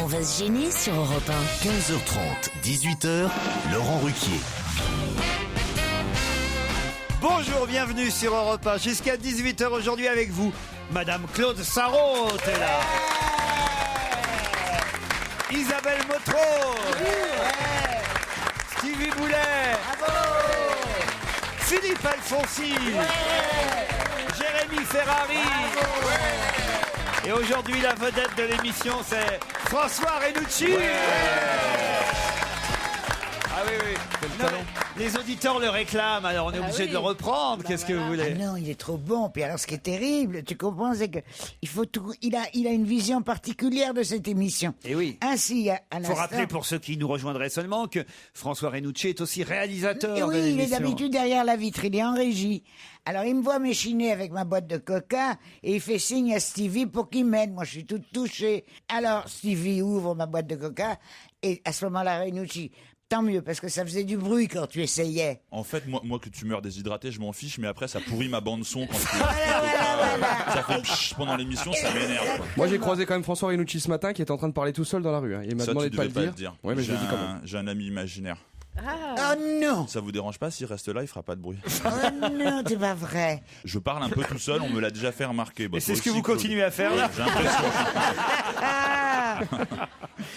On va se gêner sur Europe 1. 15h30, 18h, Laurent Ruquier. Bonjour, bienvenue sur Europe 1. Jusqu'à 18h aujourd'hui avec vous, Madame Claude Sarraute est là. Isabelle Motro. Stevie Boulet. Philippe Alfonsi. Jérémy Ferrari. Et aujourd'hui, la vedette de l'émission, c'est François Renucci. Ah oui. Non, les auditeurs le réclament, alors on est obligé de le reprendre. Qu'est-ce que vous voulez? Ah non, il est trop bon. Puis alors, ce qui est terrible, tu comprends, c'est que il faut tout. Il a une vision particulière de cette émission. Et oui. Ainsi, à Il faut l'instant. rappeler pour ceux qui nous rejoindraient seulement que François Renucci est aussi réalisateur Et de oui, il est l'émission. d'habitude derrière la vitre, il est en régie. Alors il me voit m'échiner avec ma boîte de coca et il fait signe à Stevie pour qu'il m'aide. Moi, je suis toute touchée. Alors Stevie ouvre ma boîte de coca et à ce moment-là, Renucci. Tant mieux, parce que ça faisait du bruit quand tu essayais. En fait, moi que tu meurs déshydraté, je m'en fiche, mais après ça pourrit ma bande son quand tu... Voilà. Ça fait psh pendant l'émission, ça m'énerve. Moi j'ai croisé quand même François Renucci ce matin qui était en train de parler tout seul dans la rue. Il m'a Ça, demandé tu de pas devais le dire. Ouais, mais je J'ai l'ai dit quand même. j'ai un ami imaginaire. Oh non. Ça vous dérange pas s'il reste là, il fera pas de bruit. Oh non, c'est pas vrai. Je parle un peu tout seul, on me l'a déjà fait remarquer. Bah, Et c'est toi ce que aussi, vous Claude. continuez à faire là? J'ai l'impression.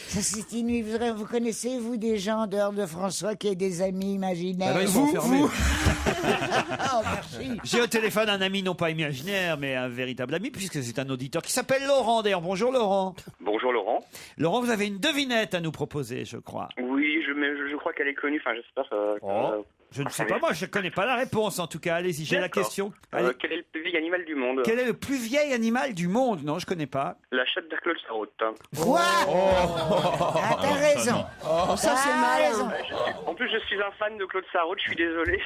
Ça c'est inouï. Vous connaissez, vous, des gens en dehors de François qui aient des amis imaginaires? Ah non, ils sont enfermés. Oh, merci. J'ai au téléphone un ami non pas imaginaire, mais un véritable ami, puisque c'est un auditeur qui s'appelle Laurent. D'ailleurs, bonjour Laurent. Bonjour Laurent. Laurent, vous avez une devinette à nous proposer, je crois. Oui, je crois qu'elle est connue, enfin j'espère que... Oh. Je ne sais pas, moi je ne connais pas la réponse en tout cas. Allez-y, j'ai la D'accord. question. Allez. Quel est le plus vieil animal du monde? Quel est le plus vieil animal du monde? Non, je ne connais pas. La chatte de Claude Sarraute. Quoi? Ah, t'as raison. Ça, c'est malin. En plus, je suis un fan de Claude Sarraute, je suis désolé.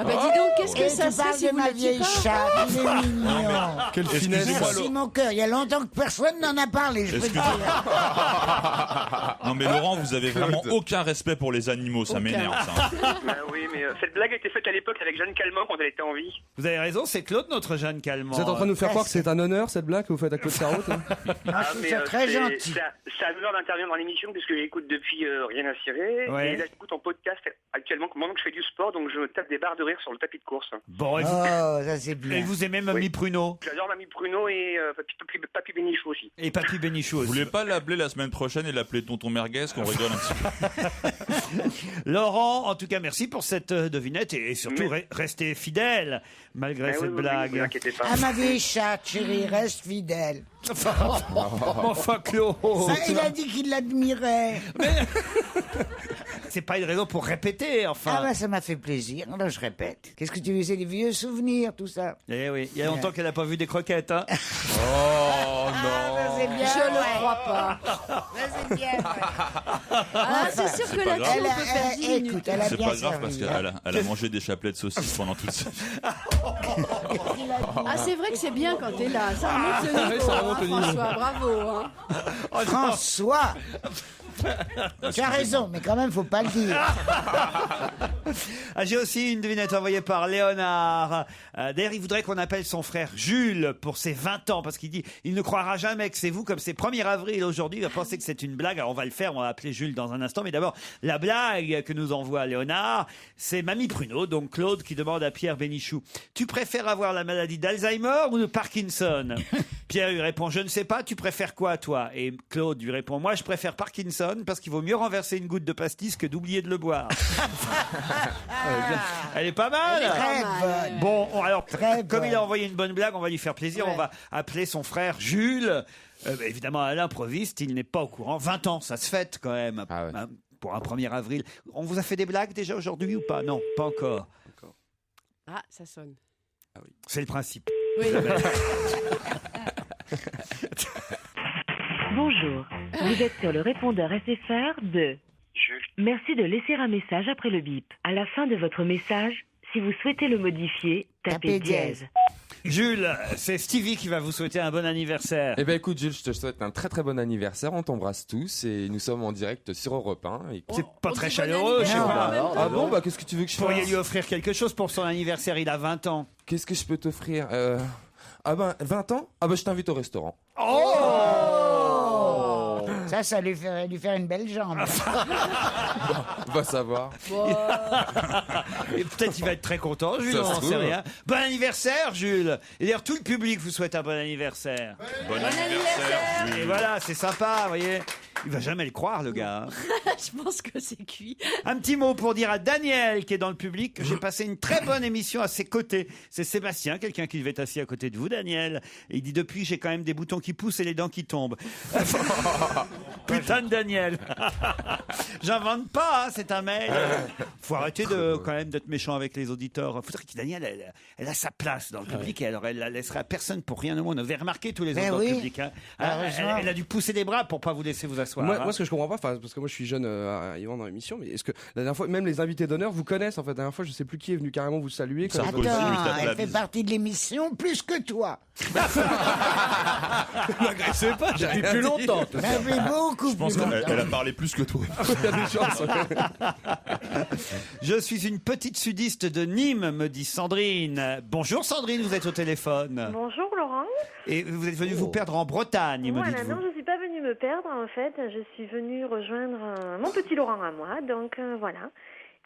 Ah bah dis donc, qu'est-ce que Et ça tu c'est parles si de vous ma l'étiez vieille pas? chatte, il est mignon. Quelle finesse. Merci mon cœur, il y a longtemps que personne n'en a parlé, je peux te Excusez- dire. Non mais Laurent, vous avez vraiment aucun respect pour les animaux, ça Aucun. m'énerve ça. Bah oui, mais cette blague a été faite à l'époque avec Jeanne Calment quand elle était en vie. Vous avez raison, c'est Claude, notre Jeanne Calment. Vous êtes en train de nous faire croire que c'est un honneur cette blague que vous faites à Claude Sarraute hein? Moi, je trouve ça très gentil. C'est un honneur d'intervenir dans l'émission puisque j'écoute depuis Rien à cirer. Ouais. Et là, j'écoute en podcast actuellement, pendant que je fais du sport, donc je me tape des barres de rire sur le tapis de course. Bon, et vous, Oh, ça c'est et bien. vous aimez Mamie Oui. Pruneau J'adore Mamie Pruneau et Papy Bénichou aussi. et Papy Bénichou Vous aussi. voulez pas l'appeler la semaine prochaine et l'appeler Tonton Merguez, qu'on rigole un petit peu. Laurent, en tout cas, merci pour cette devinette et surtout restez fidèle malgré cette Oui, blague. vous inquiétez pas. Ah, ma vieille chatte, chérie, reste fidèle. Enfin, Claude, Ça, il a dit qu'il l'admirait. c'est pas une raison pour répéter, enfin. Ah bah ça m'a fait plaisir, alors je répète. Qu'est-ce que tu veux, c'est des vieux souvenirs, tout ça. Eh oui, il y a longtemps qu'elle n'a pas vu des croquettes, hein. Oh non. Ça c'est bien. Je ouais. le crois pas. Ça c'est bien. Ouais. Ah, c'est sûr que pas là-dessus, grave. on peut faire 10 minutes. Écoute, elle a C'est bien pas grave parce servi. qu'elle a mangé des chapelets de saucisses pendant toute sa vie. Ah, c'est vrai que c'est bien quand t'es là. Ça remonte le niveau, ça remonte le niveau. François, bravo. Hein. François. Tu as raison, mais quand même, faut pas le dire. Ah, j'ai aussi une devinette envoyée par Léonard. D'ailleurs, il voudrait qu'on appelle son frère Jules pour ses 20 ans, parce qu'il dit il ne croira jamais que c'est vous, comme c'est 1er avril aujourd'hui, il va penser que c'est une blague. Alors on va le faire, on va appeler Jules dans un instant. Mais d'abord, la blague que nous envoie Léonard, c'est Mamie Pruneau, donc Claude, qui demande à Pierre Bénichou: tu préfères avoir la maladie d'Alzheimer ou de Parkinson? Pierre lui répond: je ne sais pas, tu préfères quoi toi? Et Claude lui répond: moi je préfère Parkinson parce qu'il vaut mieux renverser une goutte de pastis que d'oublier de le boire. Elle est pas mal. Très bonne. Bon, alors, Très comme bonne. il a envoyé une bonne blague, on va lui faire plaisir. Ouais. On va appeler son frère Jules. Évidemment, à l'improviste, il n'est pas au courant. 20 ans, ça se fête quand même. Ah ouais. Hein, pour un 1er avril. On vous a fait des blagues déjà aujourd'hui ou pas? Non, pas encore. Ah, ça sonne. C'est le principe. Oui. Bonjour, vous êtes sur le répondeur SFR de... Merci de laisser un message après le bip. À la fin de votre message, si vous souhaitez le modifier, tapez dièse. Jules, c'est Stevie qui va vous souhaiter un bon anniversaire. Eh ben écoute Jules, je te souhaite un très très bon anniversaire, on t'embrasse tous et nous sommes en direct sur Europe 1. Et... C'est pas On très dit bon chaleureux chez anniversaire moi. en même temps. Ah bon, bah qu'est-ce que tu veux que je Vous pourriez fasse? lui offrir quelque chose pour son anniversaire, il a 20 ans. Qu'est-ce que je peux t'offrir Ah ben 20 ans? Ah ben je t'invite au restaurant. Oh Ça lui ferait lui faire une belle jambe. On va savoir. Et peut-être il va être très content, Jules, Ça on se n'en trouve. sait rien. Bon anniversaire, Jules. Et d'ailleurs, tout le public vous souhaite un bon anniversaire. Bon anniversaire, Et Jules. voilà, c'est sympa, vous voyez. Il va jamais le croire, le gars. hein. Je pense que c'est cuit. Un petit mot pour dire à Daniel, qui est dans le public, que j'ai passé une très bonne émission à ses côtés. C'est Sébastien, quelqu'un qui devait être assis à côté de vous, Daniel. Et il dit, depuis, j'ai quand même des boutons qui poussent et les dents qui tombent. Putain de Daniel. J'invente pas, hein, c'est un mail. Faut arrêter quand même d'être méchant avec les auditeurs. Faudrait que Daniel, elle a sa place dans le public et alors elle la laissera à personne pour rien au monde. Vous avez remarqué tous les autres dans le public. Hein. Elle a dû pousser des bras pour pas vous laisser vous asseoir. Moi, ce que je comprends pas, parce que moi je suis jeune arrivant dans l'émission, mais est-ce que la dernière fois, même les invités d'honneur vous connaissent en fait. La dernière fois, je sais plus qui est venu carrément vous saluer. Ça Attends, elle fait partie de l'émission plus que toi. N'agressez pas, Depuis plus longtemps. Ça fait beaucoup Je pense plus longtemps. qu'elle a parlé plus que toi. Il y a des chances. Je suis une petite sudiste de Nîmes, me dit Sandrine. Bonjour Sandrine, vous êtes au téléphone. Bonjour Laurent. Et vous êtes venu vous perdre en Bretagne, me Voilà, dites-vous. non, je ne suis pas venue me perdre en fait. Je suis venue rejoindre mon petit Laurent à moi, donc voilà.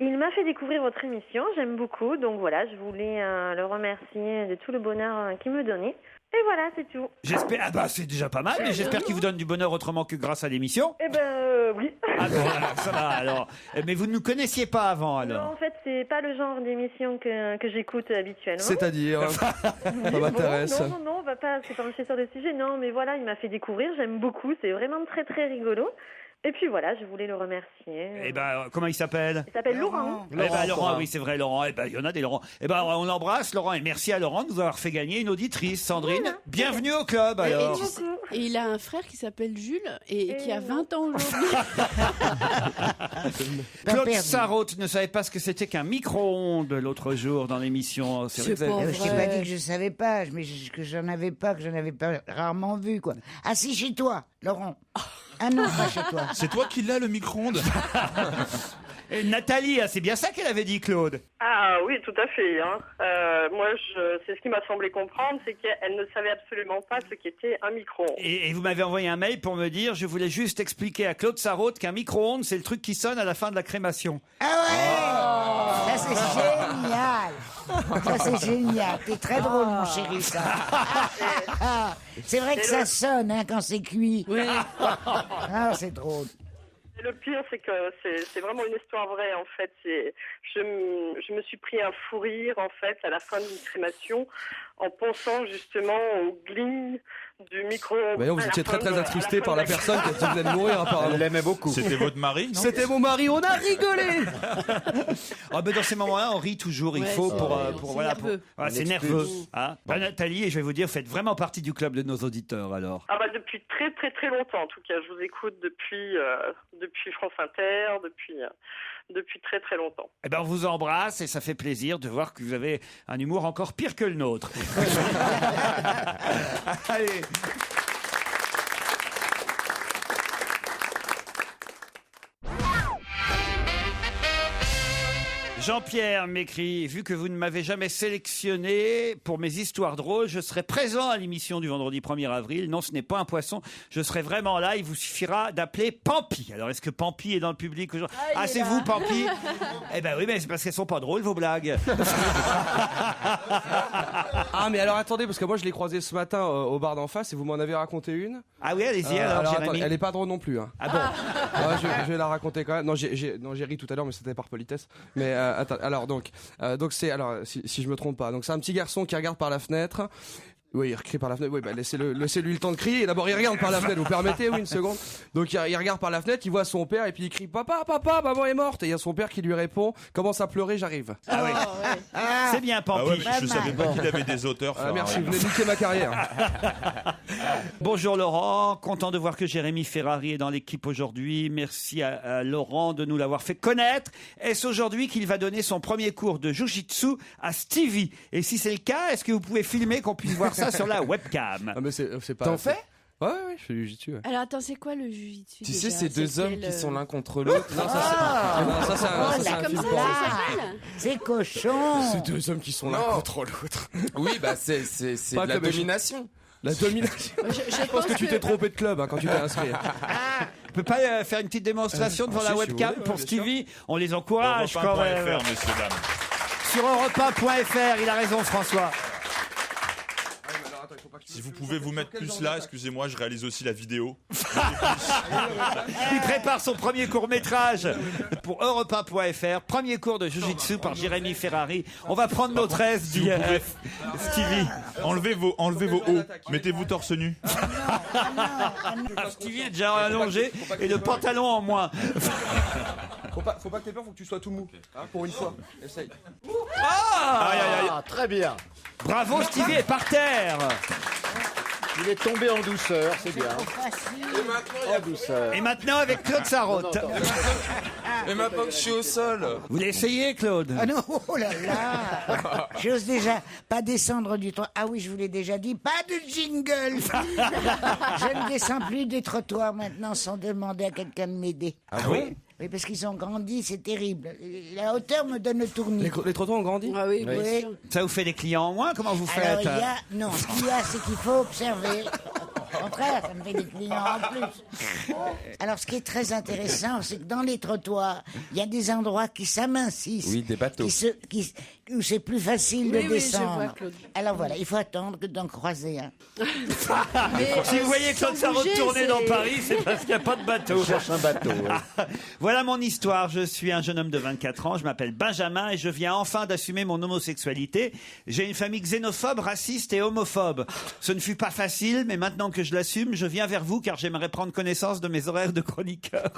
Il m'a fait découvrir votre émission, j'aime beaucoup, donc voilà, je voulais le remercier de tout le bonheur qu'il me donnait. Et voilà, c'est tout. J'espère. Ah bah c'est déjà pas mal, mais j'espère qu'il vous donne du bonheur autrement que grâce à l'émission. Eh ben oui. Ah bon, alors ça va alors. Mais vous ne nous connaissiez pas avant alors. Non, en fait, c'est pas le genre d'émission que j'écoute habituellement. C'est-à-dire, ça m'intéresse. Non, on va pas se pencher sur le sujet. Non, mais voilà, il m'a fait découvrir. J'aime beaucoup. C'est vraiment très, très rigolo. Et puis voilà, je voulais le remercier. Eh ben, comment il s'appelle? Il s'appelle Laurent. Eh ben, Laurent, oui, c'est vrai, Laurent. Eh ben, il y en a des Laurent. Eh ben, on l'embrasse, Laurent, et merci à Laurent de nous avoir fait gagner une auditrice. Sandrine, Voilà. bienvenue au club, alors. Et il a un frère qui s'appelle Jules et qui a 20 ans aujourd'hui. Claude Sarraute ne savait pas ce que c'était qu'un micro-ondes l'autre jour dans l'émission. C'est vrai que vous avez- Je t'ai pas dit que je savais pas, mais que j'en avais pas rarement vu, quoi. Ah si, chez toi, Laurent. Ah non, pas chez toi. C'est toi qui l'as, le micro-ondes. Et Nathalie, c'est bien ça qu'elle avait dit, Claude. Ah oui, tout à fait. Hein. Moi, c'est ce qui m'a semblé comprendre, c'est qu'elle ne savait absolument pas ce qu'était un micro-ondes. Et vous m'avez envoyé un mail pour me dire, je voulais juste expliquer à Claude Sarraute qu'un micro-ondes, c'est le truc qui sonne à la fin de la crémation. Ah ouais, ça c'est génial. Ça c'est génial. T'es très drôle, mon chéri, ça. C'est vrai que ça sonne hein, quand c'est cuit. Oui. Ah, c'est drôle. Et le pire, c'est que c'est vraiment une histoire vraie, en fait. Je me suis pris un fou rire, en fait, à la fin d'une crémation, en pensant justement au gling du micro-ondes. Voyons, vous étiez très très attristé par la personne qui venait de mourir, apparemment. Elle l'aimait beaucoup. C'était votre mari, non? C'était mon mari, on a rigolé. Ah ben dans ces moments-là, on rit toujours. Il Ouais, faut c'est pour vrai. voilà, C'est nerveux. voilà, c'est nerveux. Hein. Bah, Nathalie, et je vais vous dire, faites vraiment partie du club de nos auditeurs alors. Ah bah depuis très très très longtemps, en tout cas. Je vous écoute depuis France Inter, depuis très très longtemps. Eh ben on vous embrasse et ça fait plaisir de voir que vous avez un humour encore pire que le nôtre. Allez. Jean-Pierre m'écrit, vu que vous ne m'avez jamais sélectionné pour mes histoires drôles, je serai présent à l'émission du vendredi 1er avril. Non, ce n'est pas un poisson, je serai vraiment là. Il vous suffira d'appeler Pampi. Alors, est-ce que Pampi est dans le public aujourd'hui? Ah, c'est vous, Pampi? Eh ben oui, mais c'est parce qu'elles sont pas drôles, vos blagues. Ah, mais alors attendez, parce que moi je l'ai croisé ce matin au bar d'en face et vous m'en avez raconté une. Ah oui, allez-y, alors attends, Jérémy. elle est pas drôle non plus. Hein. Ah bon? Ah, je vais la raconter quand même. Non, j'ai ri tout à l'heure, mais c'était par politesse. Mais attends, alors donc c'est si je me trompe pas, donc c'est un petit garçon qui regarde par la fenêtre. Oui, il crie par la fenêtre. Oui, bah laissez-lui le temps de crier. D'abord, il regarde par la fenêtre. Vous permettez, oui, une seconde. Donc, il regarde par la fenêtre, il voit son père et puis il crie papa, maman est morte. Et il y a son père qui lui répond, commence à pleurer, j'arrive. Ah oui. C'est bien, Pampi. Ah ouais, mais je savais pas qu'il avait des auteurs. Merci, vous venez de niquer ma carrière. Bonjour Laurent, content de voir que Jérémy Ferrari est dans l'équipe aujourd'hui. Merci à Laurent de nous l'avoir fait connaître. Est-ce aujourd'hui qu'il va donner son premier cours de Jiu-Jitsu à Stevie? Et si c'est le cas, est-ce que vous pouvez filmer qu'on puisse voir ça sur la webcam? Ah, mais c'est pas. T'en fais? Ouais, je fais du jiu-jitsu. Ouais. Alors attends, c'est quoi le jiu-jitsu? Tu déjà sais, c'est deux hommes quel, qui sont l'un contre l'autre. Non, ça c'est un comme film ça, porno. ça s'appelle? C'est cochon. C'est deux hommes qui sont l'un contre l'autre. Oui, bah c'est de Pas la comme domination. La domination. Je pense que tu t'es trompé de club quand tu t'es inscrit. On peut pas faire une petite démonstration devant la webcam pour Stevie? On les encourage quand même. Europe 1.fr, messieurs, dames. Sur europe1.fr, il a raison François. Si vous pouvez vous mettre plus là, excusez-moi, je réalise aussi la vidéo. Il prépare son premier court-métrage pour europe1.fr. Premier cours de Jiu-Jitsu par Jérémy Ferrari. On va prendre notre aise, dit Stevie. Enlevez vos hauts, mettez-vous torse nu. Stevie est déjà allongé et le pantalon en moins. Faut pas que t'aies peur, faut que tu sois tout mou. Hein, pour une fois. Essaye. Ah, très bien. Bravo, Stevie est par terre. Il est tombé en douceur, c'est bien. En douceur. Et maintenant avec Claude Sarraute. Mais maintenant que je suis au sol. Vous l'essayez, Claude? Ah non, oh là là. J'ose déjà pas descendre du trottoir. Ah oui, je vous l'ai déjà dit, pas de jingle. Je ne descends plus des trottoirs maintenant sans demander à quelqu'un de m'aider. Ah oui? Oui, parce qu'ils ont grandi, c'est terrible. La hauteur me donne le tournis. Les trottoirs ont grandi? Ah oui, bien sûr. Ça vous fait des clients en moins? Comment vous Alors, faites? non, ce qu'il y a, c'est qu'il faut observer. Au contraire, ça me fait des clients en plus. Alors, ce qui est très intéressant, c'est que dans les trottoirs, il y a des endroits qui s'amincissent. Oui, des bateaux. Où c'est plus facile Oui, de oui, descendre. je vois, Claude. Alors voilà, il faut attendre que d'en croiser un. Si vous voyez Claude Sarraute tourner dans Paris, c'est parce qu'il n'y a pas de bateau. Je cherche un bateau. Ouais. Voilà mon histoire. Je suis un jeune homme de 24 ans. Je m'appelle Benjamin et je viens enfin d'assumer mon homosexualité. J'ai une famille xénophobe, raciste et homophobe. Ce ne fut pas facile, mais maintenant que je l'assume, je viens vers vous car j'aimerais prendre connaissance de mes horaires de chroniqueur.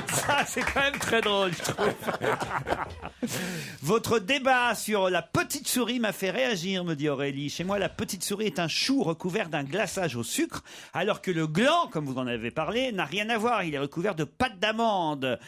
Ça, c'est quand même très drôle, je trouve. Votre débat sur la petite souris m'a fait réagir, me dit Aurélie. Chez moi, la petite souris est un chou recouvert d'un glaçage au sucre, alors que le gland, comme vous en avez parlé, n'a rien à voir. Il est recouvert de pâte d'amande.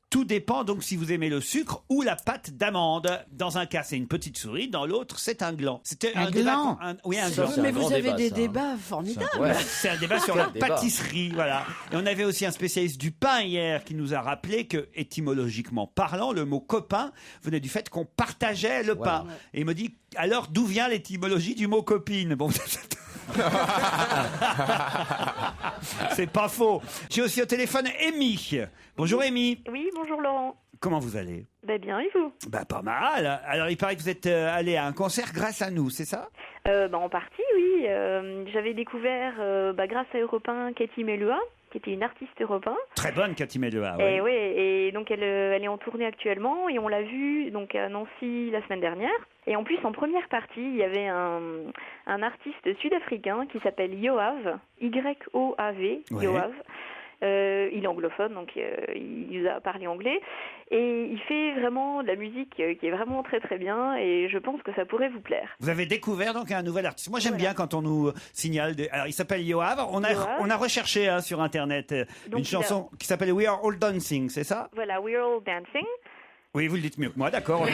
Tout dépend donc si vous aimez le sucre ou la pâte d'amande. Dans un cas, c'est une petite souris, dans l'autre, c'est un gland. C'était Un gland. Oui, un Ça, gland. c'est Mais un vous grand avez débat, des ça, débats formidables. Ouais. C'est un débat sur Quel la débat. pâtisserie, voilà. Et on avait aussi un spécialiste du pain hier qui nous a rappelé que, étymologiquement parlant, le mot copain venait du fait qu'on partageait le pain. Et il me dit, alors d'où vient l'étymologie du mot copine? Bon, c'est pas faux. J'ai aussi au téléphone Amy. Bonjour Amy. Oui, bonjour Laurent. Comment vous allez? Bien, et vous? Pas mal. Alors il paraît que vous êtes allé à un concert grâce à nous, c'est ça? En partie, oui. J'avais découvert, grâce à Europe 1, Cathy Melua, qui était une artiste Europe 1. Très bonne Cathy Melua. Et oui, et donc elle est en tournée actuellement, et on l'a vue donc à Nancy la semaine dernière. Et en plus, en première partie, il y avait un artiste sud-africain qui s'appelle Yoav, Y-O-A-V, Ouais. Yoav. Il est anglophone, donc il nous a parlé anglais. Et il fait vraiment de la musique qui est vraiment très très bien, et je pense que ça pourrait vous plaire. Vous avez découvert donc un nouvel artiste. Moi j'aime bien quand on nous signale. Alors il s'appelle Yoav. On a recherché sur internet Donc, une chanson qui s'appelle We Are All Dancing, c'est ça? Voilà, We're All Dancing. Oui, vous le dites mieux que moi, d'accord. Ok.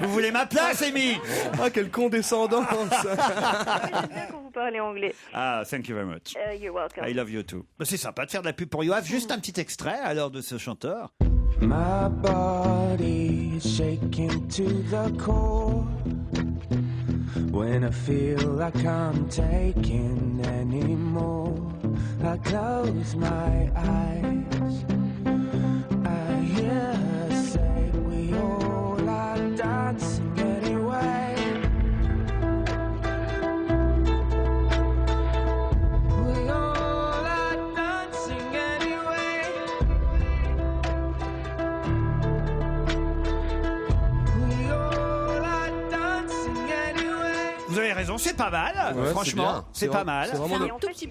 Vous voulez ma place, Amy? Ah, quelle condescendance. J'aime bien quand vous parlez anglais. Ah, thank you very much. You're welcome. I love you too. C'est sympa de faire de la pub pour Yoav. Juste un petit extrait alors de ce chanteur. My body is shaking to the core when I feel like I'm taking anymore. I close my eyes. I hear her say we all are dancing anyway. We all are dancing anyway. We all are dancing anyway. Vous avez raison, c'est pas mal. Ouais, Franchement, c'est pas mal. C'est vraiment Et en fait, il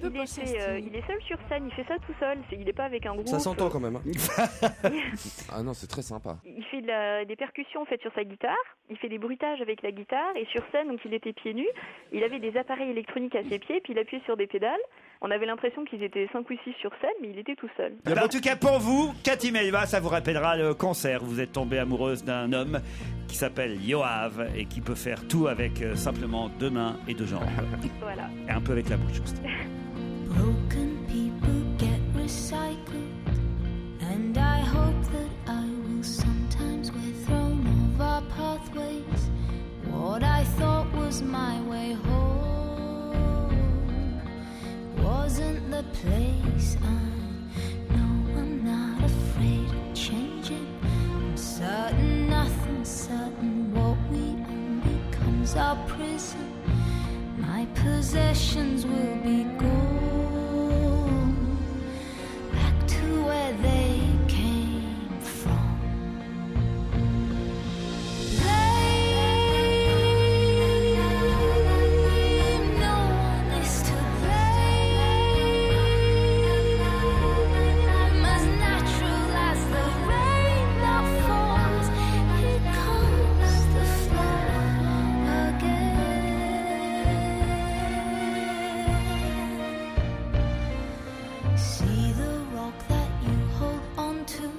est seul sur scène, il fait ça tout seul, il n'est pas avec un groupe. Ça s'entend quand même. Hein. Ah non, c'est très sympa. Il fait des percussions en fait sur sa guitare, il fait des bruitages avec la guitare, et sur scène, donc il était pieds nus, il avait des appareils électroniques à ses pieds, puis il appuyait sur des pédales. On avait l'impression qu'ils étaient 5 ou 6 sur scène, mais il était tout seul. En tout cas, pour vous, Cathy Melua, ça vous rappellera le concert. Vous êtes tombée amoureuse d'un homme qui s'appelle Yoav et qui peut faire tout avec simplement 2 mains et 2 jambes. Voilà. Et un peu avec la bouche aussi. Broken people get recycled, and I hope that I will sometimes we're thrown off our pathways. What I thought was the place. I know I'm not afraid of changing. I'm certain nothing's certain. What we own becomes our prison. My possessions will be gone back to where they came from. See the rock that you hold on to.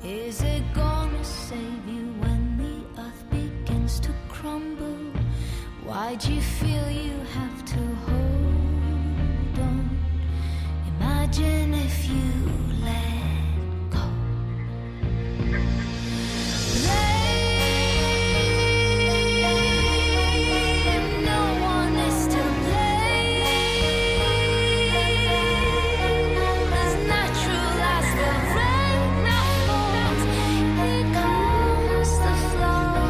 Is it gonna save you when the earth begins to crumble? Why'd you feel you have to hold on? Imagine if you let go. Blame, no one is to blame. As natural as the rain that falls, here comes the flood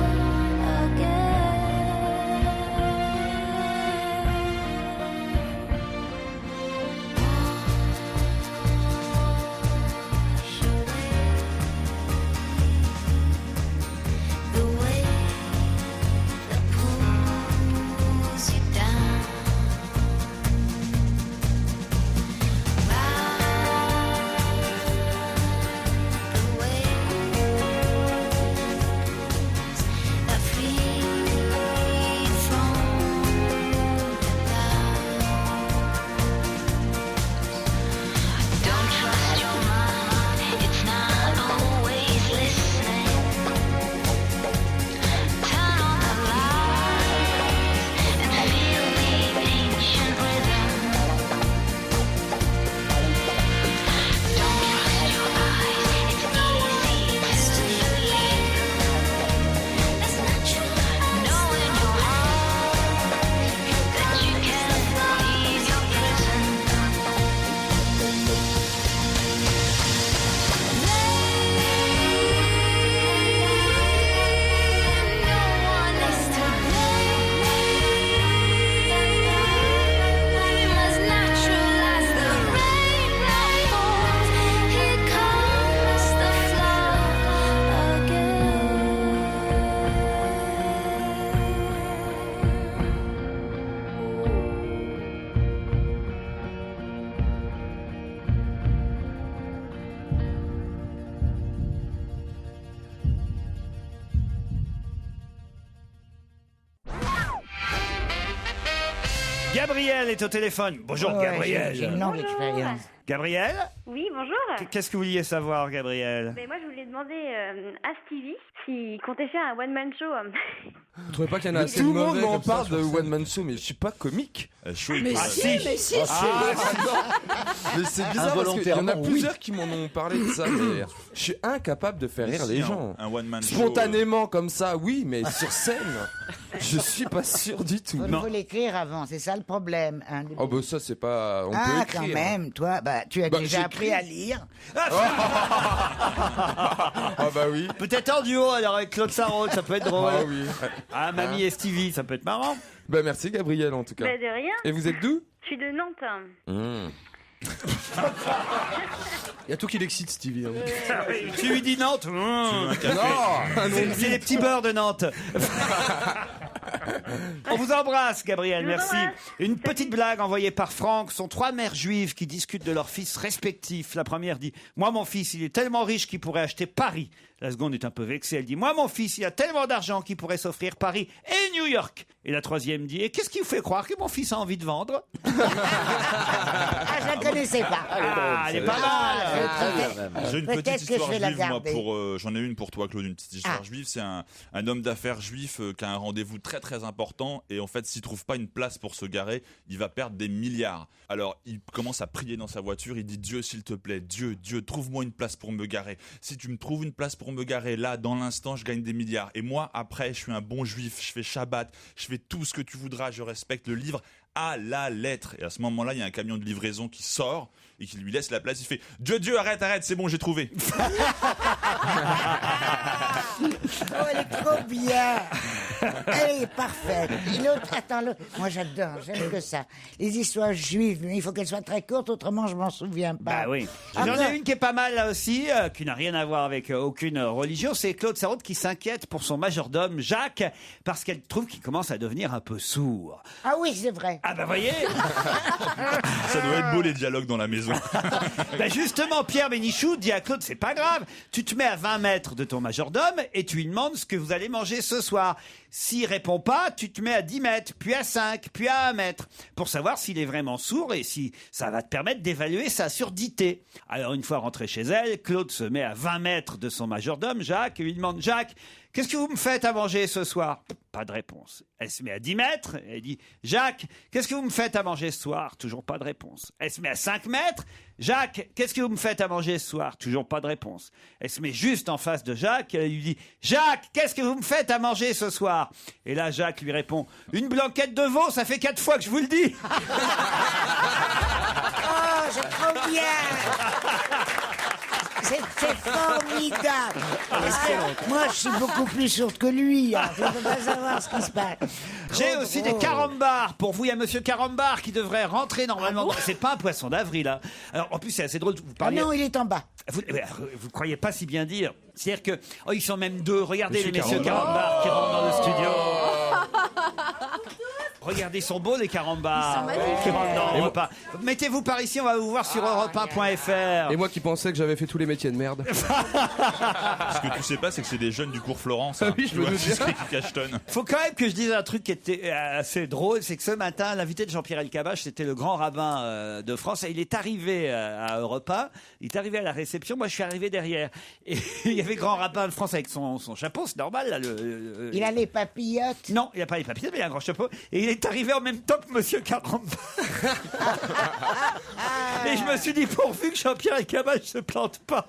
the way that pulls you down. The waves that flee from the Don't trust your mind, it's not always listening. Turn on the lights and feel the ancient rhythm. Don't trust your eyes, it's easy to sleep. It's natural, know in your heart that you can't leave your prison. No one is to blame. As natural as the rain that falls, here comes the flood Gabriel est au téléphone. Bonjour Ouais, Gabriel. j'ai une longue expérience. Gabriel, Oui, bonjour. qu'est-ce que vous vouliez savoir, Gabriel? Ben, moi, je voulais demander à Stevie s'il comptait faire un one-man show. Vous trouvez pas qu'il y en a Mais assez tout de le monde mauvais m'en comme ça parle sur de scène One Man Show, mais je suis pas comique. Mais si, mais si. Mais c'est bizarre parce qu'il y en a Involontairement, plusieurs qui m'en ont parlé de ça, mais je suis incapable de faire rire les gens. Un one man show. Spontanément comme ça, oui, mais sur scène, je suis pas sûr du tout. Il faut l'écrire avant, c'est ça le problème. Hein, Oh bah ça c'est pas, on peut ah, écrire. quand même, toi, tu as Bah, déjà j'écris. appris à lire. Ah bah oui. Peut-être en duo alors avec Claude Sarraute, ça peut être drôle. Ah oui. Ah, Mamie et Stevie, ça peut être marrant. Bah merci Gabriel en tout cas. Ben, de rien. Et vous êtes d'où? Je suis de Nantes. Il y a tout qui l'excite, Stevie. Tu lui dis Nantes. Non, C'est les petits beurres de Nantes. On vous embrasse, Gabriel, Je vous merci. embrasse. Une petite blague envoyée par Franck. Ce sont 3 mères juives qui discutent de leurs fils respectifs. La première dit « Moi, mon fils, il est tellement riche qu'il pourrait acheter Paris. » La seconde est un peu vexée. Elle dit « Moi, mon fils, il a tellement d'argent qu'il pourrait s'offrir Paris et New York. » Et la troisième dit « Et qu'est-ce qui vous fait croire que mon fils a envie de vendre ?» Ah, je la connaissais pas. Ah, elle est pas mal. J'ai une Peut-être petite que histoire je vais la juive, moi, garder. j'en ai une pour toi, Claude, une petite histoire juive. C'est un homme d'affaires juif qui a un rendez-vous très très important et en fait, s'il trouve pas une place pour se garer, il va perdre des milliards. Alors, il commence à prier dans sa voiture, il dit Dieu, s'il te plaît, Dieu, trouve-moi une place pour me garer. Si tu me trouves une place pour me garer, là, dans l'instant, je gagne des milliards. Et moi, après, je suis un bon juif, je fais Shabbat, je fais tout ce que tu voudras, je respecte le livre. à la lettre. Et à ce moment-là, il y a un camion de livraison qui sort et qui lui laisse la place. Il fait « Dieu, arrête, c'est bon, j'ai trouvé. » Oh, elle est trop bien. Elle est parfaite. Et l'autre, attends, moi j'adore, j'aime que ça. Les histoires juives, mais il faut qu'elles soient très courtes, autrement je m'en souviens pas. Bah oui. J'en ai une qui est pas mal là aussi, qui n'a rien à voir avec aucune religion. C'est Claude Sarraute qui s'inquiète pour son majordome Jacques parce qu'elle trouve qu'il commence à devenir un peu sourd. Ah oui, c'est vrai. Ah bah voyez. Ça doit être beau les dialogues dans la maison. Ben justement, Pierre Bénichou dit à Claude, c'est pas grave, tu te mets à 20 mètres de ton majordome et tu lui demandes ce que vous allez manger ce soir. S'il répond pas, tu te mets à 10 mètres, puis à 5, puis à 1 mètre, pour savoir s'il est vraiment sourd et si ça va te permettre d'évaluer sa surdité. Alors une fois rentré chez elle, Claude se met à 20 mètres de son majordome, Jacques, et lui demande, Jacques, qu'est-ce que vous me faites à manger ce soir? Pas de réponse. Elle se met à 10 mètres, et elle dit, Jacques, qu'est-ce que vous me faites à manger ce soir? Toujours pas de réponse. Elle se met à 5 mètres, Jacques, qu'est-ce que vous me faites à manger ce soir? Toujours pas de réponse. Elle se met juste en face de Jacques, et elle lui dit, Jacques, qu'est-ce que vous me faites à manger ce soir? Et là, Jacques lui répond, une blanquette de veau, ça fait 4 fois que je vous le dis. Oh, c'est trop bien. C'est formidable. Parce que moi, je suis beaucoup plus sourde que lui. Hein. Je ne peux pas savoir ce qui se passe. J'ai aussi des carambars pour vous. Il y a Monsieur Carambar qui devrait rentrer normalement. C'est pas un poisson d'avril. Hein. Alors en plus, c'est assez drôle. Vous parliez. Ah non, il est en bas. Vous croyez pas si bien dire. C'est-à-dire que ils sont même deux. Regardez Monsieur les messieurs Carambar qui rentrent dans le studio. Regardez, sont beaux les carambars. Qui rentrent dans Europe 1. Mettez-vous par ici, on va vous voir sur europe1.fr. Et moi qui pensais que j'avais fait tous les métiers de merde. Ce que tu sais pas, c'est que c'est des jeunes du cours Florence. Ah oui, je me doute bien. Qui cachetonnent. Faut quand même que je dise un truc qui était assez drôle, c'est que ce matin, l'invité de Jean-Pierre Elkabbach, c'était le grand rabbin de France, et il est arrivé à Europe 1, il est arrivé à la réception, moi je suis arrivé derrière, et il y avait le grand rabbin de France avec son chapeau, c'est normal là. Il a les papillotes. Non, il n'a pas les papillotes, mais il a un grand chapeau, et il est arrivé en même temps que Monsieur Carambar. Et je me suis dit, pourvu que Jean-Pierre Elkabbach se plante pas.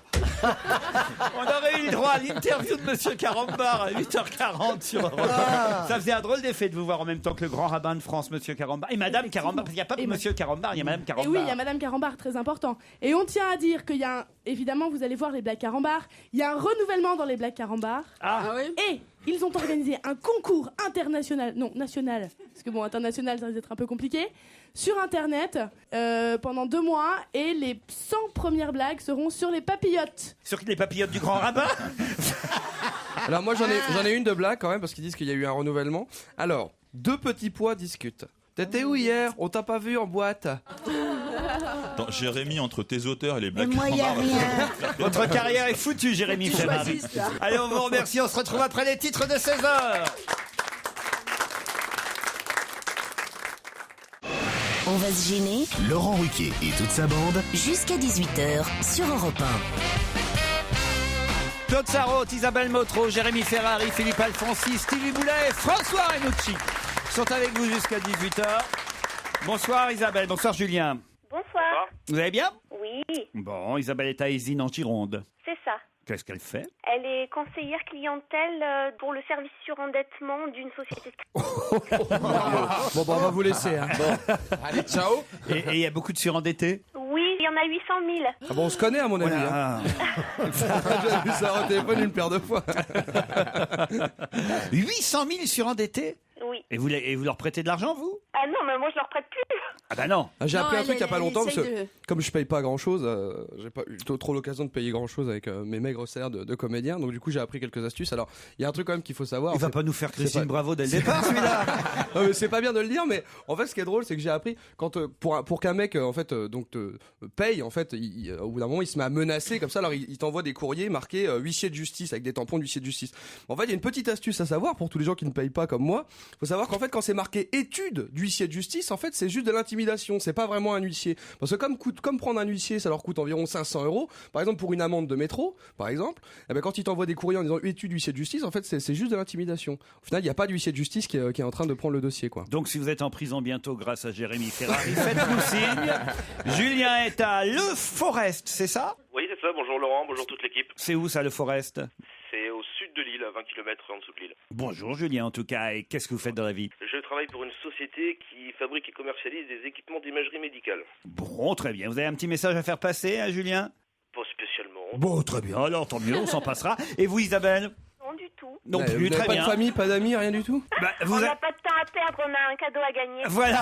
On aurait eu le droit à l'interview de Monsieur Carambar à 8h40 sur Europe 1. Ça faisait un drôle d'effet de vous voir en même temps que le grand rabbin de France, Monsieur Carambar. Et Madame Carambar, parce qu'il n'y a pas Monsieur Carambar, il y a Madame Carambar. Et oui, il y a Madame Carambar, très important. Et on tient à dire qu'il y a évidemment, vous allez voir les blagues Carambar, il y a un renouvellement dans les blagues Carambar. Ah oui. Et ils ont organisé un concours international, non, national, parce que bon, international, ça va être un peu compliqué, sur Internet, pendant 2 mois, et les 100 premières blagues seront sur les papillotes. Sur les papillotes du grand rabbin. Alors moi j'en ai une de blague quand même, parce qu'ils disent qu'il y a eu un renouvellement. Alors, 2 petits pois discutent. T'étais où hier? On t'a pas vu en boîte. Attends, Jérémy, entre tes auteurs et les blagues moi, y a Carambar, rien. Votre carrière est foutue, Jérémy Ferrari. Allez, on vous remercie, on se retrouve après les titres de 16h. On va se gêner. Laurent Ruquier et toute sa bande. Jusqu'à 18h sur Europe 1. Claude Sarraute, Isabelle Motro, Jérémy Ferrari, Philippe Alfonsi, Stevie Boulet et François Renucci sont avec vous jusqu'à 18h. Bonsoir Isabelle, bonsoir Julien. Bonsoir. Vous allez bien? Oui, Bon, Isabelle est à Aisine en Gironde. c'est ça. Qu'est-ce qu'elle fait? Elle est conseillère clientèle pour le service surendettement d'une société. Bon, bah, on va vous laisser. Hein. Bon. Allez, ciao. Et il y a beaucoup de surendettés? Oui, il y en a 800 000. Ah bon, on se connaît à mon avis. Hein. J'ai vu ça au téléphone une paire de fois. 800 000 surendettés? Oui. Et vous leur prêtez de l'argent, vous? Ah non, mais moi je leur prête plus. Ah bah non. J'ai appris un truc il y a pas longtemps parce que essaye comme je paye pas grand chose, j'ai pas eu trop l'occasion de payer grand chose avec mes maigres salaires de comédien. Donc du coup j'ai appris quelques astuces. Alors il y a un truc quand même qu'il faut savoir. Il va pas nous faire Christine Bravo dès le départ, celui-là. Non, mais c'est pas bien de le dire, mais en fait ce qui est drôle c'est que j'ai appris quand pour qu'un mec en fait donc te paye en fait au bout d'un moment il se met à menacer comme ça. Alors il t'envoie des courriers marqués huissier de justice avec des tampons d'huissier de justice. En fait il y a une petite astuce à savoir pour tous les gens qui ne payent pas comme moi. Faut savoir qu'en fait quand c'est marqué étude d'huissier de justice, en fait c'est juste de l'intimidation. C'est pas vraiment un huissier. Parce que comme prendre un huissier, ça leur coûte environ 500 €. Par exemple, pour une amende de métro, par exemple, eh ben, quand ils t'envoient des courriers en disant étude huissier de justice, en fait, c'est juste de l'intimidation. Au final, il n'y a pas d'huissier de justice qui est en train de prendre le dossier, quoi. Donc, si vous êtes en prison bientôt grâce à Jérémy Ferrari, faites-nous signe. Julien est à Le Forest, c'est ça? Oui, c'est ça. Bonjour Laurent, bonjour toute l'équipe. C'est où ça, Le Forest? C'est au sud de l'île. à 20 km en dessous de Lille. Bonjour Julien en tout cas, et qu'est-ce que vous faites dans la vie? Je travaille pour une société qui fabrique et commercialise des équipements d'imagerie médicale. Bon, très bien. Vous avez un petit message à faire passer, hein, Julien? Pas spécialement. Bon, très bien, alors tant mieux, on s'en passera. Et vous Isabelle? Non, du tout. Non Vous plus, n'avez très pas bien. de famille, pas d'amis, rien du tout? Vous On a- n'a pas de temps à perdre, on a un cadeau à gagner. Voilà.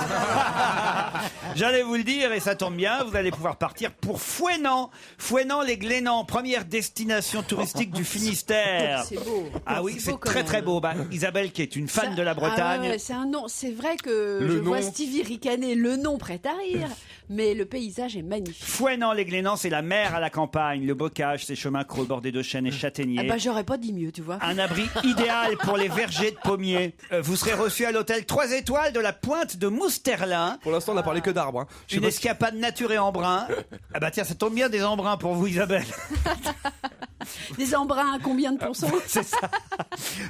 J'allais vous le dire et ça tombe bien, vous allez pouvoir partir pour Fouesnant. Fouesnant les Glénans, première destination touristique du Finistère. C'est beau. Ah oui, C'est beau c'est quand très même. très beau. Bah, Isabelle qui est une fan de la Bretagne. Ah ouais, c'est un nom. C'est vrai que Le je nom. vois Stevie ricaner, le nom prête à rire, mais le paysage est magnifique. Fouesnant les Glénans, c'est la mer à la campagne, le bocage, ses chemins creux bordés de chênes et châtaigniers. Ah bah j'aurais pas dit mieux, tu vois. Un abri idéal pour les vergers de pommiers. Vous serez reçu à l'hôtel 3 étoiles de la Pointe de Mousterlin. Pour l'instant, on n'a parlé que d'arbres. Hein. Je sais Une pas escapade nature et embrun. Ah bah tiens, ça tombe bien des embruns pour vous Isabelle. Des embruns à combien de pourcents? C'est ça.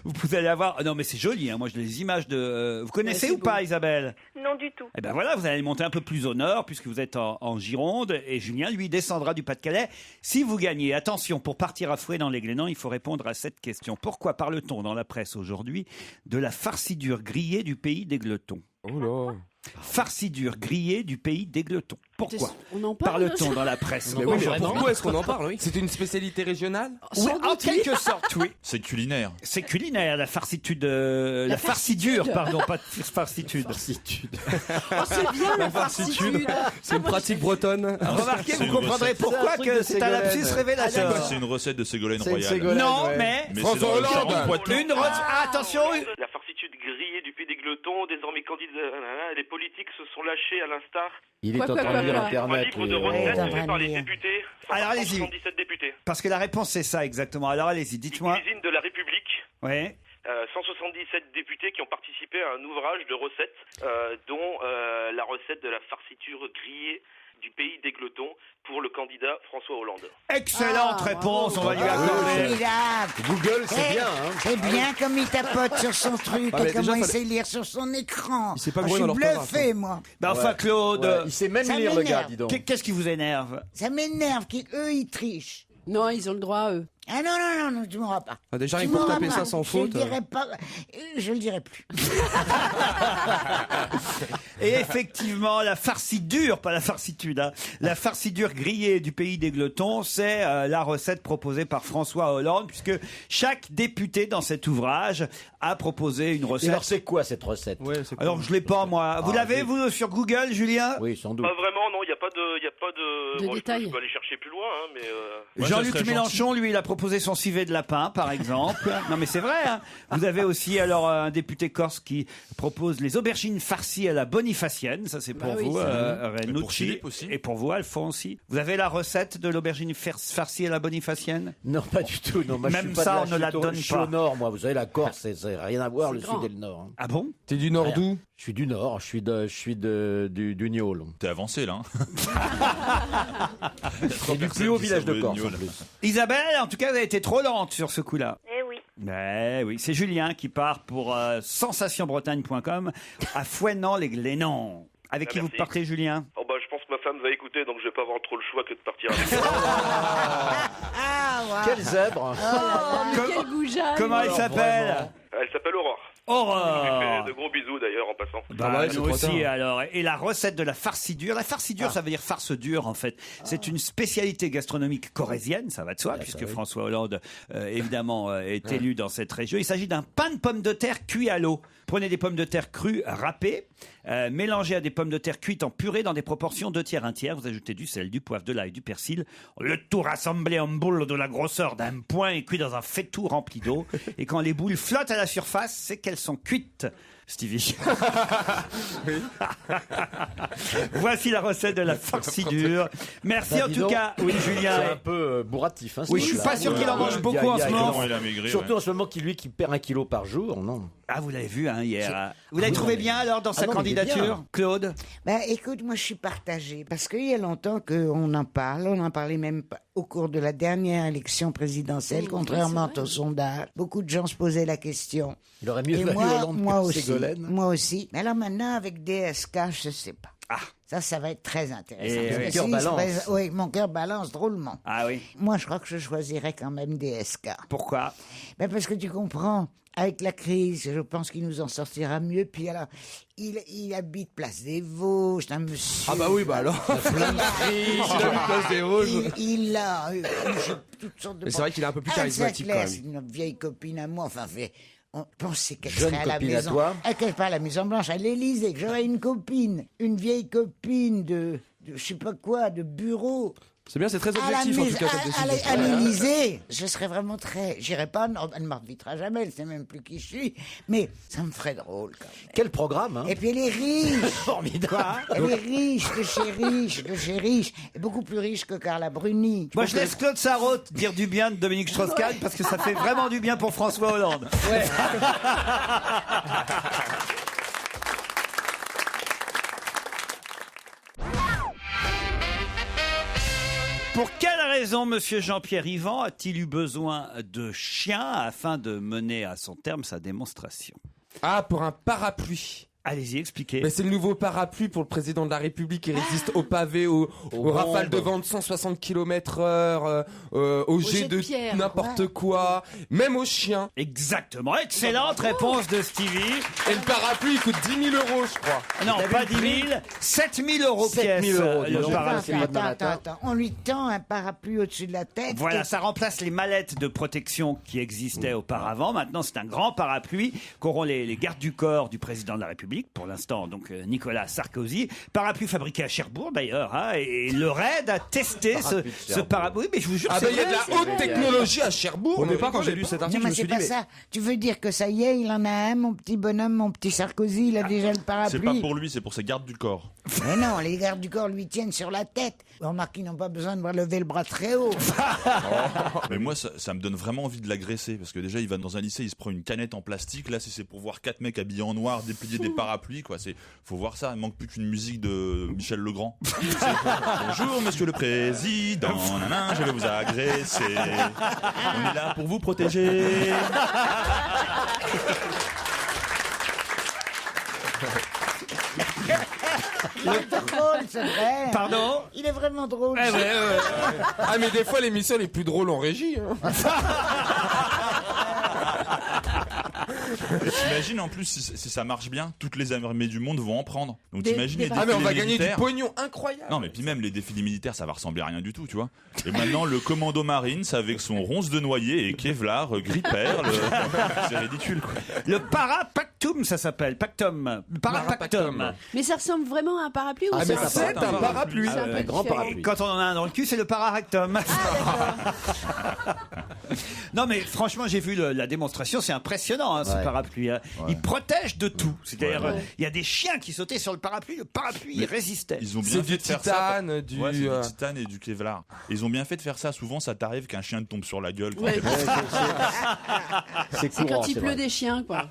Vous allez avoir... Non mais c'est joli, hein. Moi je les images de... Vous connaissez Ouais, c'est ou pas Isabelle? Non, du tout. Eh ben voilà, vous allez monter un peu plus au nord puisque vous êtes en Gironde et Julien lui descendra du Pas-de-Calais. Si vous gagnez, attention, pour partir à Fouesnant les Glénans, il faut répondre à cette question. Pourquoi parle-t-on dans la presse aujourd'hui de la farcidure grillée du pays des Gletons? Oh là. Farcidure grillée du pays des Gletons. Pourquoi On en parle parle-t-on dans la presse? Mais oui, mais pourquoi est-ce qu'on en parle, oui? C'est une spécialité régionale? Oui, en quelque sorte, oui. C'est culinaire. C'est culinaire, la farcitude. La farcidure, pardon, pas de farcitude. Farcitude. Oh, c'est bien la farcitude. C'est une pratique bretonne. Remarquez, C'est vous une comprendrez recette. pourquoi C'est un truc que de c'est un lapsus Ségolène. révélateur. C'est une recette de Ségolène C'est une Royal. Ségolène. Non, ouais. mais Mais François c'est dans le Hollande. Charente-Poitou. attention, La farcitude grillée du pays des Gletons, désormais candidat, les politiques se sont lâchés à l'instar. Il est Quoi, en quoi, train de lire quoi. Un Internet. livre lui, de ouais. recettes Ouais, fait par les lire. députés. Alors, allez-y. 177 députés. parce que la réponse c'est ça exactement. Alors allez-y, dites-moi. Cuisine de la République. Oui. 177 députés qui ont participé à un ouvrage de recettes, dont la recette de la farciture grillée du pays des Gletons pour le candidat François Hollande. Excellente réponse, on va lui accorder. Formidable. Google, c'est Eh, bien. Hein. C'est bien comme il tapote sur son truc Ah, mais et comment déjà, il fallait- sait lire sur son écran. Il sait pas Ah, gouer je dans suis l'orthographe, bluffé, hein. moi. Bah enfin Ouais. Claude, Ouais, il sait même Ça lire le gars, m'énerve. dis donc. qu'est-ce qui vous énerve? Ça m'énerve qu'eux, ils trichent. Non, ils ont le droit, eux. Ah non, tu m'auras pas. Ah, déjà, Tu rien que pour m'auras taper pas. ça sans faute. Je le dirai pas. Je le dirai plus. Et effectivement, la farcidure, pas la farcitude, hein, la farcidure grillée du pays des Gletons, c'est la recette proposée par François Hollande, puisque chaque député dans cet ouvrage a proposé une Et recette. alors, c'est quoi cette recette? Ouais, c'est Alors je l'ai pas moi. Vous Ah, l'avez oui. vous sur Google, Julien? Oui, sans doute. Pas vraiment, non, il n'y a pas de... De Bon, détails. je peux aller chercher plus loin, hein, mais... Moi, ça Jean-Luc serait Mélenchon, lui, il a proposé son civet de lapin, par exemple. Non, mais c'est vrai. Hein. Vous avez aussi alors un député corse qui propose les aubergines farcies à la bonifacienne. Ça, c'est pour Bah oui, vous, c'est Et pour Renucci. Philippe aussi. Et pour vous, Alphonse aussi. Vous avez la recette de l'aubergine farcie à la bonifacienne? Non, pas du tout. Non, moi, je Même suis pas ça, de là, on ne la je suis au- donne Je suis pas. au nord, moi. Vous savez, la Corse, c'est rien à voir, C'est le grand. sud et le nord. hein. Ah bon? T'es du nord Rien. d'où? Je suis du nord, du Niol. T'es avancé là. C'est du plus haut village de Corse, en plus. Isabelle, en tout cas, vous avez été trop lente sur ce coup-là. Eh oui. Oui, c'est Julien qui part pour sensationbretagne.com à Fouesnant les Glénans. Avec qui vous Merci. partez, Julien? Oh bah, je pense que ma femme va écouter, donc je vais pas avoir trop le choix que de partir avec elle. Ah, ouais. Quel zèbre! Oh, mais Com- quel goujat. Comment elle Alors, s'appelle? vraiment. Elle s'appelle Aurore. Je Aurore! lui fais de gros bisous d'ailleurs en passant. Bah, ouais, nous c'est trop aussi tard. alors. Et la recette de la farcidure. La farcidure, ça veut dire farce dure en fait. C'est une spécialité gastronomique corrézienne, ça va de soi, puisque oui. François Hollande évidemment est élu dans cette région. Il s'agit d'un pain de pommes de terre cuit à l'eau. Prenez des pommes de terre crues râpées, mélangées à des pommes de terre cuites en purée dans des proportions 2/3. Vous ajoutez du sel, du poivre, de l'ail, du persil. Le tout rassemblé en boules de la grosseur d'un poing et cuit dans un faitout rempli d'eau. Et quand les boules flottent à la surface, c'est qu'elles sont cuites. Stevie. Voici la recette de la farcidure. Merci Bah, en dis tout donc. cas. Oui, Julien. C'est un peu bourratif. Hein, Oui, ce je suis truc-là. pas sûr qu'il en mange beaucoup en ce moment. Il a maigri. Surtout ouais. en ce moment, qui perd 1 kilo par jour, non. Ah, vous l'avez vu hier. Vous l'avez oui, trouvé non, mais- bien alors dans sa non, mais il est candidature, bien. Claude? Ben, écoute, moi, je suis partagée. Parce qu'il y a longtemps qu'on en parle. On en parlait même au cours de la dernière élection présidentielle, Oui, contrairement c'est vrai. au sondage. Beaucoup de gens se posaient la question. Il aurait mieux Et valu Hollande moi que aussi. Ségolène. Moi aussi. Mais alors maintenant, avec DSK, je sais pas. Ah, Ça va être très intéressant. Et Parce oui. que Cœur balance. Oui, mon cœur balance drôlement. Ah oui. Moi, je crois que je choisirais quand même DSK. Pourquoi? Parce que tu comprends, avec la crise, je pense qu'il nous en sortira mieux. Puis alors, il habite Place des Vosges, c'est un monsieur. Ah bah oui, bah alors. Plein de friches, il habite Place des Vosges. Il a toutes sortes de... Mais c'est vrai qu'il est un peu plus Anne charismatique, Sinclair, quand même. c'est une vieille copine à moi, enfin, on pensait qu'elle Jeune serait à la copine à maison. toi Qu'elle pas à la Maison Blanche, à l'Élysée, que j'aurais une copine, une vieille copine de je sais pas quoi, de bureau. C'est bien, c'est très objectif en tout cas cette décision. À l'Élysée, je serais vraiment très... J'irais pas, non, elle ne m'invitera jamais, elle sait même plus qui je suis, mais ça me ferait drôle quand même. Quel programme, hein? Et puis elle est riche. Formidable. Elle est riche, de chez riche, et beaucoup plus riche que Carla Bruni. Moi, je laisse Claude Sarraute dire du bien de Dominique Strauss-Kahn parce que ça fait vraiment du bien pour François Hollande. Pour quelle raison Monsieur Jean-Pierre Yvan a-t-il eu besoin de chiens afin de mener à son terme sa démonstration? Ah, pour un parapluie. Allez-y, expliquez. Mais c'est le nouveau parapluie pour le président de la République qui résiste au pavé, aux rafales de vent de 160 km/h, aux jets de pierre. n'importe quoi, même aux chiens. Exactement. Excellente réponse de Stevie. Et le parapluie il coûte 10 000 euros, je crois. Non, pas 10 000, 7 000 euros 7 000 pièce. euros, Le dis-donc. parapluie. Attends. On lui tend un parapluie au-dessus de la tête. Voilà, ça remplace les mallettes de protection qui existaient auparavant. Maintenant, c'est un grand parapluie qu'auront les gardes du corps du président de la République, pour l'instant, donc Nicolas Sarkozy. Parapluie fabriqué à Cherbourg, d'ailleurs. Hein, et le RAID a testé ce parapluie. Oui, mais je vous jure, Ah c'est bah il y a de vrai, la haute technologie à Cherbourg. Au départ, quand j'ai lu cet Non, article, je mais me suis c'est dit, pas mais ça. Tu veux dire que ça y est, il en a un, mon petit bonhomme, mon petit Sarkozy, il a déjà le parapluie. C'est pas pour lui, c'est pour ses gardes du corps. Mais non, les gardes du corps lui tiennent sur la tête. Remarque, ils n'ont pas besoin de lever le bras très haut. Mais moi, ça me donne vraiment envie de l'agresser parce que déjà, il va dans un lycée, il se prend une canette en plastique. Là, si c'est pour voir 4 mecs habillés en noir déplier des parapluies, quoi. Faut voir ça. Il manque plus qu'une musique de Michel Legrand. Bonjour, Monsieur le Président. Nanan, je vais vous agresser. On est là pour vous protéger. Il est drôle, c'est vrai. Pardon? Il est vraiment drôle. Eh ouais. Ah mais des fois l'émission est plus drôle en régie. Hein. T'imagines en plus si ça marche bien, toutes les armées du monde vont en prendre. Donc t'imagines les Ah mais on va défilés gagner du militaires. pognon incroyable. Non mais puis même les défilés militaires ça va ressembler à rien du tout, tu vois. Et maintenant le commando Marines avec son ronce de noyer et Kevlar, gris perle, c'est ridicule quoi. Le parapactum, ça s'appelle. Pactum. Parapactum. Mais ça ressemble vraiment à un parapluie ou Ah mais c'est c'est un parapluie. C'est un peu Un grand différent. parapluie. Quand on en a un dans le cul, c'est le pararactum. Non mais franchement, j'ai vu la démonstration, c'est impressionnant ce Ouais. parapluie. Hein. Il protège de tout. C'est-à-dire, Ouais. il y a des chiens qui sautaient sur le parapluie il Mais résistait. Ils ont bien C'est fait du de faire ça. titane, du. Ouais, c'est du titane et du Kevlar. Ils ont bien fait de faire ça. Souvent, ça t'arrive qu'un chien te tombe sur la gueule. Ouais. C'est C'est courant, quand il c'est pleut vrai. des chiens, quoi.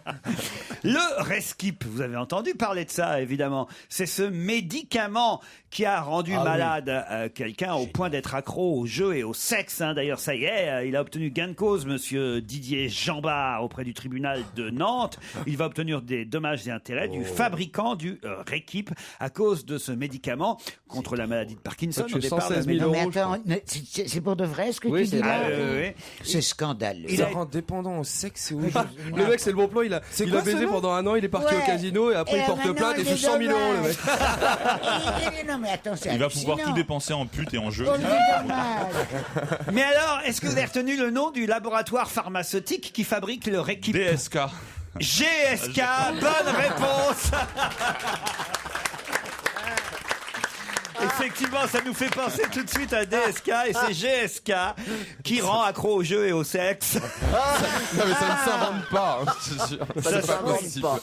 Le Reskip, vous avez entendu parler de ça, évidemment. C'est ce médicament qui a rendu malade quelqu'un au point d'être accro au jeu et au sexe. Hein. D'ailleurs, ça y est, il a obtenu gain de cause, monsieur Didier Jambard, auprès du tribunal de Nantes. Il va obtenir des dommages et intérêts du fabricant du Rekip à cause de ce médicament contre la maladie de Parkinson. Tu es au départ, 116 mais 000 Non, mais euros, je attends, c'est pour de vrai ce que Oui, tu c'est dis vrai. là oui. C'est scandaleux. Il Ça a- rend dépendant au sexe et au jeu. Le mec, c'est le bon plan. Il a quoi, baisé ce nom pendant un an, il est parti Ouais. au casino et après Et il porte maintenant, plainte et il touche 100 000 euros, le mec. Non, mais attends, c'est Il va pouvoir tout hallucinant. dépenser en pute et en jeu. Oh, le dommage. Mais alors, est-ce que vous avez retenu le nom du laboratoire pharmaceutique qui fabrique le Rekip? DSK. GSK, bonne réponse. Effectivement, ça nous fait penser tout de suite à DSK et c'est GSK qui rend accro au jeu et au sexe. Non mais ça ne s'invente pas, hein, c'est sûr. Ça C'est pas s'invente possible. pas.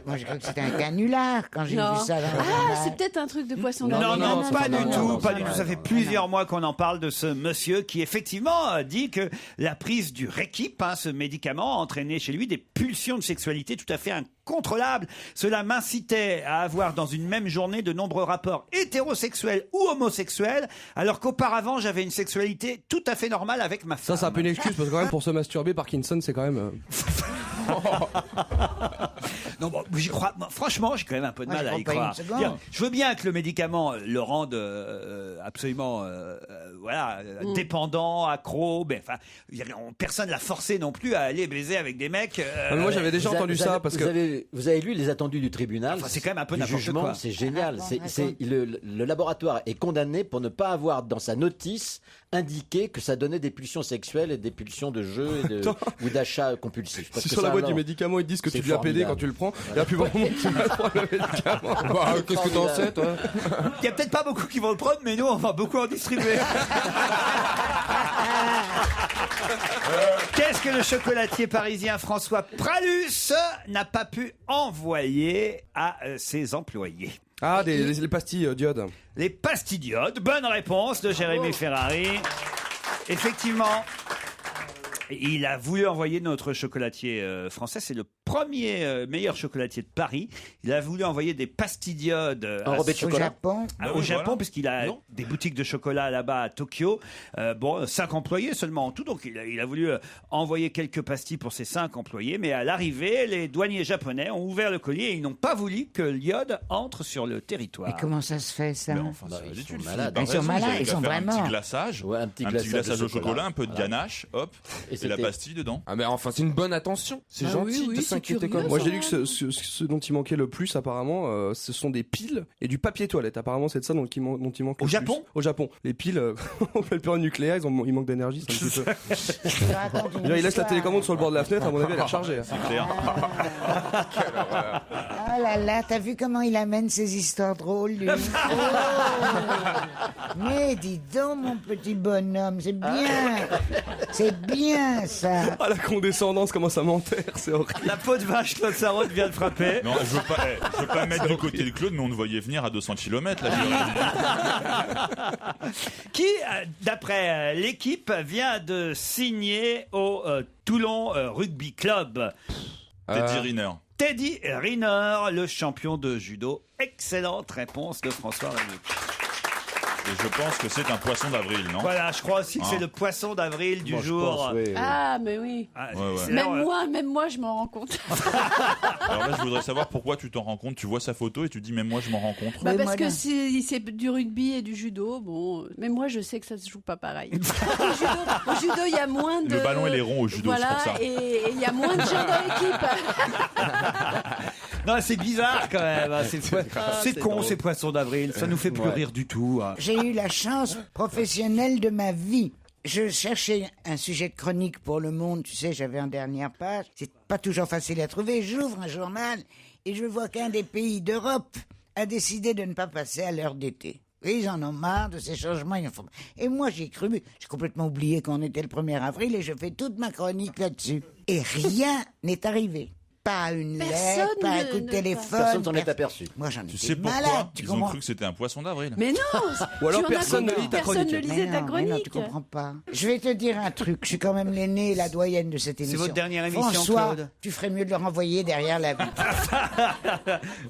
Moi, j'ai cru que c'était un canular quand j'ai vu Non. ça dans le Ah, journal. c'est peut-être un truc de poisson Non, d'avril. non, pas du tout, pas non, du tout. non, Ça fait non, plusieurs mois qu'on en parle de ce monsieur qui effectivement dit que la prise du Rekip, ce médicament, entraînait chez lui des pulsions de sexualité tout à fait incontrôlables. Cela m'incitait à avoir dans une même journée de nombreux rapports hétérosexuels ou homosexuels, alors qu'auparavant j'avais une sexualité tout à fait normale avec ma femme. Ça, c'est un peu une excuse parce que quand même pour se masturber, Parkinson, c'est quand même. Non, bon, j'y crois. Franchement, j'ai quand même un peu de Moi, mal j'y à y crois pas croire. une seconde. Dire, je veux bien que le médicament le rende absolument, dépendant, accro. Mais enfin, personne l'a forcé non plus à aller baiser avec des mecs. Moi, j'avais déjà entendu ça parce que vous avez lu les attendus du tribunal. Enfin, c'est quand même un peu du n'importe jugement, quoi. c'est génial. Ah, bon, Le laboratoire est condamné pour ne pas avoir dans sa notice indiqué que ça donnait des pulsions sexuelles et des pulsions de jeu ou d'achat compulsif. Parce si que sur la ça, boîte non. du médicament ils disent que C'est tu deviens pédé formidable. quand tu le prends, il n'y a plus vraiment qui va prendre le médicament. Bah, qu'est-ce que t'en sais, toi? Il y a peut-être pas beaucoup qui vont le prendre, mais nous, on va beaucoup en distribuer. Qu'est-ce que le chocolatier parisien François Pralus n'a pas pu envoyer à ses employés? Ah, les pastilles diodes. Les pastilles diodes. Bonne réponse de Jérémy Ferrari. Effectivement, il a voulu envoyer notre chocolatier français. C'est le premier meilleur chocolatier de Paris. Il a voulu envoyer des pastilles diodes Enrobées de chocolat. au Japon, puisqu'il a des boutiques de chocolat là-bas à Tokyo. 5 employés seulement en tout. Donc il a voulu envoyer quelques pastilles pour ses 5 employés. Mais à l'arrivée, les douaniers japonais ont ouvert le colis et ils n'ont pas voulu que l'iode entre sur le territoire. Et comment ça se fait, ça? Ils sont malades. Ils sont malades, ils sont Un vraiment. petit glaçage, un petit glaçage au chocolat, un peu de ganache, hop, et la c'était- pastille dedans. Ah mais enfin c'est une bonne attention. C'est Ah gentil oui, de c'est s'inquiéter curieux, comme Moi ça. j'ai lu que ce dont il manquait le plus apparemment, ce sont des piles et du papier toilette. Apparemment c'est de ça dont il manque Au le Japon plus. Au Japon. Les piles, on fait le pur nucléaire, il manque d'énergie. C'est un petit peu... Il laisse la télécommande sur le bord de la fenêtre, à mon avis elle est rechargée. C'est clair. Oh là là, t'as vu comment il amène ses histoires drôles, lui? Oh. Mais dis donc, mon petit bonhomme, c'est bien. C'est bien, ça. Ah, la condescendance, comment ça m'enterre, c'est horrible. La peau de vache, Claude Sarraute vient de frapper. Non, je veux pas mettre du côté de Claude, mais on le voyait venir à 200 km là. Qui, d'après l'équipe, vient de signer au Toulon Rugby Club. Teddy Riner. Teddy Riner, le champion de judo. Excellente réponse de François Rémy. Et je pense que c'est un poisson d'avril, non? Voilà, je crois aussi que Ah. c'est le poisson d'avril du Moi, je jour. pense, oui. Ah, mais oui. Ah, Ouais, ouais. c'est là, Même moi, je m'en rends compte. Alors là, je voudrais savoir pourquoi tu t'en rends compte. Tu vois sa photo et tu dis, même moi, je m'en rends compte. Bah Oui, parce moi, que non. c'est du rugby et du judo. Bon, mais moi, je sais que ça se joue pas pareil. Au judo, il y a moins de. Le ballon, il est rond au judo, c'est Voilà, pour ça. et il y a moins de gens dans l'équipe. Non, c'est bizarre quand même. hein. C'est con, drôle. ces poissons d'avril. Ça nous fait plus Ouais. rire du tout. hein. J'ai eu la chance professionnelle de ma vie. Je cherchais un sujet de chronique pour Le Monde, tu sais, j'avais en dernière page. C'est pas toujours facile à trouver. J'ouvre un journal et je vois qu'un des pays d'Europe a décidé de ne pas passer à l'heure d'été. Et ils en ont marre de ces changements. Et moi, j'ai cru, j'ai complètement oublié qu'on était le 1er avril et je fais toute ma chronique là-dessus. Et rien n'est arrivé. Pas une Personne lettre, pas un ne- coup de ne- téléphone. Personne s'en est aperçu. Moi, j'en Tu étais sais pourquoi malade, tu ils ont comprends? cru que c'était un poisson d'avril? Mais non. Ou alors tu en as personne ne compris, lit ta personne chronique. ne lisait ta mais non, chronique. tu comprends pas. Je vais te dire un truc. Je suis quand même l'aînée et la doyenne de cette émission. votre dernière émission, François, Claude. tu ferais mieux de le renvoyer derrière la vitre.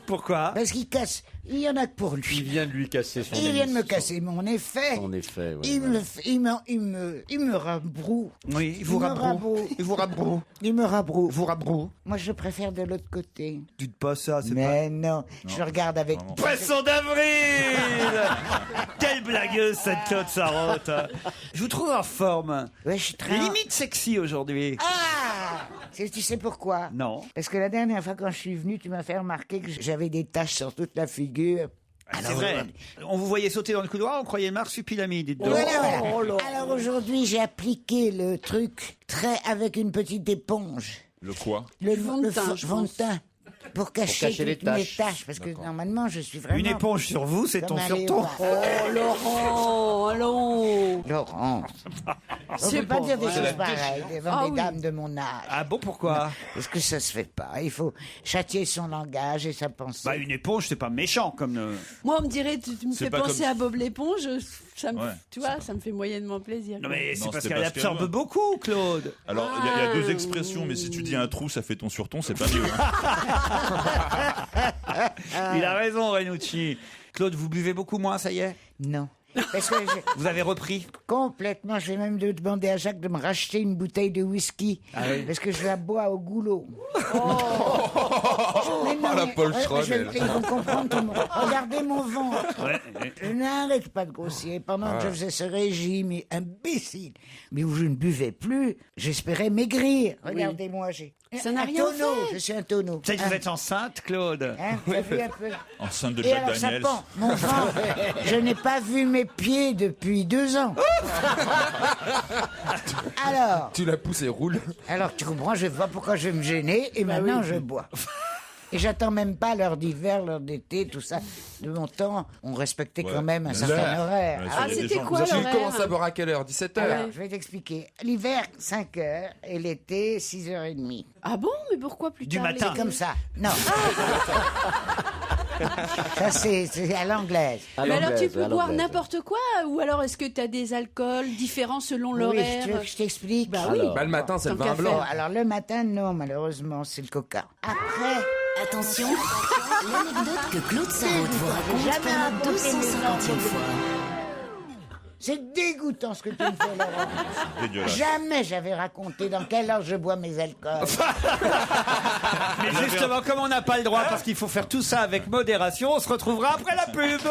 Pourquoi? Parce qu'il casse. Il y en a que pour Il lui. vient de lui casser son Il vient de me émission. casser mon effet. En effet, ouais, Il ouais. me, fait- il me rabroue. Oui, il vous me rabroue. Il vous rabroue. Il me rabroue. Vous rabroue. Moi, je préfère de l'autre côté. Dites pas ça, c'est Mais non, je regarde avec. Vraiment. Poisson d'avril. Quelle blagueuse cette Claude Sarraute. Je vous trouve en forme. Ouais, je suis très. Limite sexy aujourd'hui. Ah! Tu sais pourquoi? Non. Parce que la dernière fois quand je suis venu, tu m'as fait remarquer que j'avais des taches sur toute la figure. C'est vrai. On vous voyait sauter dans le couloir, on croyait le marsupilami, dites donc. Voilà, voilà. Alors aujourd'hui, j'ai appliqué le truc très avec une petite éponge. Le quoi? Le Fond de teint, je fond de pense. teint. Pour cacher cacher les toutes mes taches. taches. Parce que normalement, je suis vraiment. Une éponge sur vous, c'est ton comme un sur ton. léopard. Oh, Laurent, allons. Laurent. On C'est peut pas pas dire des vrai. choses pareilles devant Ah des oui. dames de mon âge. Ah bon, pourquoi? Parce que ça se fait pas. Il faut châtier son langage et sa pensée. Bah, une éponge, c'est pas méchant comme. Moi, on me dirait, tu me C'est fais pas penser comme- à Bob l'éponge. Ça me, Ouais, tu vois, ça me fait moyennement plaisir. Non, mais c'est Non, parce c'est qu'elle parce qu'elle absorbe veut. beaucoup, Claude. Alors, il y a deux expressions, mais si tu dis un trou, ça fait ton sur ton, c'est pas mieux. Il a raison, Renucci. Claude, vous buvez beaucoup moins, ça y est? Non. Parce que Vous avez repris complètement, je vais même demander à Jacques de me racheter une bouteille de whisky. Ah oui. Parce que je la bois au goulot. Mais non, la mais- Paul ouais, Schroll, je- elle. Ils vont comprendre tout le monde. Regardez mon ventre. Ouais. Je n'arrête pas de grossir. Pendant que je faisais ce régime imbécile, mais où je ne buvais plus, j'espérais maigrir. Regardez-moi, j'ai Ça n'a un rien tonneau. fait. Je suis un tonneau. Peut-être que vous êtes enceinte, Claude. Hein, t'as vu un peu. Enceinte de Et Jack alors ça Daniels. pend, mon ventre. Je n'ai pas vu mes pieds depuis 2 ans. Alors, Tu la pousses et roule. alors tu comprends, je vois pourquoi je vais me gêner et maintenant je bois. Et j'attends même pas l'heure d'hiver, l'heure d'été, tout ça. De mon temps, on respectait quand même un certain horaire. Bien sûr, il y a des c'était gens- quoi Tu l'horaire commences à boire à quelle heure 17h Alors, je vais t'expliquer. L'hiver, 5 heures et l'été, 6h30. Ah bon, mais pourquoi plus Du tard matin. C'est comme ça. Non. Ça, c'est à l'anglaise. À Mais alors tu l'anglaise, peux à boire l'anglaise. n'importe quoi ou alors est-ce que tu as des alcools différents selon Oui, l'horaire tu veux que je t'explique. Bah oui. Alors. Bah, le matin, c'est le Tant vin qu'à blanc. Bon, alors le matin, non, malheureusement, c'est le coca. Après, Attention, l'anecdote que Claude Sarraute vous raconte Jamais pour la raconté 250e les fois. c'est dégoûtant ce que tu me fais, Laurent. Dégueulasse. Jamais j'avais raconté dans quelle heure je bois mes alcools. Mais justement, comme on n'a pas le droit, parce qu'il faut faire tout ça avec modération, on se retrouvera après la pub.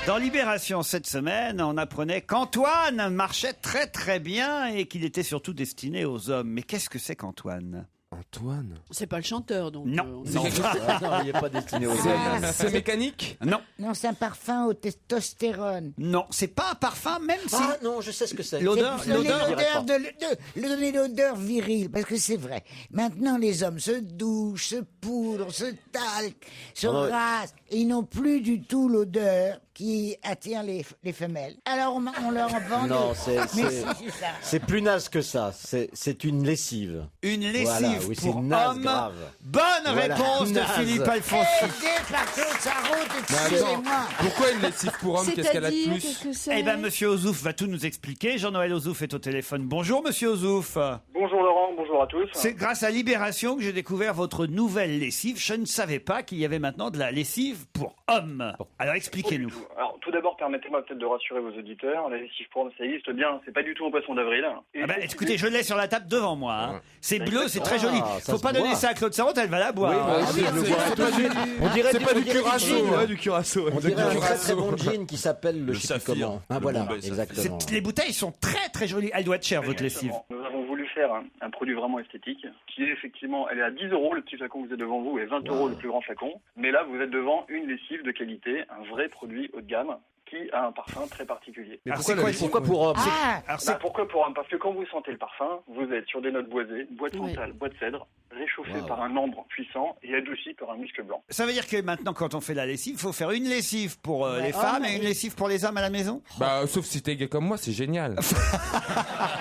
Dans Libération cette semaine, on apprenait qu'Antoine marchait très très bien et qu'il était surtout destiné aux hommes. Mais qu'est-ce que c'est qu'Antoine ? Antoine. C'est pas le chanteur donc. Non. on- Non. Non, il n'est pas destiné aux hommes. C'est mécanique Non, Non, c'est un parfum au testostérone. non, c'est pas un parfum, même si Ah non, je sais ce que c'est. l'odeur, C'est donner l'odeur. l'odeur donner l'odeur virile, parce que c'est vrai. Maintenant, les hommes se douchent, se poudrent, se talquent, se Ah ouais. rasent, et ils n'ont plus du tout l'odeur qui attire les femelles. Alors, on leur en vend. Non, Mais c'est si, ça. c'est plus naze que ça. C'est une lessive. Une lessive Voilà, oui, c'est pour naze hommes. grave. Bonne Voilà, réponse de naze. Philippe Alfonsi. Aidé par Claude Sarraute, Mais attends, excusez-moi. pourquoi une lessive pour homme Qu'est-ce qu'elle a de C'est-à-dire, plus qu'est-ce que c'est Eh ben, Monsieur Ozouf va tout nous expliquer. Jean-Noël Ozouf est au téléphone. Bonjour, Monsieur Ozouf. Bonjour Laurent, bonjour à tous. C'est grâce à Libération que j'ai découvert votre nouvelle lessive. Je ne savais pas qu'il y avait maintenant de la lessive pour hommes. Alors expliquez-nous. Alors tout d'abord, permettez-moi peut-être de rassurer vos auditeurs. La lessive pour hommes, ça existe bien. C'est pas du tout un poisson d'avril. Et Ah ben, écoutez, je l'ai sur la table devant moi. hein. C'est bleu, c'est très Ah, joli. ça Faut se pas donner boit. ça à Claude Sarraute, elle va la boire. On dirait C'est pas du gin. curaçao. Ouais, du curaçao. On dirait un très curaçao. très bon gin qui s'appelle le je sais plus saphir. comment. Ah Le voilà, Bombay Saphir. exactement. Les bouteilles sont très très jolies. Elle doit être chère, votre lessive. Nous avons voulu faire un produit vraiment esthétique, qui est effectivement, elle est à 10 € le petit flacon que vous êtes devant vous et 20 € le plus grand flacon. Mais là, vous êtes devant une lessive de qualité, un vrai produit haut de gamme, qui a un parfum très particulier. Alors, c'est quoi, Pourquoi pour hommes Ah, alors, c'est- Pourquoi pour hommes ? Parce que quand vous sentez le parfum, vous êtes sur des notes boisées, bois de Oui. santal, bois de cèdre, réchauffé Wow. par un ambre puissant et adouci par un musc blanc. Ça veut dire que maintenant, quand on fait la lessive, il faut faire une lessive pour les Ouais, femmes hommes et une et- lessive pour les hommes à la maison. Bah, sauf si t'es gay comme moi, c'est génial.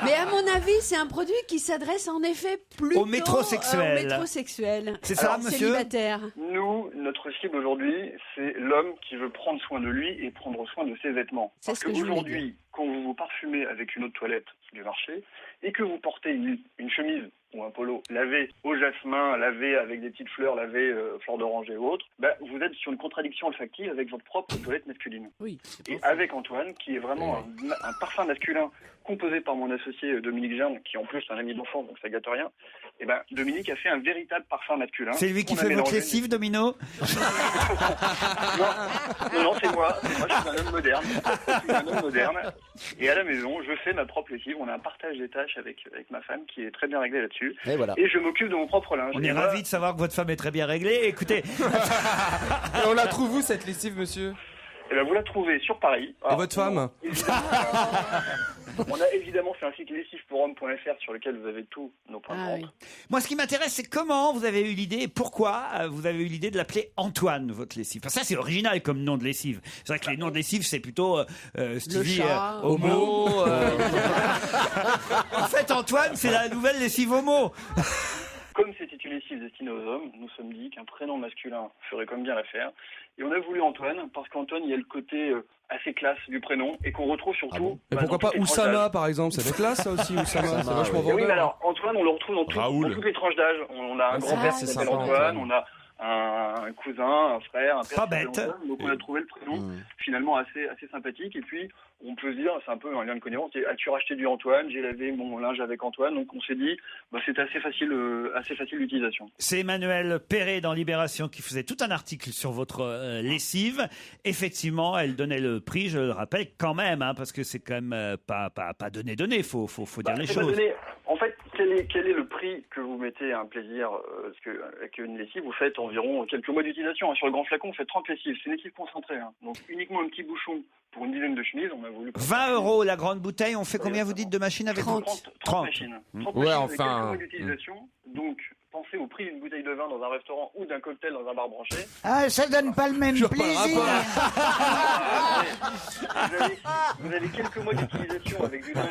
Mais à mon avis, c'est un produit qui s'adresse en effet plutôt Aux métrosexuels. aux métrosexuels. C'est ça, Alors, monsieur Célibataires. Nous, notre cible aujourd'hui, c'est l'homme qui veut prendre soin de lui et prendre soin de ses vêtements. C'est Parce ce que je voulais qu'aujourd'hui, quand vous vous parfumez avec une eau de toilette du marché et que vous portez une chemise ou un polo lavé au jasmin, lavé avec des petites fleurs, lavé fleurs d'oranger ou autres, bah, vous êtes sur une contradiction olfactive avec votre propre toilette masculine. Oui. Et avec Antoine, qui est vraiment un parfum masculin composé par mon associé Dominique Jeanne, qui en plus est un ami d'enfance, donc ça gâte rien, et ben Dominique a fait un véritable parfum masculin. C'est lui qui qu'on a fait votre mélangé. lessive, Domino Non, c'est moi. Moi, je suis un homme moderne. Je suis un homme moderne. Et à la maison, je fais ma propre lessive. On a un partage des tâches avec ma femme qui est très bien réglée là-dessus. Et voilà. Et je m'occupe de mon propre linge. On Et est moi, ravis de savoir que votre femme est très bien réglée. Écoutez, Et on la trouve où cette lessive, monsieur eh ben, vous la trouvez sur Paris. Et votre femme On a évidemment fait un site lessivepourhomme.fr sur lequel vous avez tous nos points de vente. moi, ce qui m'intéresse, c'est comment vous avez eu l'idée et pourquoi vous avez eu l'idée de l'appeler Antoine, votre lessive. Enfin, ça, c'est original comme nom de lessive. C'est vrai que les noms de lessive, c'est plutôt Stevie, chat, homo. En fait, Antoine, c'est la nouvelle lessive homo. Comme c'était c'est une lessive destinée aux hommes. Nous nous sommes dit qu'un prénom masculin ferait comme bien l'affaire. Et on a voulu Antoine, parce qu'Antoine, il y a le côté assez classe du prénom, et qu'on retrouve surtout... Et pourquoi pas Oussama, par exemple? C'est des classes, ça aussi, Oussama. C'est vachement Oui, mais vendeur. alors, Antoine, on le retrouve dans toutes les tranches d'âge. On a un grand-père qui s'appelle Antoine, on a un cousin, un frère, un père. Pas bête. Donc on a trouvé le prénom finalement assez sympathique. Et puis on peut se dire, c'est un peu un lien de connivence. As-tu racheté du Antoine? J'ai lavé mon linge avec Antoine. Donc on s'est dit, c'est assez facile d'utilisation. C'est Emmanuel Perret dans Libération qui faisait tout un article sur votre lessive. Effectivement, elle donnait le prix, je le rappelle quand même, parce que c'est quand même pas donné. Faut dire les choses. En fait, quel est le prix que vous mettez à un plaisir? Parce que avec une lessive, vous faites environ quelques mois d'utilisation. Sur le grand flacon, vous faites 30 lessives. C'est une lessive concentrée. Donc uniquement un petit bouchon pour une dizaine de chemises. On a voulu 20 € la grande bouteille. On fait combien, vous dites, de machines avec 30 machines. 30 Ouais, machines enfin. avec quelques mois d'utilisation. Donc pensez au prix d'une bouteille de vin dans un restaurant ou d'un cocktail dans un bar branché. Ah, ça donne pas le même plaisir. Vous avez quelques mois d'utilisation avec du linge.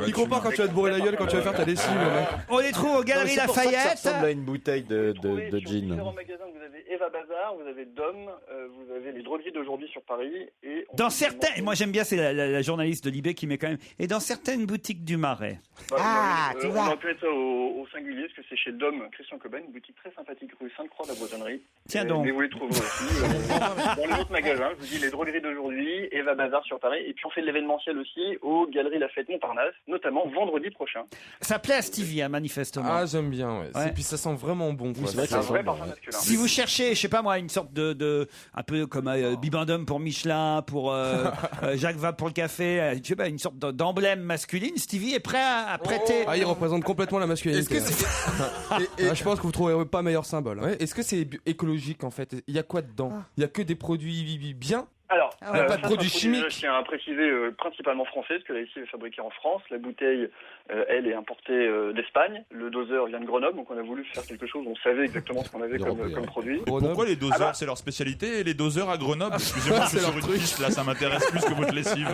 Il compare quand tu vas te bourrer la gueule, quand tu vas faire ta lessive, le mec. On les trouve aux Galeries C'est pour ça que ça Lafayette. ressemble à une bouteille de Sur gin. différents magasins, vous avez Eva Bazar, vous avez Dom, vous avez les drogueries d'aujourd'hui sur Paris. Et Dans certains, moi j'aime bien, c'est la journaliste de Libé qui met quand même. Et dans certaines boutiques du Marais. On va peut-être ça au singulier, parce que c'est chez Dom Christian Coben, une boutique très sympathique rue Sainte-Croix de la Bretonnerie. Tiens donc. Mais vous les trouverez aussi dans les autres magasins. Je vous dis les drogueries d'aujourd'hui, Eva Bazar sur Paris. Et puis on fait de l'événementiel aussi aux Galeries Lafayette Montparnasse, notamment vendredi prochain. Ça plaît à Stevie, manifestement. Ah, j'aime bien, ouais. Ouais. Et puis ça sent vraiment bon, quoi. C'est un vrai parfum masculin. Si vous cherchez, je sais pas moi, une sorte de un peu comme Bibendum pour Michelin, pour Jacques Vabre pour le café, je sais pas, une sorte d'emblème masculine, Stevie est prêt à prêter. Ah, il représente complètement la masculinité. Est-ce que je pense que vous trouverez pas meilleur symbole. Ouais, est-ce que c'est écologique en fait? Il y a quoi dedans? Il y a que des produits bien? Alors, Il y a pas de produits chimiques. Je tiens à préciser principalement français, parce que la lessive est fabriquée en France. La bouteille, elle, est importée d'Espagne. Le doseur vient de Grenoble, donc on a voulu faire quelque chose. On savait exactement ce qu'on avait comme produit. Pourquoi les doseurs, c'est leur spécialité, et les doseurs à Grenoble? Excusez-moi, je suis sur une piste, là, ça m'intéresse plus que votre lessive.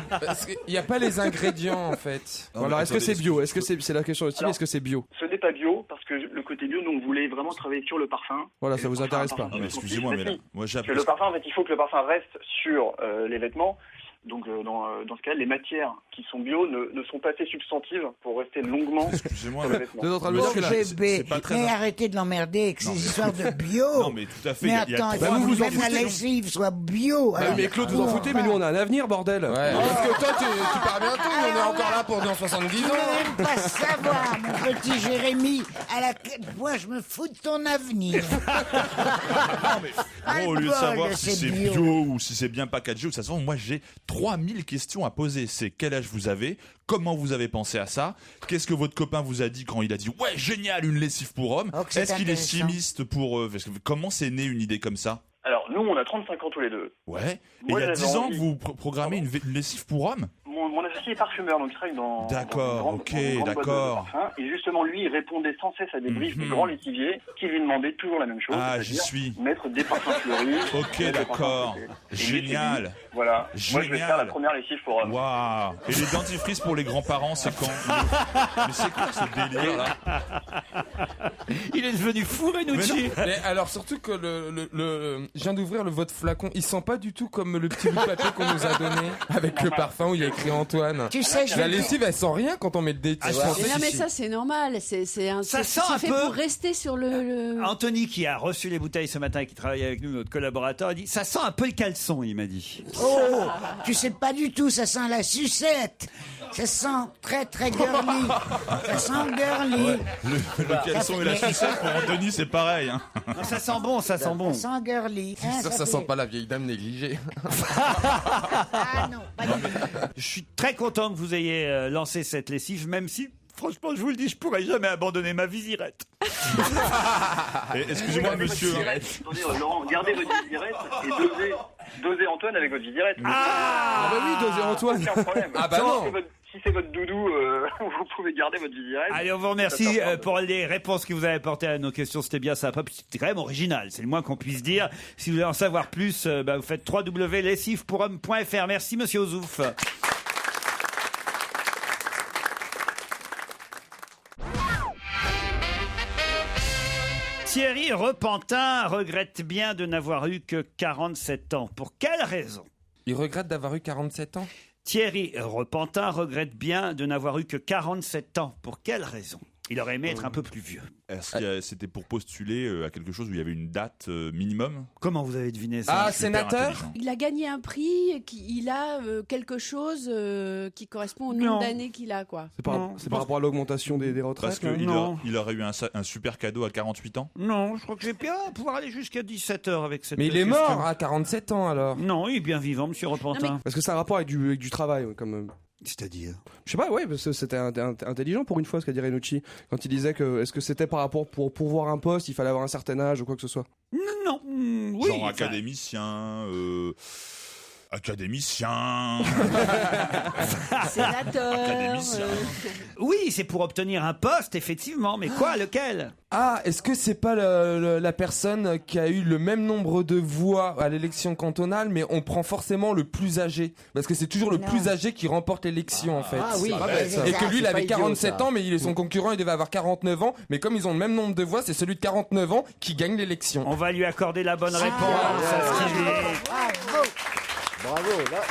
Parce qu'il n'y a pas les ingrédients en fait. Non, alors, est-ce que c'est bio? Est-ce que c'est la question aussi? Est-ce que c'est bio? Ce n'est pas bio, parce que le côté bio, nous, on voulait vraiment travailler sur le parfum. Voilà, ça vous intéresse pas. Non, mais excusez-moi, mais là, moi Parce que le parfum, en fait, il faut que le parfum reste sur les vêtements. Donc dans ce cas, les matières qui sont bio ne sont pas assez substantives pour rester longuement Excusez-moi, sur les vêtements. Vous êtes en train de me dire que Bébé, pas très mais important. arrêtez de l'emmerder avec ces histoires de bio. Non, mais tout à fait. Mais il y a attends, il trois- faut vous que vous en même la foutez. lessive soit bio. Bah, alors. mais Claude, vous en foutez, mais nous on a un avenir, bordel. Ouais. Parce que toi, tu pars bientôt, on est encore là pour dans 70 Tu ans. veux même pas savoir, mon petit Jérémy, à quel point je me fous de ton avenir. Moi, au lieu de bol, savoir si c'est c'est bio. bio ou si c'est bien packagé, ou ça se vend, moi j'ai 3000 questions à poser. C'est quel âge vous avez, comment vous avez pensé à ça, qu'est-ce que votre copain vous a dit quand il a dit ouais génial une lessive pour homme, Oh, que c'est est-ce qu'il est intéressant. chimiste pour comment c'est né une idée comme ça? Alors, nous, on a 35 ans tous les deux. Ouais. Et Moi, il y a j'avais 10 ans envie. vous programmez une lessive pour homme? Mon associé est parfumeur, donc il travaille dans D'accord, une ok, dans une grande boîte de d'accord. parfums. Et justement, lui, il répondait sans cesse à des briefs de Mhm. grands lessiviers qui lui demandaient toujours la même chose. Ah, j'y c'est-à-dire suis. mettre des parfums fleuris. Ok, mettre des d'accord. parfums fruités. Et lui, Génial. il dit, voilà, moi je vais Génial. faire la première lessive pour homme. Waouh. Et les dentifrices pour les grands-parents, c'est quand? Mais c'est quoi ce délire là? Il est devenu fou, Renucci. Mais alors surtout que je viens d'ouvrir votre flacon, il sent pas du tout comme le petit bout de papier qu'on nous a donné avec le parfum où il y a écrit Antoine. Tu sais, La lessive elle sent rien quand on met le déti. Mais non, mais ça c'est normal. C'est Ça sent un fait peu- pour rester sur le... Anthony, qui a reçu les bouteilles ce matin et qui travaille avec nous, notre collaborateur, a dit ça sent un peu le caleçon, il m'a dit. Oh, tu sais pas du tout, ça sent la sucette. Ça sent très très girly. Ça sent girly. Le caleçon et la sucette pour Anthony, c'est pareil. Hein. Non, ça sent bon, ça sent bon. Ça sent girly. hein, Ça fait- sent pas la vieille dame négligée. Ah non, pas du tout. Je suis très content que vous ayez lancé cette lessive, même si, franchement, je vous le dis, je pourrais jamais abandonner ma visirette. Et excusez-moi, monsieur. hein. Attendez, Laurent, gardez votre visirette et dosez Antoine avec votre visirette. Ah bah oui, doser Antoine. Aucun problème. Ah bah Si non. c'est votre- Si c'est votre doudou, vous pouvez garder votre visirette. Allez, on vous remercie pour les réponses que vous avez apportées à nos questions. C'était bien sympa. Puis c'était quand même original. C'est le moins qu'on puisse dire. Si vous voulez en savoir plus, vous faites www.lessivepourhomme.fr. Merci, monsieur Ozouf. Thierry Repentin regrette bien de n'avoir eu que 47 ans. Pour quelle raison? Il regrette d'avoir eu 47 ans. Thierry Repentin regrette bien de n'avoir eu que 47 ans. Pour quelle raison? Il aurait aimé être un peu plus vieux. Est-ce que c'était pour postuler à quelque chose où il y avait une date minimum? Comment vous avez deviné ça? Ah, sénateur? Il a gagné un prix, il a quelque chose qui correspond au nombre d'années qu'il a, quoi. C'est par rapport à l'augmentation des retraites. Parce qu'il aurait eu un super cadeau à 48 ans? Non, je crois que j'ai bien pouvoir aller jusqu'à 17h avec cette Mais il est question. mort à 47 ans alors. Non, il est bien vivant, monsieur Repentin. Parce que c'est un rapport avec du travail, comme. C'est-à-dire? Je sais pas, ouais, parce que c'était intelligent pour une fois ce qu'a dit Renucci quand il disait que est-ce que c'était par rapport pour pourvoir un poste, il fallait avoir un certain âge ou quoi que ce soit. Non, oui. Genre académicien. Sénateur. Académicien. Oui, c'est pour obtenir un poste, effectivement. Mais quoi, lequel? Ah, est-ce que c'est pas la personne qui a eu le même nombre de voix à l'élection cantonale, mais on prend forcément le plus âgé? Parce que c'est toujours le plus âgé qui remporte l'élection, en fait. Ah oui. Et que lui, il avait 47 ans. ans, mais son concurrent, il devait avoir 49 ans. Mais comme ils ont le même nombre de voix, c'est celui de 49 ans qui gagne l'élection. On va lui accorder la bonne réponse. Bravo, là.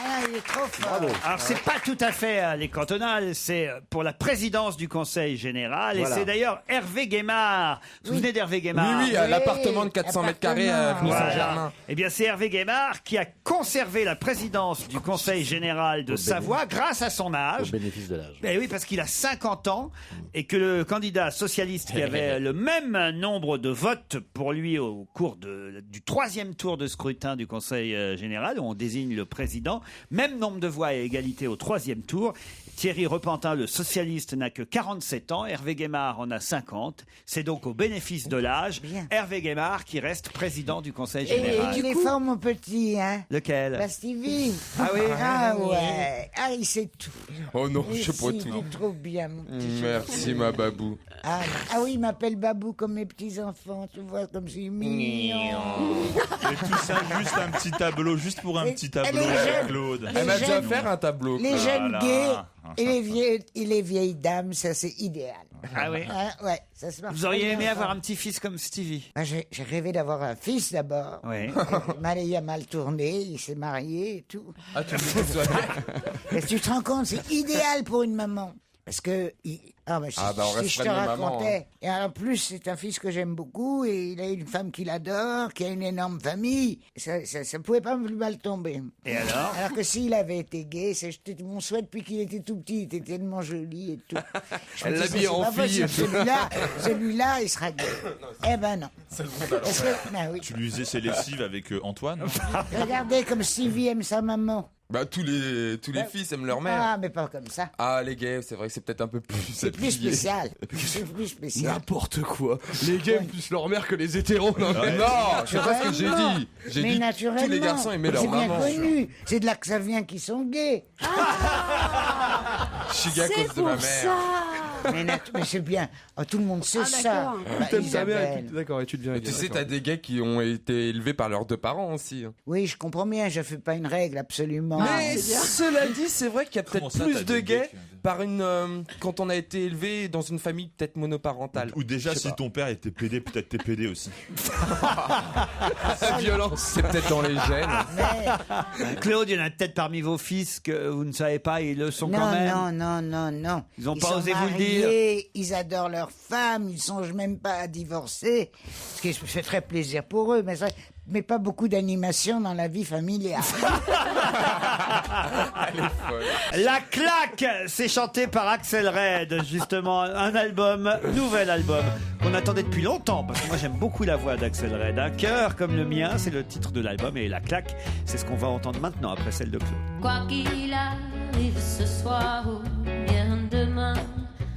Ah, il est trop fort. Bravo. Alors, c'est pas tout à fait les cantonales, c'est pour la présidence du Conseil général. Voilà. Et c'est d'ailleurs Hervé Guémard. Vous vous souvenez d'Hervé Guémard? Oui, l'appartement de 400 mètres carrés à Avenue Voilà. Saint-Germain. Eh bien, c'est Hervé Guémard qui a conservé la présidence du Conseil général de Savoie grâce à son Au âge. bénéfice de l'âge. Ben oui, parce qu'il a 50 ans et que le candidat socialiste qui avait le même nombre de votes pour lui au cours du troisième tour de scrutin du Conseil général, où on désigne le président, même nombre de voix et égalité au troisième tour. Thierry Repentin, le socialiste, n'a que 47 ans. Hervé Guémard en a 50. C'est donc au bénéfice de l'âge Hervé Guémard qui reste président du Conseil général. Et il est fort, mon petit, hein? Lequel? Bah, Stevie. Ah oui? Ah ouais. Ah, il sait tout. Oh non, je sais pas Il tout. est trop bien, mon petit. Merci, ma babou. Ah oui, il m'appelle Babou comme mes petits-enfants. Tu vois, comme c'est mignon. Et tout ça, juste un petit tableau, juste pour un petit tableau, Claude. Elle m'a déjà fait un tableau. Les jeunes gays et les vieilles dames, ça c'est idéal. Ah oui? Ouais, ça se marche. Vous auriez très aimé bien avoir fort. un petit-fils comme Stevie? J'ai rêvé d'avoir un fils d'abord. Oui. Il a mal tourné, il s'est marié et tout. Ah, tu me dis Mais tu te rends compte, c'est idéal pour une maman. Parce que, on on si reste je te fan de maman, racontais, et en plus c'est un fils que j'aime beaucoup, et il a une femme qu'il adore, qui a une énorme famille, ça pouvait pas plus mal tomber. Et alors? Alors que s'il avait été gay, c'était mon souhait depuis qu'il était tout petit, il était tellement joli et tout. Je me Elle l'a disais, mis c'est en pas fille. possible, celui-là, il sera gay. Eh ben non. Parce que- ben oui. Tu lui faisais ses lessives avec Antoine? Regardez comme Stevie aime sa maman. Bah, tous les fils aiment leur mère. Ah, mais pas comme ça. Ah, les gays, c'est vrai que c'est peut-être un peu plus. C'est plus spécial. C'est plus spécial. N'importe quoi. Les gays aiment plus leur mère que les hétéros. Non, Ouais. Non, c'est pas ce que j'ai dit. J'ai Mais dit naturellement. tous les garçons aimaient leur C'est bien maman. connu. C'est de là que ça vient qu'ils sont gays. Je suis gay à cause de ma mère. Mais c'est bien. Oh, tout le monde sait Ah, ça. d'accord. Bah, T'aimes ta mère et Isabelle. puis- D'accord, et tu deviens Mais gay. tu sais, d'accord. t'as des gays qui ont été élevés par leurs deux parents aussi. Oui, je comprends bien. Je fais pas une règle, absolument. Mais cela dit, c'est vrai qu'il y a Comment peut-être ça, plus t'as de des gays gays par quand on a été élevé dans une famille peut-être monoparentale. Ou déjà, Je sais si pas. ton père était pédé, peut-être t'es pédé aussi. La violence, c'est peut-être dans les gènes. Claude, il y en a peut-être parmi vos fils que vous ne savez pas, ils le sont quand même. Non. Ils ont pas sont osé vous le dire. mariés, ils adorent leur femme, ils songent même pas à divorcer. Ce qui fait très plaisir pour eux, mais pas beaucoup d'animation dans la vie familiale. La claque, c'est chanté par Axel Red, justement, un nouvel album, qu'on attendait depuis longtemps, parce que moi j'aime beaucoup la voix d'Axel Red. Un cœur comme le mien, c'est le titre de l'album, et la claque, c'est ce qu'on va entendre maintenant, après celle de Claude. Quoi qu'il arrive ce soir ou bien demain,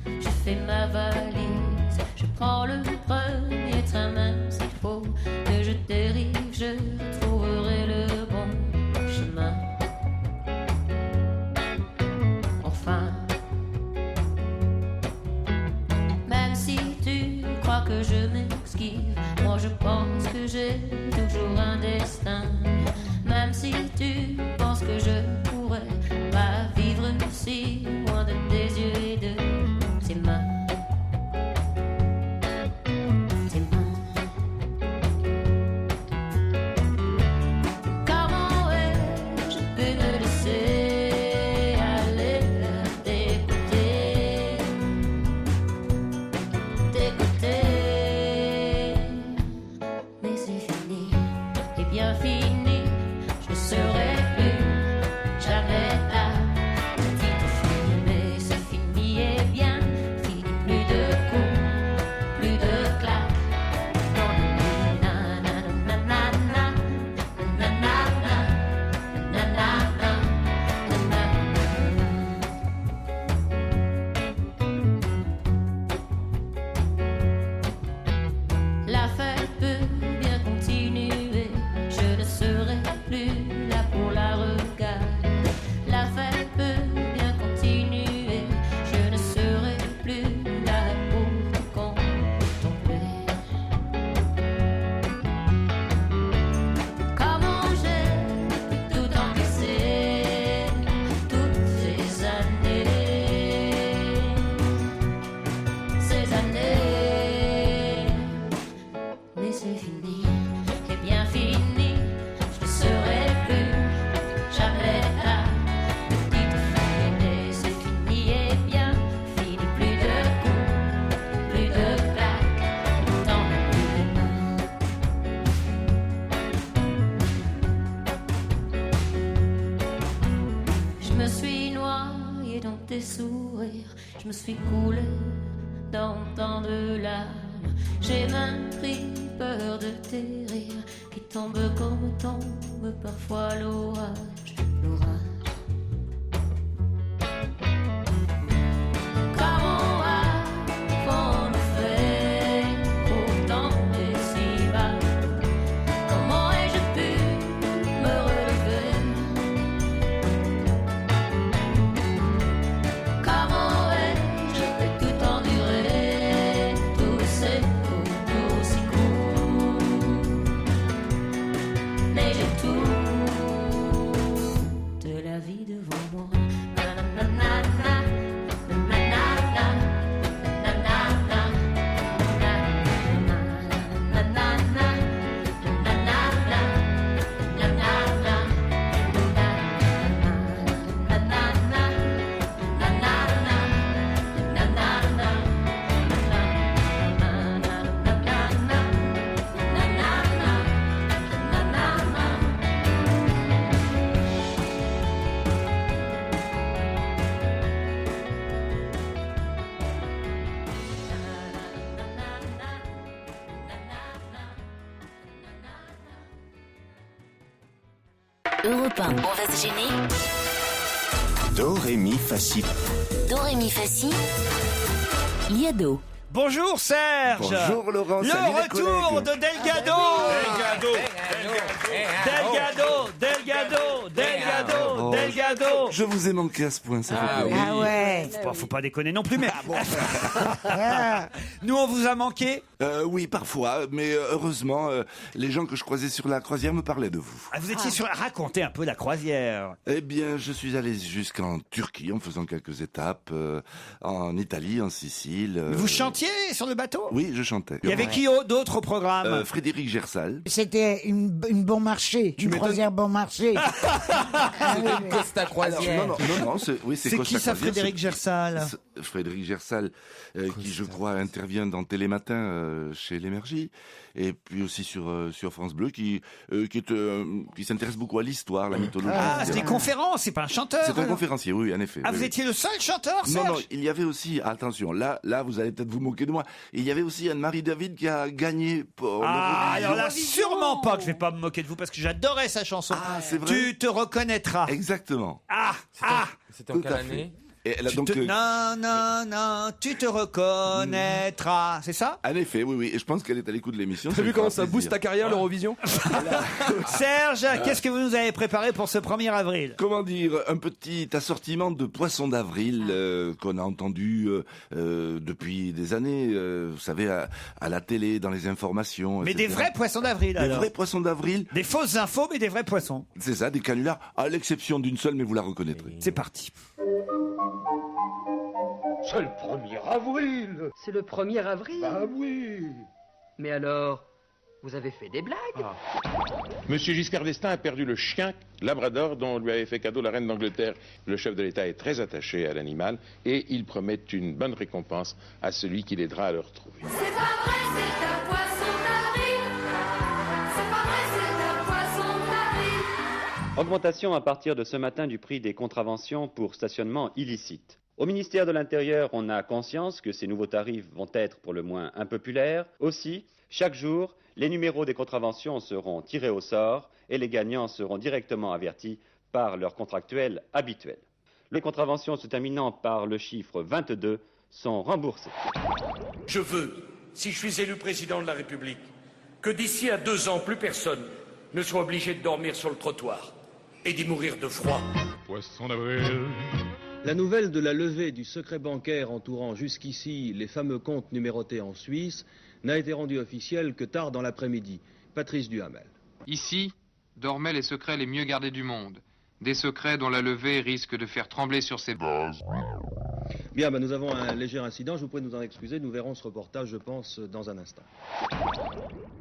je fais ma valise, je prends le premier train, même s'il faut que je dérive, je trouverai le bon chemin. Enfin, même si tu crois que je m'esquive, moi je pense que j'ai toujours un destin. Même si tu penses que je pourrais pas vivre si loin de tes yeux et de tes mains. Tes mains. sourires. Je me suis coulée dans tant de larmes. J'ai même pris peur de tes rires qui tombent comme tombe parfois l'orage. Comment a-t-on fait pour tomber si bas? Comment ai-je pu me relever? Comment ai-je pu tout endurer? Tous ces coups, tous ces coups. Mais j'ai tout de la vie devant moi. Europe 1, on va se gêner. Do, ré, mi, fa, si. Do, ré, mi, fa, si. Liado. Bonjour Serge. Bonjour Laurent, Le salut les retour collègues. de Delgado. Delgado. Je vous ai manqué à ce point, ça fait plaisir. Ah ouais. Faut pas déconner non plus, mais nous on vous a manqué. Oui, parfois, mais heureusement, les gens que je croisais sur la croisière me parlaient de vous. Ah, vous étiez sur. Racontez un peu la croisière. Eh bien, je suis allé jusqu'en Turquie en faisant quelques étapes, en Italie, en Sicile. Vous chantiez sur le bateau? Oui, je chantais. Il y avait qui d'autre au programme? Frédéric Gersal. C'était une bon marché, une croisière bon marché. Costa Croisière. Non, c'est C'est Costa qui ça, Croisière, Frédéric Gersal? Frédéric Gersal, qui je crois intervient dans Télématin chez l'Énergie, et puis aussi sur France Bleu, qui s'intéresse beaucoup à l'histoire, la mythologie. Ah, c'est etc. des conférences, c'est pas un chanteur. C'est un conférencier, oui, en effet. Ah, oui, vous oui. étiez le seul chanteur, Serge? Non, il y avait aussi, attention, là, vous allez peut-être vous moquer de moi, il y avait aussi Anne-Marie David qui a gagné pour alors là, sûrement pas que je vais pas me moquer de vous parce que j'adorais sa chanson. Ah, c'est vrai. Tu te reconnaîtras. Exactement. C'était en Tout quelle à fait. année? Et elle a donc, Non, tu te reconnaîtras. C'est ça? en effet, oui, et je pense qu'elle est à l'écoute de l'émission. T'as vu comment ça booste ta carrière, l'Eurovision? Serge, qu'est-ce que vous nous avez préparé pour ce 1er avril? Comment dire, un petit assortiment de poissons d'avril qu'on a entendu depuis des années, vous savez, à la télé, dans les informations. Mais etc. des vrais poissons d'avril, Des alors. vrais poissons d'avril. Des fausses infos, mais des vrais poissons. C'est ça, des canulars, à l'exception d'une seule, mais vous la reconnaîtrez. C'est parti. C'est le 1er avril. C'est le 1er avril? Ah oui. Mais alors, vous avez fait des blagues? Monsieur Giscard d'Estaing a perdu le chien Labrador dont lui avait fait cadeau la reine d'Angleterre. Le chef de l'État est très attaché à l'animal et il promet une bonne récompense à celui qui l'aidera à le retrouver. C'est pas vrai, c'est un poisson d'avril. C'est pas vrai, c'est un poisson d'avril. Augmentation à partir de ce matin du prix des contraventions pour stationnement illicite. Au ministère de l'Intérieur, on a conscience que ces nouveaux tarifs vont être pour le moins impopulaires. Aussi, chaque jour, les numéros des contraventions seront tirés au sort et les gagnants seront directement avertis par leurs contractuels habituels. Les contraventions se terminant par le chiffre 22 sont remboursées. Je veux, si je suis élu président de la République, que d'ici à 2 ans, plus personne ne soit obligé de dormir sur le trottoir et d'y mourir de froid. Poisson d'avril. La nouvelle de la levée du secret bancaire entourant jusqu'ici les fameux comptes numérotés en Suisse n'a été rendue officielle que tard dans l'après-midi. Patrice Duhamel. Ici dormaient les secrets les mieux gardés du monde. Des secrets dont la levée risque de faire trembler sur ses bases. Bien, nous avons un léger incident, je vous prie de nous en excuser, nous verrons ce reportage, je pense, dans un instant.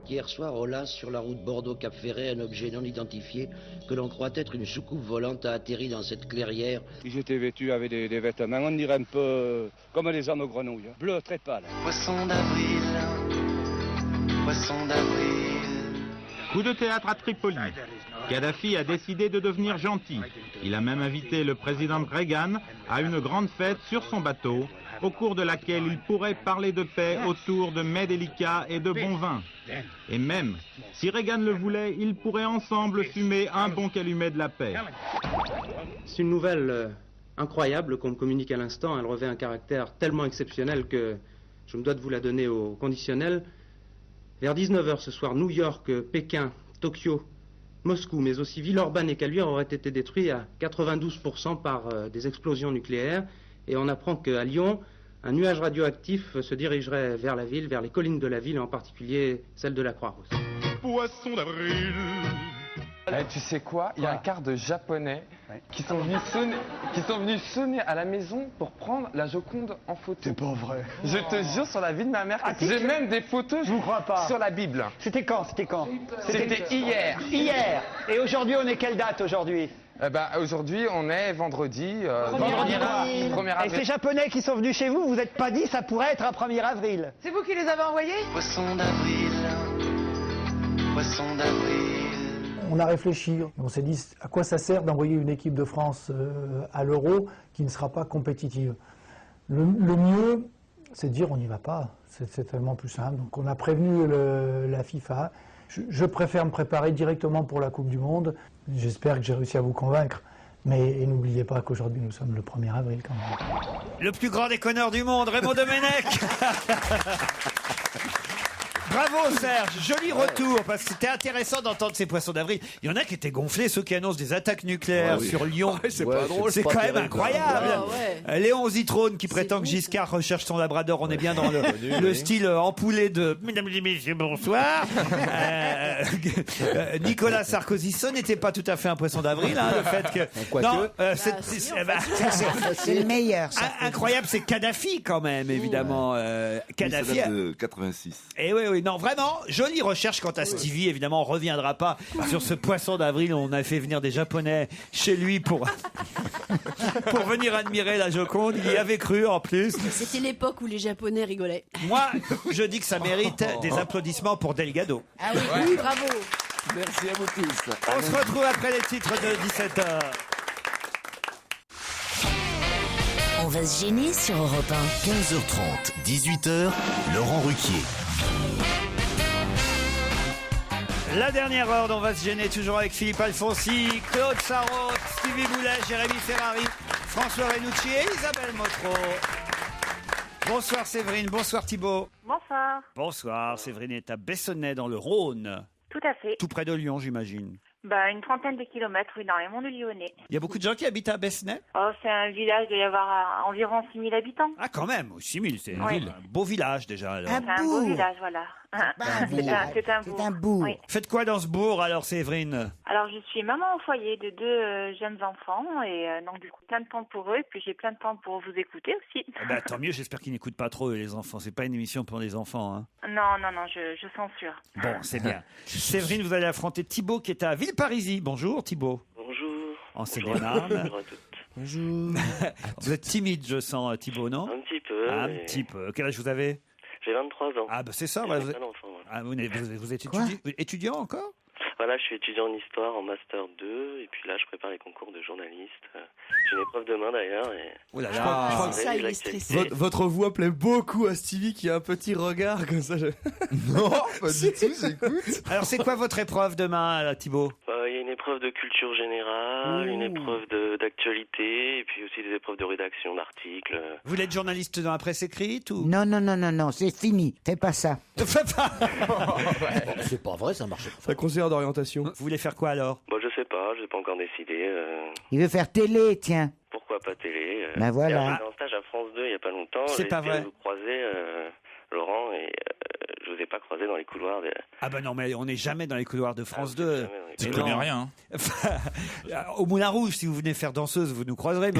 Hier soir, au Las, sur la route Bordeaux-Cap-Ferré, un objet non identifié que l'on croit être une soucoupe volante a atterri dans cette clairière. Ils étaient vêtus avec des vêtements, on dirait un peu comme les hommes aux grenouilles, bleu très pâle. Poisson d'avril, poisson d'avril. Coup de théâtre à Tripoli. Kadhafi a décidé de devenir gentil. Il a même invité le président Reagan à une grande fête sur son bateau, au cours de laquelle il pourrait parler de paix autour de mets délicats et de bons vins. Et même, si Reagan le voulait, ils pourraient ensemble fumer un bon calumet de la paix. C'est une nouvelle incroyable qu'on me communique à l'instant. Elle revêt un caractère tellement exceptionnel que je me dois de vous la donner au conditionnel. Vers 19h ce soir, New York, Pékin, Tokyo, Moscou, mais aussi Villeurbanne et Caluire auraient été détruits à 92% par des explosions nucléaires. Et on apprend qu'à Lyon, un nuage radioactif se dirigerait vers la ville, vers les collines de la ville, et en particulier celle de la Croix-Rousse. Poisson d'avril. Tu sais quoi? Il y a un quart de Japonais qui sont venus sonner à la maison pour prendre la Joconde en photo. C'est pas vrai. Je te jure sur la vie de ma mère. J'ai même des photos sur la Bible. C'était quand? C'était hier. Hier. Et aujourd'hui, on est quelle date aujourd'hui? Aujourd'hui, on est vendredi. 1er avril. 1er Et avril. ces Japonais qui sont venus chez vous, vous n'êtes pas dit ça pourrait être un 1er avril? C'est vous qui les avez envoyés? Poisson d'avril, poisson d'avril. On a réfléchi, on s'est dit à quoi ça sert d'envoyer une équipe de France à l'Euro qui ne sera pas compétitive. Le mieux, c'est de dire on n'y va pas, c'est tellement plus simple. Donc on a prévenu la FIFA. Je préfère me préparer directement pour la Coupe du Monde. J'espère que j'ai réussi à vous convaincre. Mais n'oubliez pas qu'aujourd'hui nous sommes le 1er avril quand même. Le plus grand déconneur du monde, Raymond Domenech. Bravo Serge, joli retour, parce que c'était intéressant d'entendre ces poissons d'avril. Il y en a qui étaient gonflés, ceux qui annoncent des attaques nucléaires sur Lyon. C'est pas drôle. C'est pas quand même terrible. incroyable. Léon Zitrone qui prétend que Giscard recherche son labrador. On est bien dans le style empoulé de Mesdames et messieurs, bonsoir. Nicolas Sarkozy, ce n'était pas tout à fait un poisson d'avril, le fait que. Non, c'est le meilleur. Incroyable, c'est Kadhafi quand même, évidemment. Kadhafi. Ça date de 86. Et oui, non, vraiment, jolie recherche quant à Stevie. Évidemment, on reviendra pas sur ce poisson d'avril. On a fait venir des Japonais chez lui pour venir admirer la Joconde. Il y avait cru en plus. C'était l'époque où les Japonais rigolaient. Moi, je dis que ça mérite des applaudissements pour Delgado. Ah oui, bravo. Merci à vous tous. On se retrouve après les titres de 17h. On va se gêner sur Europe 1. 15h30, 18h, Laurent Ruquier. La dernière heure dont on va se gêner toujours avec Philippe Alfonsi, Claude Sarraute, Stevie Boulet, Jérémy Ferrari, François Renucci et Isabelle Motro. Bonsoir Séverine, bonsoir Thibault. Bonsoir. Bonsoir, Séverine est à Bessonnet dans le Rhône. Tout à fait. Tout près de Lyon, j'imagine. Une trentaine de kilomètres, oui, dans les monts du Lyonnais. Il y a beaucoup de gens qui habitent à Bessenay? Oh, c'est un village, il doit y avoir environ 6000 habitants. Ah, quand même, 6000, c'est Oui. un beau village déjà. Alors. C'est un beau village, voilà. C'est un bourg. Oui. Faites quoi dans ce bourg alors, Séverine? Alors, je suis maman au foyer de 2 jeunes enfants et donc du coup, plein de temps pour eux et puis j'ai plein de temps pour vous écouter aussi. Tant mieux, j'espère qu'ils n'écoutent pas trop les enfants. C'est pas une émission pour les enfants. Hein. Non, je censure. Bon, c'est bien. Séverine, vous allez affronter Thibault qui est à Villeparisis. Bonjour Thibault. Bonjour. En Seine-et-Marne. Bonjour à toutes. Bonjour. Vous êtes timide, je sens, Thibault, non? Un petit peu. Un petit peu. Quel âge vous avez? J'ai 23 ans. Ah, c'est ça. J'ai Voilà, un vous êtes, enfant, voilà. vous êtes étudiant encore? Voilà, je suis étudiant en histoire en Master 2 et puis là, je prépare les concours de journaliste. J'ai une épreuve demain d'ailleurs. Et oh là je là. crois que Ça, il est stressé. Votre voix plaît beaucoup à Stevie qui a un petit regard comme ça. Non, pas du tout, j'écoute. Alors, c'est quoi votre épreuve demain, là, Thibault? Il y a une épreuve de culture générale, une épreuve d'actualité et puis aussi des épreuves de rédaction d'articles. Vous voulez être journaliste dans la presse écrite ou? Non, c'est fini. Fais pas ça. C'est pas vrai, ça marche. C'est un conseiller d'orientation. Vous voulez faire quoi alors? Je sais pas, j'ai pas encore décidé. Il veut faire télé, tiens. Pourquoi pas télé? Ben voilà. J'étais en stage à France 2 il y a pas longtemps. C'est pas vrai. J'ai vous croiser Laurent et je vous ai pas croisé dans les couloirs. Ah ben non, mais on n'est jamais dans les couloirs de France 2. Tu connais rien. Au Moulin Rouge, si vous venez faire danseuse, vous nous croiserez, mais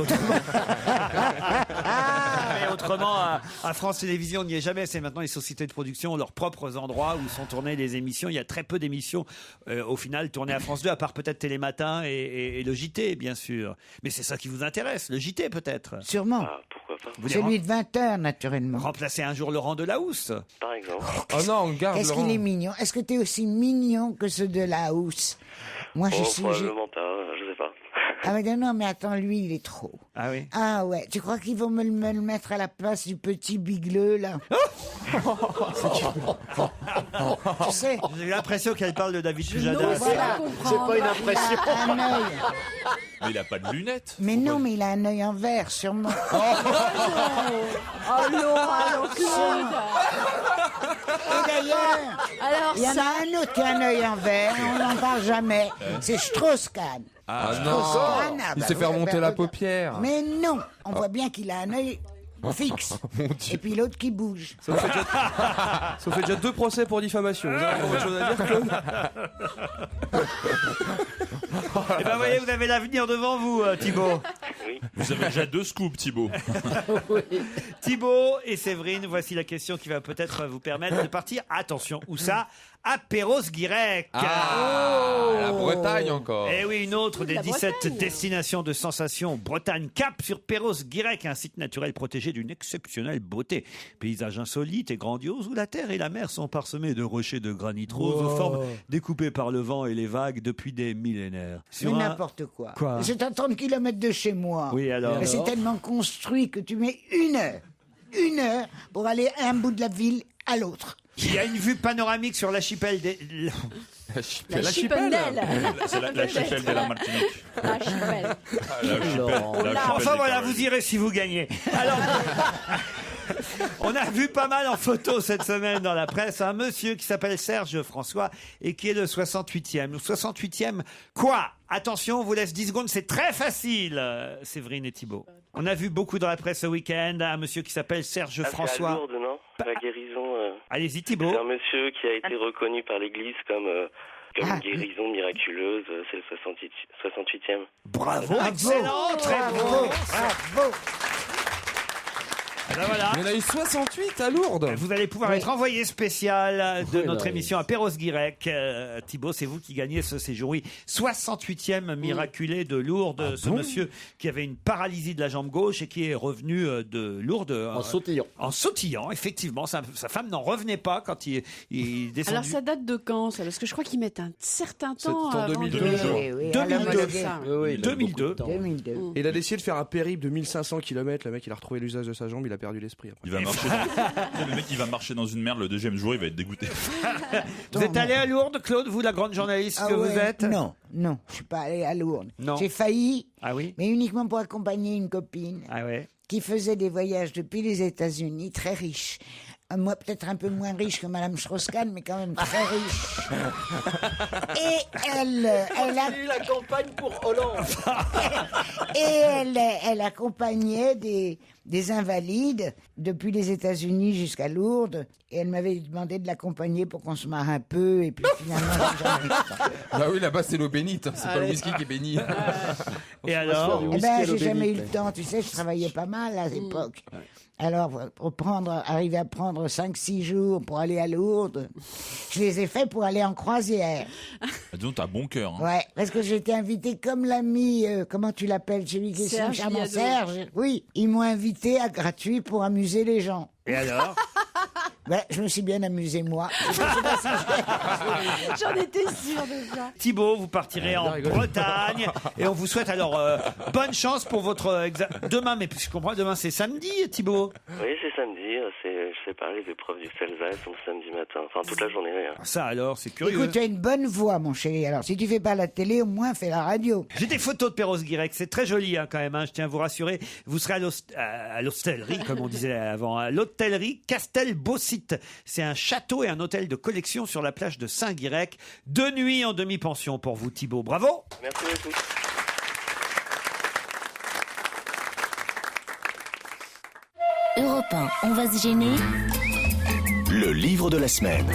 autrement, à France Télévisions, on n'y est jamais. C'est maintenant les sociétés de production ont leurs propres endroits où sont tournées les émissions. Il y a très peu d'émissions, au final, tournées à France 2, à part peut-être Télématin et le JT, bien sûr. Mais c'est ça qui vous intéresse, le JT peut-être? Sûrement. Pourquoi pas? Vous Celui de 20h, naturellement. remplacer un jour Laurent Delahousse? Par exemple. Oh non, on garde Est-ce qu'il est mignon? Est-ce que t'es aussi mignon que ceux de la housse? Moi, je suis... Probablement pas, je sais pas. Ah mais non, mais attends, lui, il est trop. Ah oui? Ah ouais, tu crois qu'ils vont me le mettre à la place du petit bigleux, là? Tu sais... J'ai l'impression qu'elle parle de David Dujardin. Voilà, C'est pas une impression. il a un œil. Mais il a pas de lunettes. Mais non, mais il a un œil en verre, sûrement. Oh Laura, Claude. Et d'ailleurs, Alors il y en ça... a un autre qui a un œil en verre, on n'en parle jamais. C'est Strauss-Kahn. Ah Strauss-Kahn, non, ah il bah s'est fait oui, remonter bah, la regarde. paupière. Mais non, on voit bien qu'il a un œil fixe. Mon Dieu. Et puis l'autre qui bouge. Ça vous fait déjà 2 procès pour diffamation. Vous avez encore autre chose à dire, Claude? Eh ben, voyez, vous avez l'avenir devant vous, Thibaut. Vous avez déjà 2 scoops, Thibaut. Thibaut et Séverine, voici la question qui va peut-être vous permettre de partir. Attention, où ça? À Perros-Guirec. La Bretagne encore. Et oui, une autre des la 17 Bretagne. destinations de Sensation Bretagne. Cap sur Perros-Guirec, un site naturel protégé d'une exceptionnelle beauté. Paysage insolite et grandiose où la terre et la mer sont parsemés de rochers de granit rose aux formes découpées par le vent et les vagues depuis des millénaires. Mais Sur un- n'importe quoi. Quoi? C'est à 30 km de chez moi. Oui, alors? Et c'est tellement construit que tu mets une heure pour aller d'un bout de la ville à l'autre. Il y a une vue panoramique sur l'archipel des... L'archipel. C'est la chapelle de la Martinique. L'archipel. Enfin voilà, vous irez si vous gagnez. Alors, on a vu pas mal en photo cette semaine dans la presse un monsieur qui s'appelle Serge François et qui est le 68e. Le 68e, quoi? Attention, on vous laisse 10 secondes, c'est très facile, Séverine et Thibault. On a vu beaucoup dans la presse ce week-end un monsieur qui s'appelle Serge François. C'est à Lourdes, non? La guérison. Allez-y, Thibault. C'est un monsieur qui a été reconnu par l'Église comme une guérison miraculeuse. C'est le 68e. Bravo, excellent, très beau. Bravo. Ben voilà. Il y en a eu 68 à Lourdes. Vous allez pouvoir être envoyé spécial de Oui, notre non, émission à Perros-Guirec. Thibaut, c'est vous qui gagnez ce séjour. Oui, 68e miraculé de Lourdes. Ce monsieur qui avait une paralysie de la jambe gauche et qui est revenu de Lourdes. En sautillant. En sautillant, effectivement. Sa femme n'en revenait pas quand il descendu. Alors ça date de quand ça? Parce que je crois qu'ils mettent un certain temps en avant 2002. de... Oui, oui, 2002. ça. Oui, il a eu beaucoup de 2002. temps. 2002. Et il a décidé de faire un périple de 1500 km. Le mec, il a retrouvé l'usage de sa jambe, il a perdu l'esprit après. Il va marcher dans... Le mec, il va marcher dans une merde le deuxième jour, il va être dégoûté. Vous êtes allé à Lourdes, Claude, vous, la grande journaliste que vous êtes? Non, je suis pas allé à Lourdes. Non. J'ai failli, Ah oui? mais uniquement pour accompagner une copine Ah ouais. qui faisait des voyages depuis les États-Unis, très riche. Moi, peut-être un peu moins riche que Madame Strauss-Kahn, mais quand même très riche. Et elle a... Il la campagne pour Hollande. Et elle accompagnait des invalides depuis les États-Unis jusqu'à Lourdes. Et elle m'avait demandé de l'accompagner pour qu'on se marre un peu. Et puis finalement, j'ai jamais eu le temps. Bah oui, là-bas c'est l'eau bénite, c'est pas le whisky qui est béni. Et alors? Eh ben, j'ai jamais eu le temps. Tu sais, je travaillais pas mal à l'époque. Alors, pour arriver à prendre 5-6 jours pour aller à Lourdes, je les ai faits pour aller en croisière. Disons, t'as bon cœur. Hein. Ouais, parce que j'ai été invité comme l'ami, comment tu l'appelles, celui qui est si Serge charmant, Liado. Serge. Oui, ils m'ont invité à gratuit pour amuser les gens. Et alors? Ben, je me suis bien amusé, moi. Je sais pas si je- J'en étais sûre de ça. Thibaut, vous partirez en Bretagne et on vous souhaite alors bonne chance pour votre demain. Mais je comprends, demain c'est samedi, Thibaut. Oui, c'est samedi. Je sais pas, les épreuves du CELSA sont le samedi matin. Enfin, toute la journée. Hein. Ça alors, c'est curieux. Écoute, tu as une bonne voix, mon chéri. Alors, si tu fais pas la télé, au moins fais la radio. J'ai des photos de Perros-Guirec, c'est très joli quand même, je tiens à vous rassurer. Vous serez à l'hostellerie, comme on disait avant, à l'hôtellerie Castel-Beaucite. C'est un château et un hôtel de collection sur la plage de Saint-Guirec. 2 nuits en demi-pension pour vous, Thibaut. Bravo. Merci beaucoup. Europe 1, on va se gêner. Le livre de la semaine.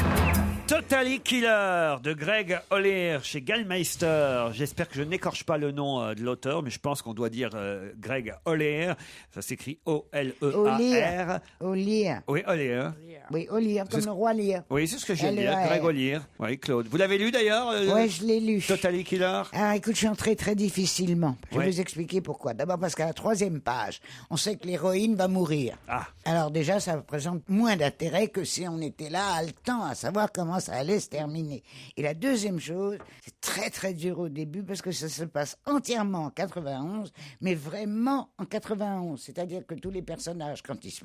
Totally Killer de Greg Ollier chez Gallmeister. J'espère que je n'écorche pas le nom de l'auteur, mais je pense qu'on doit dire Greg Ollier. Ça s'écrit O-L-E-A-R. Ollier. Oui, Ollier. Oui, Ollier, comme le roi Lear. Oui, c'est ce que j'ai dit, L-E-A-R. Greg Ollier. Oui, Claude. Vous l'avez lu d'ailleurs Oui, je l'ai lu. Totally Killer. Ah, écoute, je suis entré très difficilement. Je vais Ouais. vous expliquer pourquoi. D'abord parce qu'à la 3e page, on sait que l'héroïne va mourir. Ah. Alors déjà, ça présente moins d'intérêt que si on était là haletant à savoir comment ça allait se terminer. Et la deuxième chose, c'est très très dur au début parce que ça se passe entièrement en 91, mais vraiment en 91. C'est-à-dire que tous les personnages, quand ils se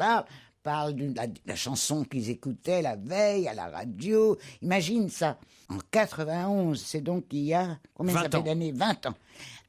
parlent de la chanson qu'ils écoutaient la veille à la radio. Imagine ça. En 91, c'est donc il y a combien ça 20 fait ans. d'années 20 ans.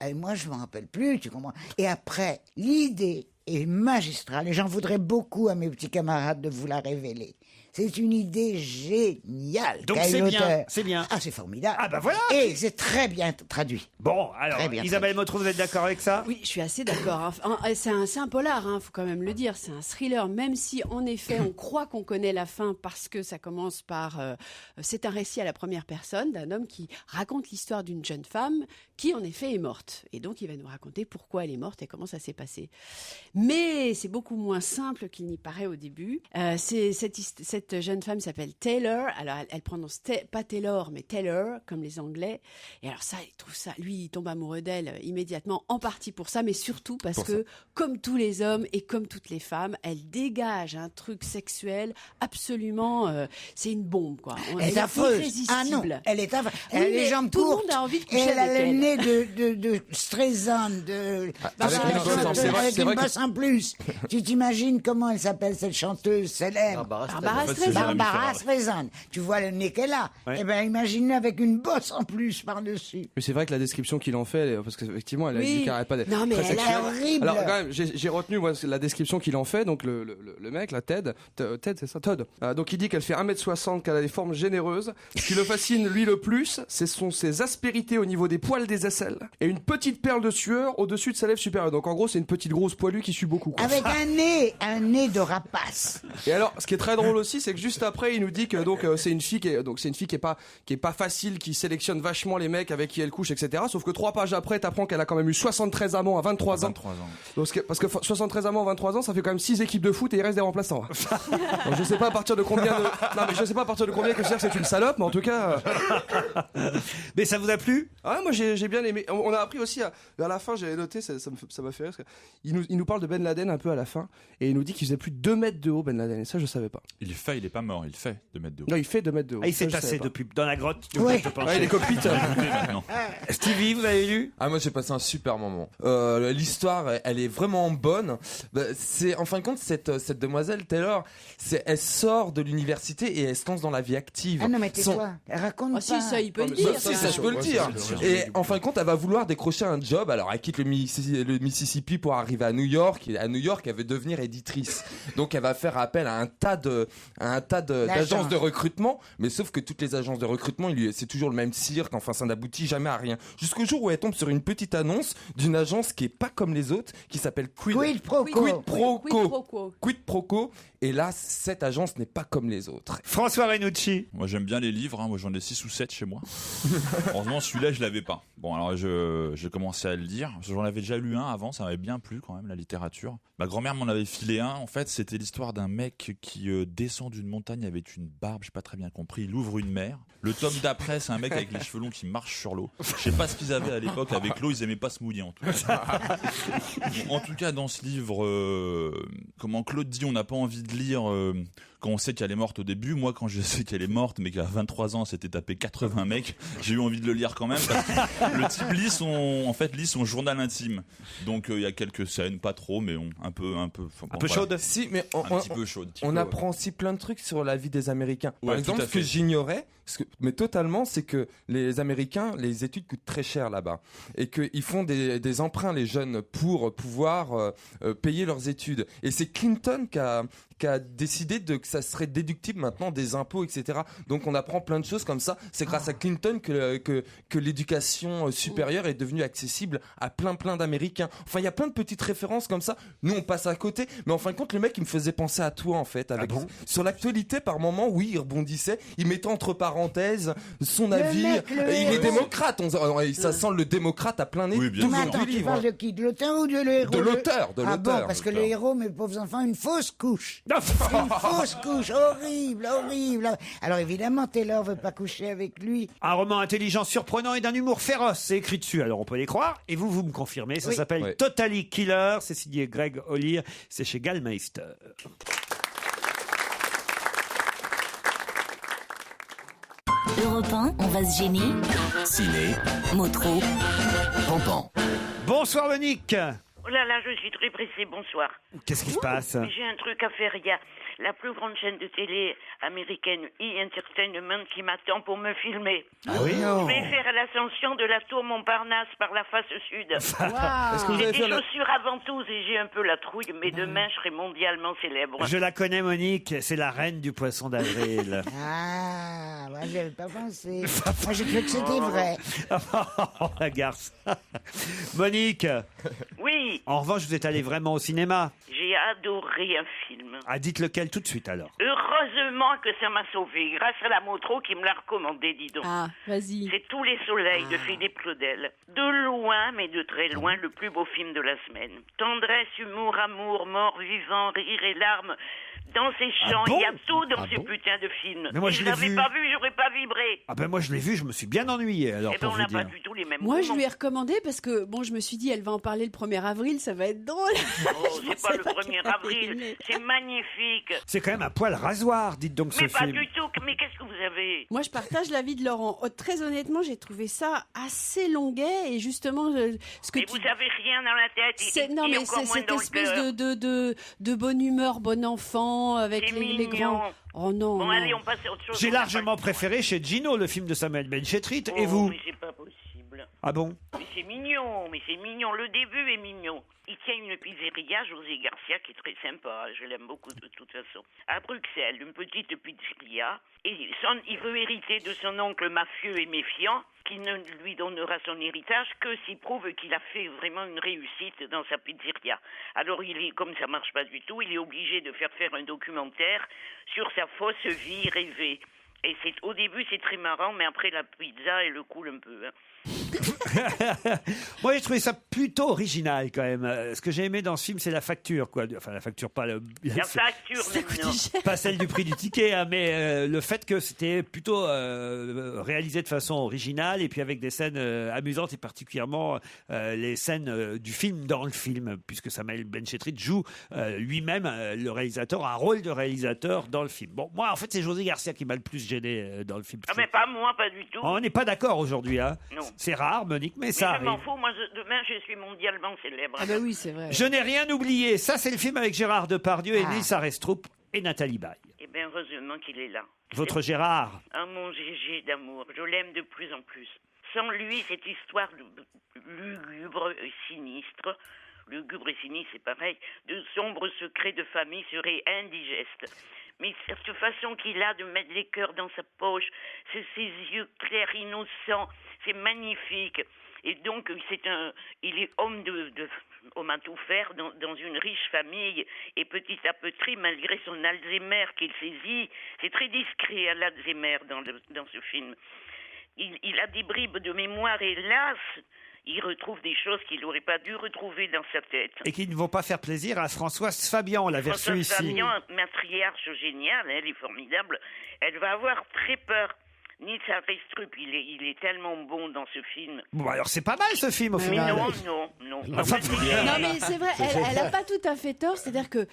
Et moi, je m'en rappelle plus, tu comprends. Et après, l'idée est magistrale et j'en voudrais beaucoup à mes petits camarades de vous la révéler. C'est une idée géniale. Donc qu'a eu c'est bien, l'auteur. c'est bien. Ah, c'est formidable. Ah bah voilà. Et c'est très bien traduit. Bon, alors, Très bien Isabelle Motro, vous êtes d'accord avec ça? Oui, je suis assez d'accord. C'est un polar, faut quand même le dire. C'est un thriller, même si en effet on croit qu'on connaît la fin parce que ça commence par... c'est un récit à la première personne d'un homme qui raconte l'histoire d'une jeune femme qui en effet est morte. Et donc il va nous raconter pourquoi elle est morte et comment ça s'est passé. Mais c'est beaucoup moins simple qu'il n'y paraît au début. Cette jeune femme s'appelle Taylor. Alors elle prononce pas Taylor, mais Taylor, comme les Anglais. Et alors ça, il trouve ça... Lui, il tombe amoureux d'elle immédiatement, en partie pour ça, mais surtout parce que, comme tous les hommes et comme toutes les femmes, elle dégage un truc sexuel absolument... c'est une bombe, quoi. Elle est affreuse. irrésistible. Ah non, elle est affreuse. Oui, Elle a les mais jambes tout le courtes. monde a envie de Et coucher elle a avec le elle. nez de Streisand, de... avec une bosse en- c'est vrai- avec c'est une vrai que- bosse en plus. Tu t'imagines comment elle s'appelle, cette chanteuse célèbre? Barbara Streisand. Barbara Streisand. Tu vois le nez qu'elle a. Ouais. Eh ben, imagine avec une bosse en plus par-dessus. Mais c'est vrai que la description qu'il en fait, parce qu'effectivement, elle a Oui. dit qu'elle n'arrête pas d'être Non, mais très elle est sexuelle. horrible. Alors, quand même, j'ai retenu, moi, la description qu'il en fait. Donc, le mec, la Ted, c'est ça, Todd. Donc, il dit qu'elle fait 1m60, qu'elle a des formes généreuses. Ce qui le fascine, lui, le plus, ce sont ses aspérités au niveau des poils des aisselles et une petite perle de sueur au-dessus de sa lèvre supérieure. Donc, en gros, c'est une petite grosse poilue qui sue beaucoup, quoi. Avec un nez de rapace. Et alors, ce qui est très drôle aussi, c'est que juste après, il nous dit que donc c'est une fille qui est pas facile, qui sélectionne vachement les mecs avec qui elle couche, etc. Sauf que 3 pages après, t'apprends qu'elle a quand même eu 73 amants à 23 ans. Donc, parce que 73 amants à 23 ans, ça fait quand même 6 équipes de foot et il reste des remplaçants. Donc, je sais pas à partir de combien considère que c'est une salope, mais en tout cas. Mais ça vous a plu? Ah, moi j'ai bien aimé. On a appris aussi à la fin, j'avais noté, ça m'a fait rire. Parce il nous parle de Ben Laden un peu à la fin et il nous dit qu'il faisait plus de 2 mètres de haut, Ben Laden. Et ça, je savais pas. Il est pas mort, il fait 2 mètres de haut. Non, il fait 2 mètres de haut. Ah, il s'est Ça, je tassé savais pas. depuis dans la grotte. Ouais. je pense. Ouais, les cockpits. Stevie, vous avez lu? Ah, moi j'ai passé un super moment. L'histoire, elle est vraiment bonne. C'est en fin de compte cette demoiselle Taylor, elle sort de l'université et elle se lance dans la vie active. Ah non, mais tais-toi. Raconte pas. Si, ça, il peut le dire. Si, ça je peux le dire. Et en fin de compte, elle va vouloir décrocher un job. Alors elle quitte le Mississippi pour arriver à New York. Et à New York, elle veut devenir éditrice. Donc elle va faire appel à un tas d'agences de recrutement. Mais sauf que toutes les agences de recrutement, c'est toujours le même cirque. Enfin, ça n'aboutit jamais à rien. Jusqu'au jour où elle tombe sur une petite annonce d'une agence qui est pas comme les autres, qui s'appelle Quid Pro Quo. Quid Pro Quo. Et là, cette agence n'est pas comme les autres. François Renucci. Moi j'aime bien les livres, moi j'en ai 6 ou 7 chez moi. Heureusement celui-là je l'avais pas. Bon alors j'ai commencé à le lire, j'en avais déjà lu un avant, ça m'avait bien plu quand même la littérature. Ma grand-mère m'en avait filé un, en fait c'était l'histoire d'un mec qui descend d'une montagne avec une barbe, j'ai pas très bien compris, il ouvre une mer. Le tome d'après c'est un mec avec les cheveux longs qui marche sur l'eau. Je sais pas ce qu'ils avaient à l'époque avec l'eau, ils aimaient pas se mouiller en tout cas. En tout cas dans ce livre, comment Claude dit, on n'a pas envie de lire quand on sait qu'elle est morte au début. Moi quand je sais qu'elle est morte mais qu'à 23 ans s'était tapé 80 mecs, j'ai eu envie de le lire quand même parce que le type lit son journal intime. Donc il y a quelques scènes, pas trop mais un peu chaude. Si, mais un petit peu chaude. On apprend aussi plein de trucs sur la vie des Américains. Par Ouais, exemple, tout à ce que fait. j'ignorais, mais totalement, c'est que les Américains, les études coûtent très cher là-bas. Et qu'ils font des emprunts, les jeunes, pour pouvoir payer leurs études. Et c'est Clinton qui a décidé que ça serait déductible maintenant des impôts, etc. Donc on apprend plein de choses comme ça. C'est grâce à Clinton que l'éducation supérieure est devenue accessible à plein d'Américains. Enfin, il y a plein de petites références comme ça. Nous, on passe à côté. Mais en fin de compte, le mec, il me faisait penser à toi, en fait. Sur l'actualité, par moment, oui, il rebondissait. Il mettait entre parenthèses parenthèse son Le avis. mec, le Il est héros. démocrate. Ça sent le démocrate à plein nez. Oui, bien tout Mais le sûr. long attends, du tu livre. parles de qui? De l'auteur ou de l'héros? De l'auteur, de Ah bon, l'auteur. parce que le héros, mes pauvres enfants, une fausse couche. Une fausse couche, horrible, horrible. Alors évidemment, Taylor veut pas coucher avec lui. Un roman intelligent, surprenant et d'un humour féroce. C'est écrit dessus, alors on peut les croire. Et vous me confirmez. Ça Oui. s'appelle Ouais. Totally Killer. C'est signé Greg O'Leary. C'est chez Gallmeister. Europe 1, on va se gêner. Ciné, Motro. Pampan. Bonsoir Monique. Oh là là, je suis très pressée, bonsoir. Qu'est-ce qui se passe? J'ai un truc à faire, il y a la plus grande chaîne de télé américaine, E-Entertainment, qui m'attend pour me filmer. Ah oui? Je vais faire l'ascension de la tour Montparnasse par la face sud. Est-ce que vous J'ai allez des faire la... chaussures à ventouses et j'ai un peu la trouille, mais demain je serai mondialement célèbre. Je la connais Monique. C'est la reine du poisson d'avril. Ah, moi j'avais pas pensé. Moi j'ai cru que c'était vrai. Oh, la garce. Monique. Oui, En revanche, vous êtes allé vraiment au cinéma. j'ai adoré un film. Ah, dites lequel tout de suite alors. Heureusement que ça m'a sauvé, grâce à la Motro qui me l'a recommandé, dis donc. Ah, vas-y. C'est Tous les soleils de Philippe Claudel. De loin, mais de très loin, le plus beau film de la semaine. Tendresse, humour, amour, mort, vivant, rire et larmes. Dans ces chants, bon il y a tout dans Ah ce bon putain de film. Mais moi, si je je l'ai l'avais vu. pas vu, j'aurais pas vibré. Ah ben moi je l'ai vu, je me suis bien ennuyé alors Eh ben, pour on vous n'a pas dire. du tout les mêmes Moi, goûts, je lui ai recommandé parce que, bon, je me suis dit, elle va en parler le 1er avril, ça va être drôle. Oh, c'est pas pensais le pas 1er qu'elle allait avril. aimer. C'est magnifique. C'est quand même un poil rasoir, dites donc Mais ce pas film. du tout. Mais qu'est-ce que vous avez? Moi, je partage l'avis de Laurent. Oh, très honnêtement, j'ai trouvé ça assez longuet et justement, ce que Mais vous avez rien dans la tête. Non, et mais encore c'est moins cette dans le espèce cœur. de bonne humeur, bon enfant, avec C'est les mignon. grands. Oh non. Bon, non. allez, on passe à autre chose. J'ai On n'a largement préféré chez Gino le film de Samuel Benchetrit. pas- Et Oh, vous? Mais c'est pas possible. Ah bon? Mais c'est mignon, mais c'est mignon. Le début est mignon. Il tient une pizzeria, José Garcia, qui est très sympa. Je l'aime beaucoup de toute façon. À Bruxelles, une petite pizzeria. Et il veut hériter de son oncle mafieux et méfiant, qui ne lui donnera son héritage que s'il prouve qu'il a fait vraiment une réussite dans sa pizzeria. Alors, comme ça marche pas du tout, il est obligé de faire un documentaire sur sa fausse vie rêvée. Et au début, c'est très marrant, mais après, la pizza, elle le coule un peu. Hein. Moi, j'ai trouvé ça plutôt original quand même. Ce que j'ai aimé dans ce film, c'est la facture, quoi. Enfin, la facture, pas le. La facture, maintenant. Pas celle du prix du ticket, hein, mais le fait que c'était plutôt réalisé de façon originale et puis avec des scènes amusantes et particulièrement les scènes du film dans le film, puisque Samuel Benchetrit joue lui-même, le réalisateur, un rôle de réalisateur dans le film. Bon, moi, en fait, c'est José Garcia qui m'a le plus gêné dans le film. Ah, mais pas moi, pas du tout. On n'est pas d'accord aujourd'hui, hein. Non. C'est rare, Monique, mais Mais ça je m'en arrive. fous, moi, demain, je suis mondialement célèbre. Ah bah oui, c'est vrai. Je n'ai rien oublié. Ça, c'est le film avec Gérard Depardieu et Nils Arestrup et Nathalie Baye. Eh bien, heureusement qu'il est là. Votre Gérard. Ah, mon Gégé d'amour, je l'aime de plus en plus. Sans lui, cette histoire lugubre et sinistre, lugubre et sinistre, c'est pareil, de sombres secrets de famille serait indigeste. Mais cette façon qu'il a de mettre les cœurs dans sa poche, ses yeux clairs, innocents, c'est magnifique. Et donc, il est homme à tout faire dans une riche famille. Et petit à petit, malgré son Alzheimer qu'il saisit, c'est très discret, l'Alzheimer dans ce film. Il a des bribes de mémoire, hélas. Il retrouve des choses qu'il n'aurait pas dû retrouver dans sa tête. Et qui ne vont pas faire plaisir à Françoise Fabian, on l'avait reçue ici. Françoise Fabian, matriarche géniale, elle est formidable. Elle va avoir très peur. Nils Arestrup, il est tellement bon dans ce film. Bon, alors c'est pas mal ce film au Mais final. non. Enfin, Non mais c'est vrai, elle n'a pas tout à fait tort, c'est-à-dire que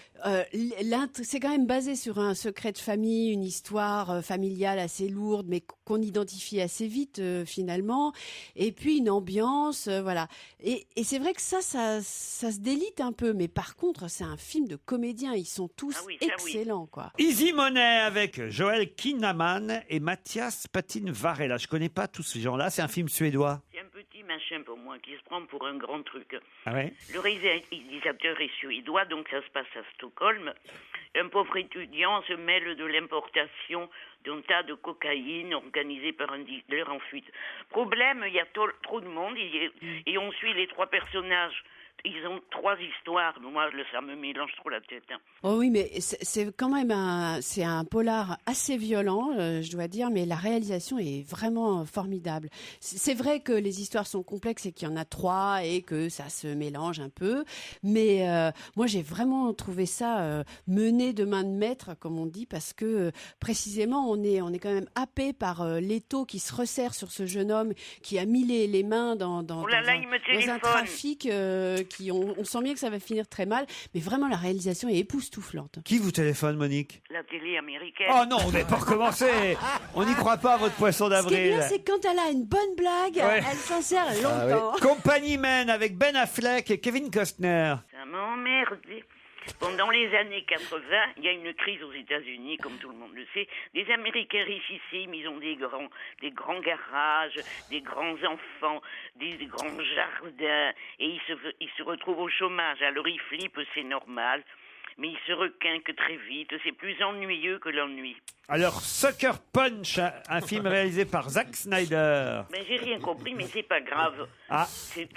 c'est quand même basé sur un secret de famille, une histoire familiale assez lourde, mais qu'on identifie assez vite finalement, et puis une ambiance, voilà. Et c'est vrai que ça se délite un peu, mais par contre c'est un film de comédiens, ils sont tous excellents, quoi. Easy Money avec Joel Kinnaman et Mathias Patin Varela. Je connais pas tous ces gens-là, c'est un film suédois. C'est un petit machin pour moi qui se prend pour un grand truc. Ah ouais? Le réalisateur est suédois, donc ça se passe à Stockholm. Un pauvre étudiant se mêle de l'importation d'un tas de cocaïne organisé par un dealer en fuite. Problème, il y a trop de monde et on suit les trois personnages Ils ont 3 histoires. Moi, ça me mélange trop la tête. Hein. Oh oui, mais c'est quand même c'est un polar assez violent, je dois dire, mais la réalisation est vraiment formidable. C'est vrai que les histoires sont complexes et qu'il y en a 3 et que ça se mélange un peu, mais moi j'ai vraiment trouvé ça mené de main de maître, comme on dit, parce que précisément on est quand même happé par l'étau qui se resserre sur ce jeune homme qui a mis les mains dans un trafic. On sent bien que ça va finir très mal, mais vraiment la réalisation est époustouflante. Qui vous téléphone, Monique? La télé américaine. Oh non, vous n'avez pas recommencé. On n'y croit pas, votre poisson Ce qui est d'avril. bien, c'est que quand elle a une bonne blague, Ouais. elle s'en sert longtemps. Compagnie Men avec Ben Affleck et Kevin Costner. Ça m'emmerde. Pendant les années 80, il y a une crise aux États-Unis, comme tout le monde le sait. Des Américains richissimes, ils ont des grands garages, des grands enfants, des grands jardins, et ils se retrouvent au chômage. Alors ils flippent, c'est normal, mais ils se requinquent très vite. C'est plus ennuyeux que l'ennui. Alors, Sucker Punch, un film réalisé par Zack Snyder. Mais j'ai rien compris, mais c'est pas grave. Ah. C'est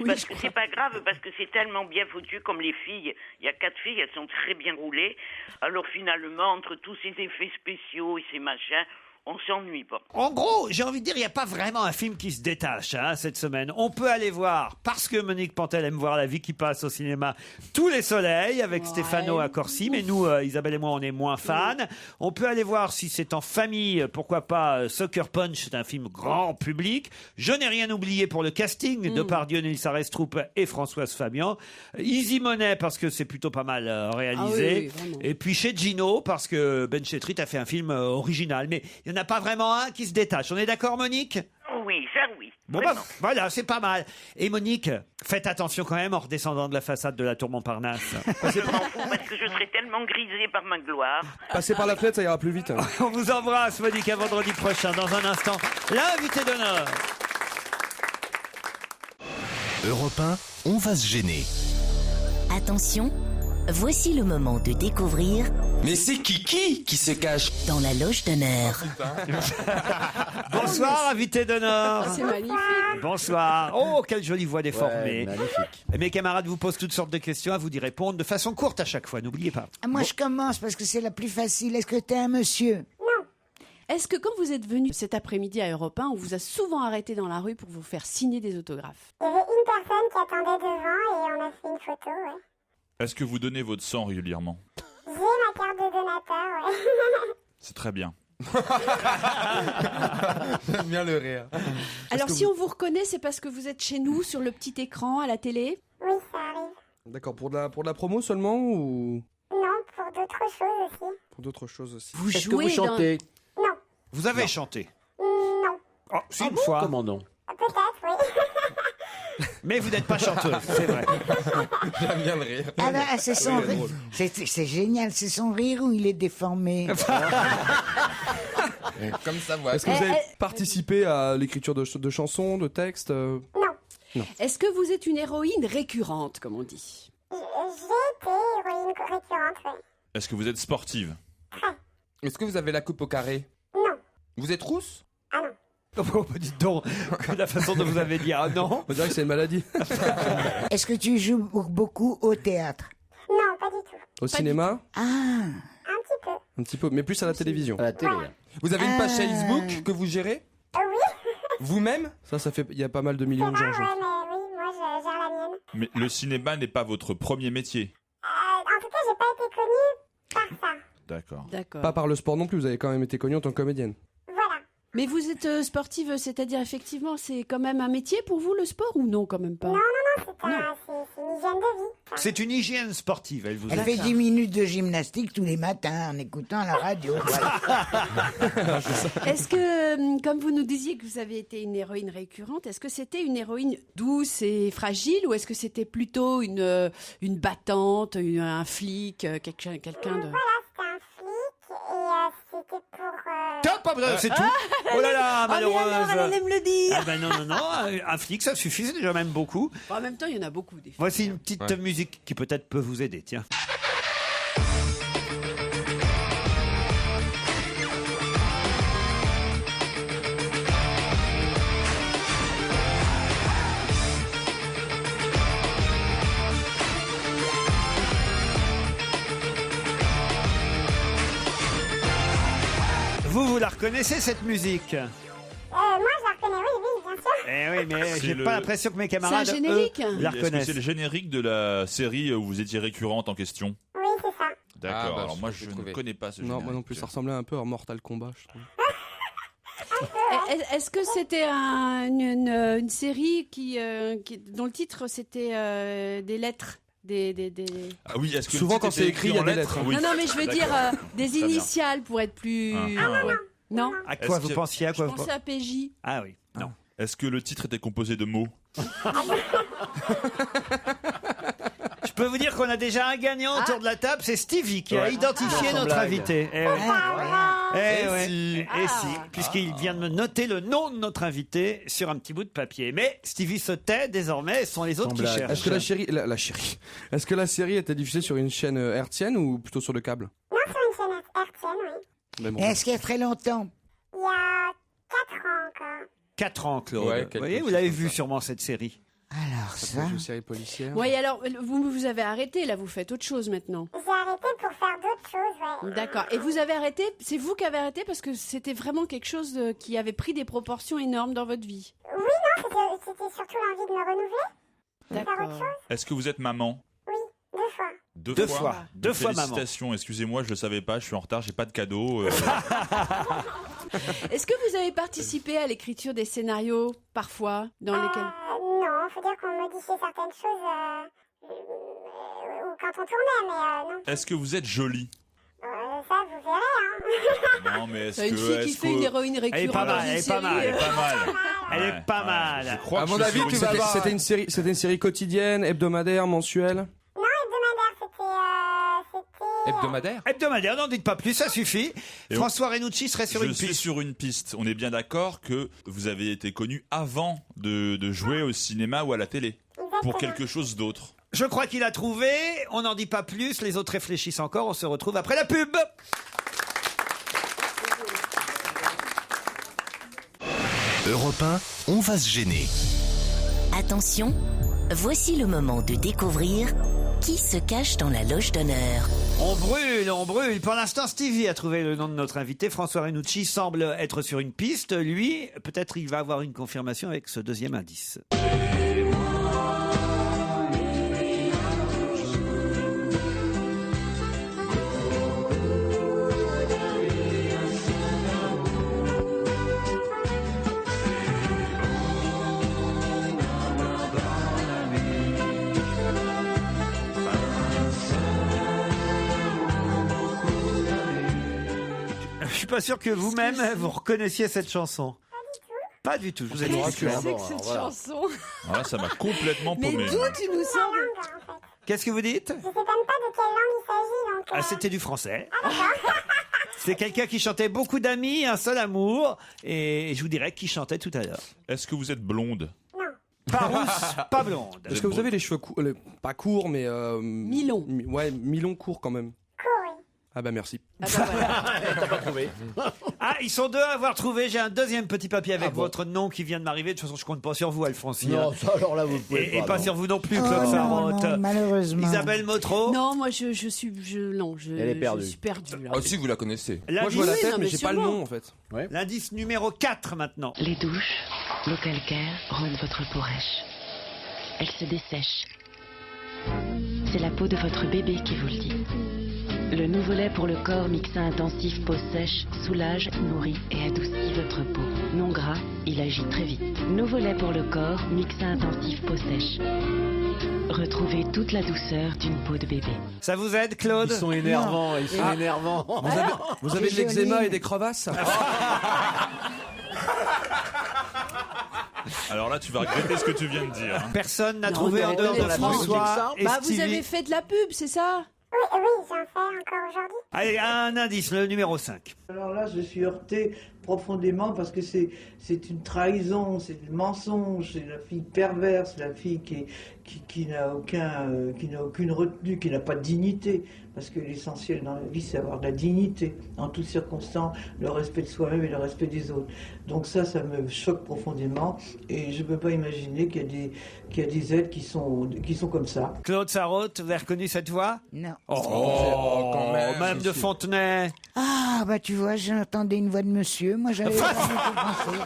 pas grave parce que c'est tellement bien foutu comme les filles. Il y a 4 filles, elles sont très bien roulées. Alors finalement, entre tous ces effets spéciaux et ces machins, on s'ennuie pas. En gros, j'ai envie de dire, il n'y a pas vraiment un film qui se détache cette semaine. On peut aller voir, parce que Monique Pantel aime voir La vie qui passe au cinéma, Tous les soleils avec Stefano Accorsi, mais nous, Isabelle et moi, on est moins fans. On peut aller voir, si c'est en famille, pourquoi pas Sucker Punch, c'est un film grand public. Je n'ai rien oublié pour le casting, Depardieu, Nils Arestrup et Françoise Fabian. Easy Money, parce que c'est plutôt pas mal réalisé. Et puis chez Gino, parce que Ben Chetrit a fait un film original. Mais il n'y en a pas vraiment un qui se détache. On est d'accord, Monique? Oui, ça oui. Bon bah, voilà, c'est pas mal. Et Monique, faites attention quand même en redescendant de la façade de la tour Montparnasse. Je m'en fous parce que je serais tellement grisée par ma gloire. Passez par la fenêtre, ça ira plus vite. On vous embrasse, Monique, à vendredi prochain. Dans un instant, l'invité d'honneur. Europe 1, on va se gêner. Attention, voici le moment de découvrir... Mais c'est qui se cache dans la loge d'honneur. Bonsoir, invité d'honneur. C'est magnifique. Bonsoir. Oh, quelle jolie voix déformée. Ouais, magnifique. Mes camarades vous posent toutes sortes de questions, à vous d'y répondre de façon courte à chaque fois, n'oubliez pas. Moi, je commence parce que c'est la plus facile. Est-ce que t'es un monsieur? Est-ce que quand vous êtes venu cet après-midi à Europe 1, on vous a souvent arrêté dans la rue pour vous faire signer des autographes? Il y avait une personne qui attendait devant et on a fait une photo, ouais. Est-ce que vous donnez votre sang régulièrement? J'ai ma carte de donateur, ouais. C'est très bien. J'aime bien le rire. Alors si on vous reconnaît, c'est parce que vous êtes chez nous, sur le petit écran, à la télé? Oui, ça arrive. D'accord, pour de la promo seulement ou Non, pour d'autres choses aussi. pour d'autres choses aussi? Vous Est-ce que vous chantez? Non. Vous avez chanté? Non. Oh, si, une fois. Comment non? Peut-être, oui. Mais vous n'êtes pas chanteuse, c'est vrai. J'aime bien le rire. Ah bah, c'est son rire. C'est génial, c'est son rire où il est déformé. Comme sa voix. Est-ce que vous avez participé à l'écriture de chansons, de textes Non. Est-ce que vous êtes une héroïne récurrente, comme on dit? J'ai été héroïne récurrente, oui. Est-ce que vous êtes sportive? Est-ce que vous avez la coupe au carré? Non. Vous êtes rousse? Ah non. Oh, dites donc, la façon dont vous avez dit ah non. On dirait que c'est une maladie. Est-ce que tu joues beaucoup au théâtre? Non, pas du tout. Au cinéma? Ah. Un petit peu. Un petit peu, mais plus à la télévision. À la télé. Voilà. Vous avez une page Facebook que vous gérez? Oui. Vous-même? Ça fait. Il y a pas mal de millions de gens. Ouais, mais oui, moi je gère la mienne. Mais le cinéma n'est pas votre premier métier. En tout cas, j'ai pas été connue par ça. D'accord. D'accord. Pas par le sport non plus, vous avez quand même été connue en tant que comédienne. Voilà. Mais vous êtes sportive, c'est-à-dire effectivement, c'est quand même un métier pour vous le sport ou non, quand même pas? Non, c'est une hygiène de vie. C'est une hygiène sportive, elle vous Elle fait 10 minutes de gymnastique tous les matins en écoutant la radio. Voilà. Est-ce que, comme vous nous disiez que vous avez été une héroïne récurrente, est-ce que c'était une héroïne douce et fragile ou est-ce que c'était plutôt une battante, un flic, quelqu'un de... Voilà, c'était un flic et c'était pour... Top, c'est tout. Oh là là, malheureuse. mais alors, elle allait me le dire. Ah ben non, un flic, ça suffit, c'est déjà même beaucoup. En même temps, il y en a beaucoup des flics. Voici une petite musique qui peut-être peut vous aider, tiens. vous la reconnaissez, cette musique? Moi, je la reconnais, oui, bien sûr. Eh oui, mais C'est j'ai le- pas l'impression que mes camarades, C'est un générique. eux, Oui, la est-ce que reconnaissent. c'est le générique de la série où vous étiez récurrente en question? Oui, c'est ça. D'accord, Ah, bah, alors moi j'ai je ne trouvé. connais pas ce Non, générique. moi non plus, ça ressemblait un peu à Mortal Kombat, je trouve. Est-ce que c'était une série dont le titre c'était des lettres des... Ah oui, est-ce que le Souvent, titre quand était c'est écrit, il y a en des lettres? lettres. Oui. Non, non, mais je veux dire D'accord. des Très bien. initiales pour être plus... Ah. Ouais. Non. À quoi Est-ce vous que- pensiez? À Je quoi vous pensais à PJ. Ah oui, non. Est-ce que le titre était composé de mots? Je peux vous dire qu'on a déjà un gagnant autour de la table, c'est Stevie qui a Ouais. identifié Ah, notre blague. invité. Eh oui. Eh ouais. si. Et si, puisqu'il vient de me noter le nom de notre invité sur un petit bout de papier. Mais Stevie se tait désormais, ce sont les autres qui cherchent. Est-ce que la série, est-ce que la série était diffusée sur une chaîne hertzienne ou plutôt sur le câble? Non, sur une chaîne hertzienne, oui. Mais bon. Est-ce qu'il y a très longtemps? Il y a 4 ans encore. 4 ans, Claude. Ouais, vous quelque voyez, vous chose l'avez comme vu ça. sûrement cette série. Alors Ça ça... peut être une série policière. Oui, alors vous avez arrêté, là, vous faites autre chose maintenant. J'ai arrêté pour faire d'autres choses, ouais. D'accord. Et vous avez arrêté, c'est vous qui avez arrêté parce que c'était vraiment quelque chose qui avait pris des proportions énormes dans votre vie. Oui, non, c'était surtout l'envie de me renouveler. De faire autre D'accord. chose. Est-ce que vous êtes maman? Oui, 2 fois. Deux fois. Deux fois maman. Félicitations, excusez-moi, je le savais pas, je suis en retard, j'ai pas de cadeau. Est-ce que vous avez participé à l'écriture des scénarios parfois dans lesquels... Non, faut dire qu'on modifiait certaines choses quand on tournait, mais non. Est-ce que vous êtes jolie? Ça, vous verrez, hein. Non, mais est-ce Une que... fille qui est-ce fait que- une héroïne récurrente. Elle est pas mal, dans une elle est pas série, mal. Elle est pas mal. Elle Ouais, est pas ouais, mal. je crois À que mon je suis avis, sur une c'était série. c'était une série quotidienne, hebdomadaire, mensuelle. Non, hebdomadaire, c'était... Hebdomadaire? Hebdomadaire, n'en dites pas plus, ça suffit. Et François Renucci serait sur Je une suis piste. sur une piste. On est bien d'accord que vous avez été connu avant de jouer au cinéma ou à la télé pour quelque chose d'autre. Je crois qu'il a trouvé, on n'en dit pas plus, les autres réfléchissent encore, on se retrouve après la pub. Europe 1, on va se gêner. Attention, voici le moment de découvrir qui se cache dans la loge d'honneur. On brûle, on brûle. Pour l'instant, Stevie a trouvé le nom de notre invité. François Renucci semble être sur une piste. Lui, peut-être il va avoir une confirmation avec ce deuxième indice. Je suis pas sûr que vous-même vous reconnaissiez cette chanson. Pas du tout. Je vous ai dit. Qu'est-ce que c'est que cette chanson? Alors là, ça m'a complètement Mais paumé. d'où tu nous sors? Qu'est-ce que vous dites? Je sais même pas de quelle langue il s'agit, donc... Ah, c'était du français. C'est quelqu'un qui chantait Beaucoup d'amis, un seul amour. Et je vous dirais qui chantait tout à l'heure. Est-ce que vous êtes blonde? Pas rousse, pas blonde. Est-ce que vous avez les cheveux courts, pas courts, mais mi-longs? Ouais, mi-longs courts quand même. Ah bah merci. T'as pas trouvé. Ah, ils sont deux à avoir trouvé. J'ai un deuxième petit papier avec votre nom qui vient de m'arriver. De toute façon, je compte pas sur vous, Alphonsine. Non, ça, alors là, vous pouvez Et pas non. sur vous non plus, Oh, Claude non, Sarraute. non, malheureusement. Isabelle Motro. Non, moi je suis Elle est perdue. Je suis perdue là. Ah si, vous la connaissez. Moi je vois la oui, tête, non, mais mais j'ai pas le sûrement. nom en fait. L'indice numéro 4 maintenant. Les douches, le calcaire rendent votre peau rêche. Elle se dessèche. C'est la peau de votre bébé qui vous le dit. Le nouveau lait pour le corps mixé intensif peau sèche soulage, nourrit et adoucit votre peau. Non gras, il agit très vite. Nouveau lait pour le corps mixé intensif peau sèche. Retrouvez toute la douceur d'une peau de bébé. Ça vous aide, Claude? Ils sont énervants, ils sont Ah. énervants. Vous avez de C'est l'eczéma joli. et des crevasses? Alors là, tu vas regretter ce que tu viens de dire. hein. Personne n'a Non, trouvé non, en dehors non, de non, François et Bah vous Stevie. avez fait de la pub, c'est ça? Oui, j'en fais encore aujourd'hui. Allez, un indice, le numéro 5. Alors là, je suis heurté profondément parce que c'est une trahison, c'est du mensonge, c'est la fille perverse, la fille qui n'a aucune retenue, qui n'a pas de dignité. Parce que l'essentiel dans la vie, c'est avoir de la dignité, en toutes circonstances, le respect de soi-même et le respect des autres. Donc ça me choque profondément, et je ne peux pas imaginer qu'il y a des êtres qui sont comme ça. Claude Sarraute, vous avez reconnu cette voix? Non. Oh, quand même. Même de Fontenay. Ah, bah tu vois, j'entendais une voix de monsieur. Moi, j'avais pas du tout pensé.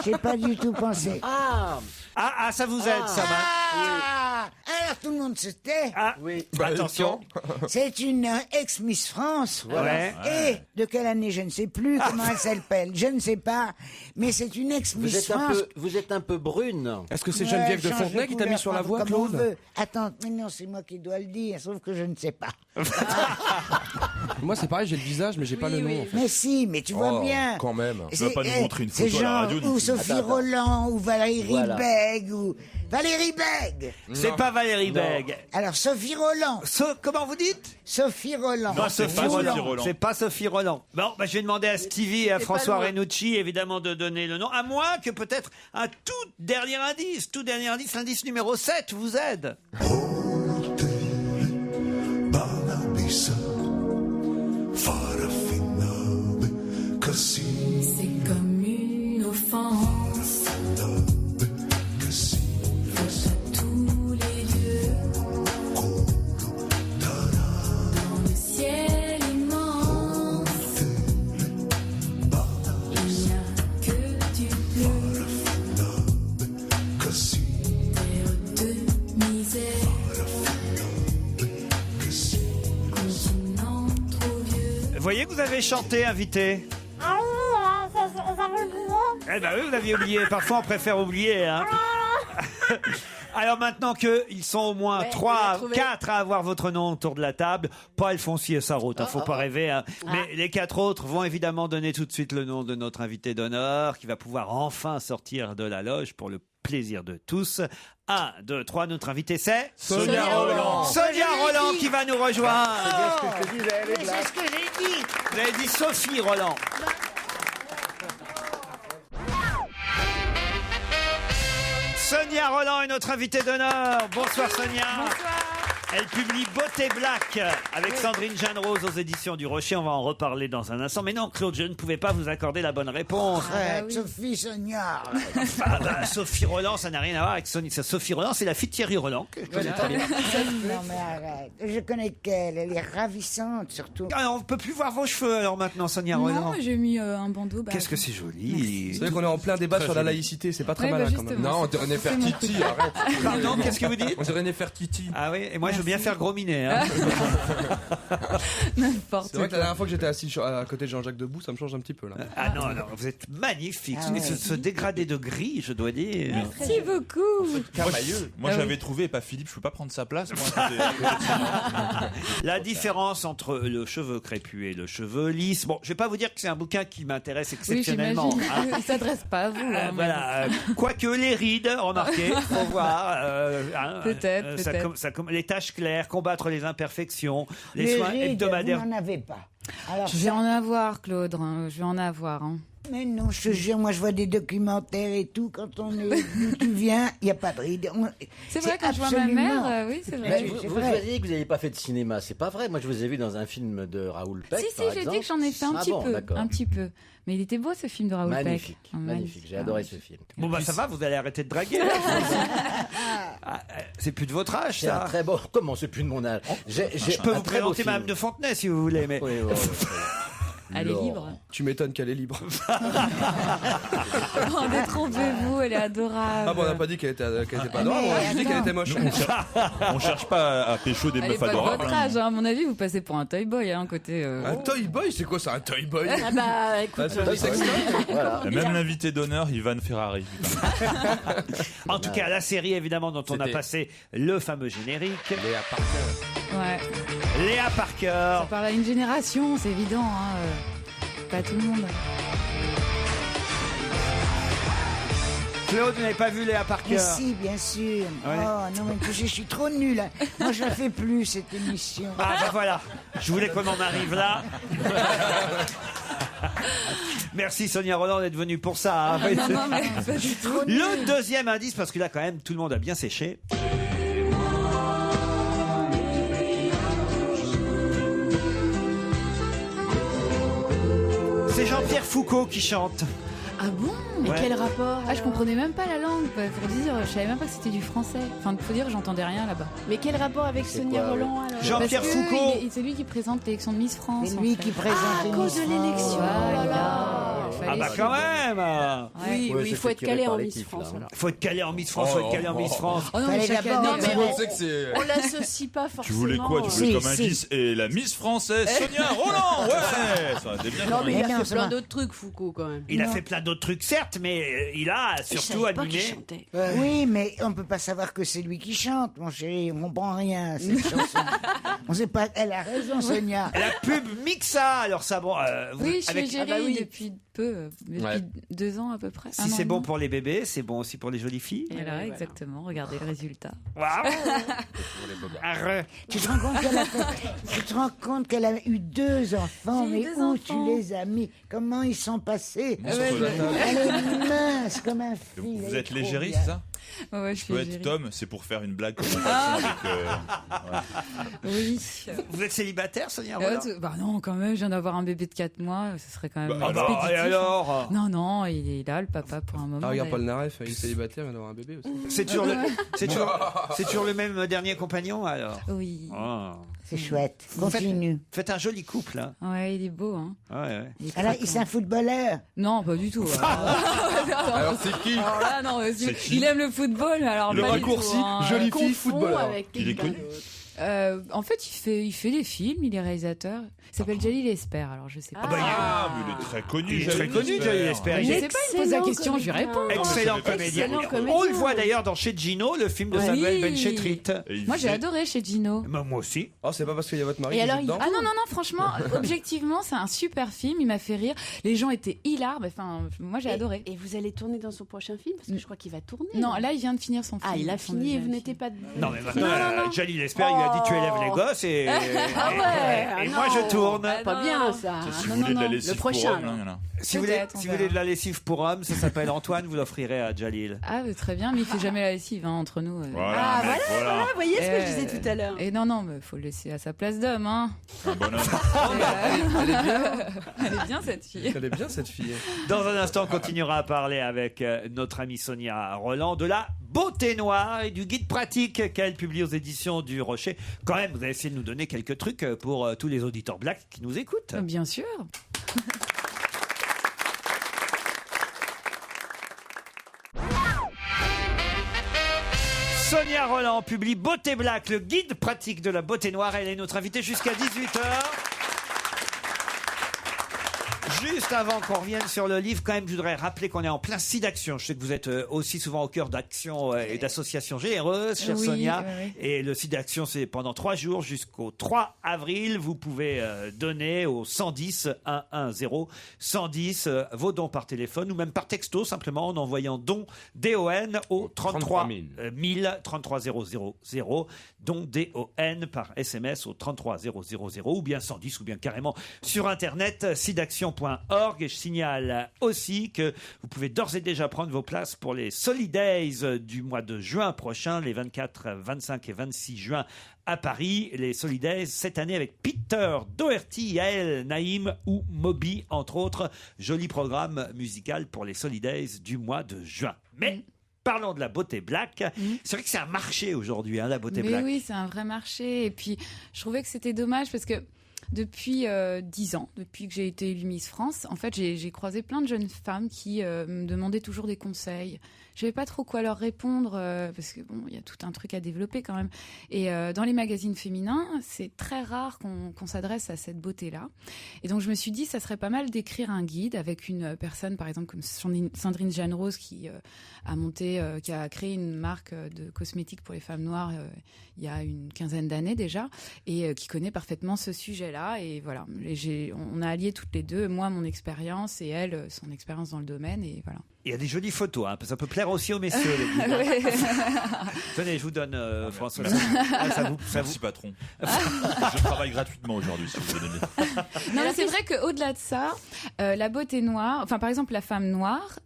J'ai pas du tout pensé. Ah, ça vous aide, ça va. Alors tout le monde se tait. Oui. Attention. C'est une ex-Miss France. Ouais. Et de quelle année, je ne sais plus. Comment elle s'appelle, je ne sais pas. Mais c'est une ex-Miss France. Vous êtes un peu brune. Est-ce que c'est Geneviève de change Fontenay qui t'a mis sur la voie, comme on Claude? veut. Attends, mais non, c'est moi qui dois le dire, sauf que je ne sais pas. Moi, c'est pareil, j'ai le visage, mais j'ai pas le nom. En fait. Mais si, mais tu vois bien. Quand même. Tu vas pas nous montrer une C'est photo à la genre radio, ou Nicky. Sophie Rolland, ou Valérie Voilà. Bègue, ou Valérie Bègue. C'est pas Valérie Bègue. Alors Sophie Rolland. Comment vous dites? Sophie Rolland. Non, c'est pas Sophie Rolland. C'est pas Sophie Rolland. Bon, je vais demander à Stevie et à C'est François pas loin. Renucci, évidemment, de donner le nom. À moins que peut-être un tout dernier indice, l'indice numéro 7 vous aide. C'est comme une offense. Face à tous les dieux. Dans le ciel immense. Il n'y a que du bleu. Terre de misère. Continent trop vieux. Vous voyez que vous avez chanté, invité. Ah oui, j'avais oublié. Eh ben oui, vous l'aviez oublié. Parfois, on préfère oublier. Hein. Alors maintenant qu'ils sont au moins Ouais, 3, on l'a trouvé. 4 à avoir votre nom autour de la table, pas Alfonsi et Sarraute, faut pas rêver. Hein. Mais les 4 autres vont évidemment donner tout de suite le nom de notre invité d'honneur, qui va pouvoir enfin sortir de la loge pour le plaisir de tous. 1, 2, 3, notre invité c'est Sonia Rolland. Sonia Rolland qui va nous rejoindre. Mais c'est ce que j'ai dit. Vous avez dit Sophie Rolland. Sonia Rolland est notre invitée d'honneur. Bonsoir Sonia. Bonsoir. Elle publie Beauté Black avec Sandrine Jeanne-Rose aux éditions du Rocher. On va en reparler dans un instant. Mais non, Claude, je ne pouvais pas vous accorder la bonne réponse. Arrête, Sophie Sonia. Ah bah, Sophie Rolland, ça n'a rien à voir avec Sonia. Sophie Rolland, c'est la fille de Thierry Rolland. Que je connais très bien. Non mais arrête. Je connais qu'elle. Elle est ravissante surtout. Alors, on ne peut plus voir vos cheveux alors maintenant, Sonia Rolland. Non, j'ai mis un bandeau. Bah, Qu'est-ce que c'est joli. C'est vrai qu'on est en plein débat sur la laïcité, c'est pas très Ouais, malin bah, quand même. justement, Non, on dirait Nefertiti, arrête. Pardon, qu'est-ce que vous dites? On dirait Nefertiti. Ah oui, et moi je veux bien faire gros minet. Hein. N'importe C'est vrai que la quoi. dernière fois que j'étais assis à côté de Jean-Jacques Debout, ça me change un petit peu là. Ah non, non, vous êtes magnifique. Ah ouais. Ce dégradé de gris, je dois dire. Merci beaucoup. Moi, Ah j'avais oui. trouvé, pas Philippe, je peux pas prendre sa place. Moi, c'était- La différence entre le cheveu crépus et le cheveu lisse. Bon, je vais pas vous dire que c'est un bouquin qui m'intéresse Oui, exceptionnellement. j'imagine. hein. Il s'adresse pas à vous. hein, mais Voilà, quoique les rides, remarquez, faut voir. Hein, Peut-être, peut-être. Les taches claires, combattre les imperfections, les Les soins rides, hebdomadaires. vous n'en avez pas. Alors, Je vais en avoir, Claude. hein, Je vais en avoir. hein. mais non, je te jure, moi je vois des documentaires et tout. Quand on est d'où tu viens, il n'y a pas de rides. C'est vrai, quand je vois ma absolument- mère, oui, c'est Mais vrai. vous c'est vous vrai. disiez que vous n'avez pas fait de cinéma, c'est pas vrai. Moi, je vous ai vu dans un film de Raoul Peck. Si, si, par j'ai exemple. dit que j'en ai fait un Ah petit bon, peu. d'accord. Un petit peu. Mais il était beau ce film de Raoul Magnifique, Peck. Ah, magnifique. J'ai adoré ce film. Bon bah ça va, vous allez arrêter de draguer. là, je pense. Ah, c'est plus de votre âge, C'est un ça. très beau. Comment c'est plus de mon âge Je peux vous présenter Madame de Fontenay si vous voulez, mais. Oui, oui, oui. Elle est libre. Tu m'étonnes qu'elle est libre. Oh, détrompez-vous, elle est adorable. Ah bon, on n'a pas dit qu'elle était pas adorable, on a juste dit qu'elle était moche. On cherche pas à pécho des Elle est meufs pas de adorables. votre âge, hein. À mon avis, vous passez pour un toy boy, hein, côté. Un toy boy, c'est quoi ça, un toy boy? Ah bah, écoute, Ah, c'est un sextoy. Voilà. Et même l'invité d'honneur, Ivan Ferrari. En tout cas, la série évidemment dont on a C'était- passé le fameux générique. Léa Parker. ouais. Léa Parker. Ça parle à une génération, c'est évident. Hein. Pas tout le monde. Claude, vous n'avez pas vu Léa Parker? Mais si, bien sûr. Ouais. Oh non, mais je suis trop nulle. Moi, je la fais plus, cette émission. Ah ben voilà, je voulais qu'on en arrive là. Merci Sonia Rolland d'être venue pour ça. hein. Non, non, mais pas du tout. Le deuxième indice, parce que là quand même tout le monde a bien séché. C'est Jean-Pierre Foucault qui chante. Ah bon? Mais quel rapport? Ah, je comprenais même pas la langue. Pour dire, je savais même pas que c'était du français. Enfin, faut dire, j'entendais rien là-bas. Mais quel rapport avec Sonia Rolland alors? Jean-Pierre Parce que Foucault. c'est lui qui présente l'élection de Miss France. C'est lui qui présente À cause de l'élection. Ah bah quand même. Oui, il faut être calé en Miss France. alors. Faut être calé en Miss France, faut être calé en Miss France. Oh non, mais chaque année, Non, mais on l'associe pas forcément. Tu voulais quoi? Tu voulais comme indice et la Miss française Sonia Rolland. Ouais, ça aurait été bien. Non, mais il a non, fait ça plein va. d'autres trucs, Foucault, quand même. Il a fait plein d'autres trucs, certes, mais il a surtout animé. Oui, mais on peut pas savoir que c'est lui qui chante, mon chéri. On comprend rien à cette chanson. On sait pas. Elle a raison, Sonia. La pub Mixa, alors ça, bon. Oui, je suis avec- égérie depuis peu, depuis 2 ans à peu près. Si c'est bon pour les bébés, c'est bon aussi pour les jolies filles. Et là, exactement, regardez le résultat. Waouh. Arre. Tu te rends compte qu'elle a fait- tu te rends compte qu'elle a eu 2 enfants, J'ai eu mais 2 où enfants. tu les as mis? Comment ils sont passés? Monstre de la table. Elle est mince comme un fil. Vous elle est êtes trop l'égérie, bien. c'est ça? Ouais, je Je suis peux être égérie. Tom, c'est pour faire une blague comme ça avec. Oui. Vous êtes célibataire, Sonia Rolland? Bah non, quand même, je viens d'avoir un bébé de 4 mois, ce serait quand même Bah, expéditif. et alors? Non, non, il est là, le papa, pour un moment. Ah, regarde Paul d'ailleurs. Naref, il est célibataire, il vient d'avoir un bébé aussi. C'est toujours c'est toujours le même dernier compagnon, alors? Oui. Ah. C'est chouette. Vous faites- Continue. Faites un joli couple, hein. Ouais, il est beau, hein. Ouais. Alors, c'est un footballeur. Non, pas du tout. Alors c'est qui? Alors là, non, C'est qui il aime le football, mais alors Le pas du raccourci, tout, hein. jolie fille, Confond footballeur. avec Il est connu. En fait, il fait des films, il est réalisateur. Il s'appelle Jalil Esper, alors je sais pas. bah, Ah, mais il est très connu. Il est très connu, Jalil Esper. Je sais pas, il me pose la question, je lui réponds. Excellent mais c'est comédien. excellent comédien. On le voit d'ailleurs dans Chez Gino, le film de Oui. Samuel Benchetrit. Et il Moi, j'ai faisait- adoré chez Gino. Moi aussi. Oh, c'est pas parce qu'il y a votre mari Et qui alors, joue dedans? Ah non, franchement, objectivement, c'est un super film, il m'a fait rire. Les gens étaient hilares, enfin, moi j'ai adoré. Et vous allez tourner dans son prochain film? Parce que je crois qu'il va tourner. Non, là, il vient de finir son film. Ah, il a son fini et deuxième vous n'étiez film. pas. Non, mais maintenant, Non. Jalil Esper, il lui a dit tu élèves les gosses et, Ah ouais, et non. moi je tourne. Pas bien ça. Si non, vous voulez de la non, lessive le prochain, pour homme, là, il y en a. Si vous voulez, Peut-être, on si vous voulez verra. de la lessive pour homme, ça s'appelle Antoine, vous l'offrirez à Jalil. Ah, très bien, mais il fait jamais la lessive, hein, entre nous. Voilà, Ah, mec, voilà, vous voyez ce que je disais tout à l'heure. Et non, mais faut le laisser à sa place d'homme, hein. Un bonhomme. Elle est bien. Elle est bien, cette fille. Elle est bien, cette fille. Dans un instant, on continuera à parler avec notre amie Sonia Rolland de la beauté noire et du guide pratique qu'elle publie aux éditions du Rocher. Quand même, vous allez essayer de nous donner quelques trucs pour tous les auditeurs blacks qui nous écoutent. Bien sûr. Sonia Rolland publie Beauté Black, le guide pratique de la beauté noire. Elle est notre invitée jusqu'à 18h. Juste avant qu'on revienne sur le livre, quand même, je voudrais rappeler qu'on est en plein SIDAction. Je sais que vous êtes aussi souvent au cœur d'actions et d'associations généreuses, chère Oui, Sonia. oui. Et le SIDAction, c'est pendant 3 jours jusqu'au 3 avril. Vous pouvez donner au 110 110 110 vos dons par téléphone ou même par texto, simplement en envoyant don DON au 33 000 33 000, don DON par SMS au 33 000 ou bien 110 ou bien carrément sur Internet sidaction.org. Et je signale aussi que vous pouvez d'ores et déjà prendre vos places pour les Solidays du mois de juin prochain, les 24, 25 et 26 juin à Paris. Les Solidays cette année avec Peter Doherty, Yael Naïm ou Moby, entre autres. Joli programme musical pour les Solidays du mois de juin. Mais parlons de la beauté black. C'est vrai que c'est un marché aujourd'hui, hein, la beauté Mais black. oui, c'est un vrai marché. Et puis, je trouvais que c'était dommage parce que depuis 10 ans, depuis que j'ai été élue Miss France, en fait, j'ai croisé plein de jeunes femmes qui me demandaient toujours des conseils. Je savais pas trop quoi leur répondre parce que bon, il y a tout un truc à développer quand même. Et dans les magazines féminins, c'est très rare qu'on s'adresse à cette beauté-là. Et donc je me suis dit, ça serait pas mal d'écrire un guide avec une personne, par exemple comme Sandrine Jeanne-Rose qui qui a créé une marque de cosmétiques pour les femmes noires il y a une quinzaine d'années déjà, et qui connaît parfaitement ce sujet-là. Et voilà, on a allié toutes les deux, moi mon expérience et elle son expérience dans le domaine, et voilà. Il y a des jolies photos, hein. Ça peut plaire aussi aux messieurs. Les guides, hein. Tenez, je vous donne, François. Ça Merci, patron. Je travaille gratuitement aujourd'hui, si vous voulez. Non, mais c'est vrai qu'au-delà de ça, la beauté noire, enfin par exemple la femme noire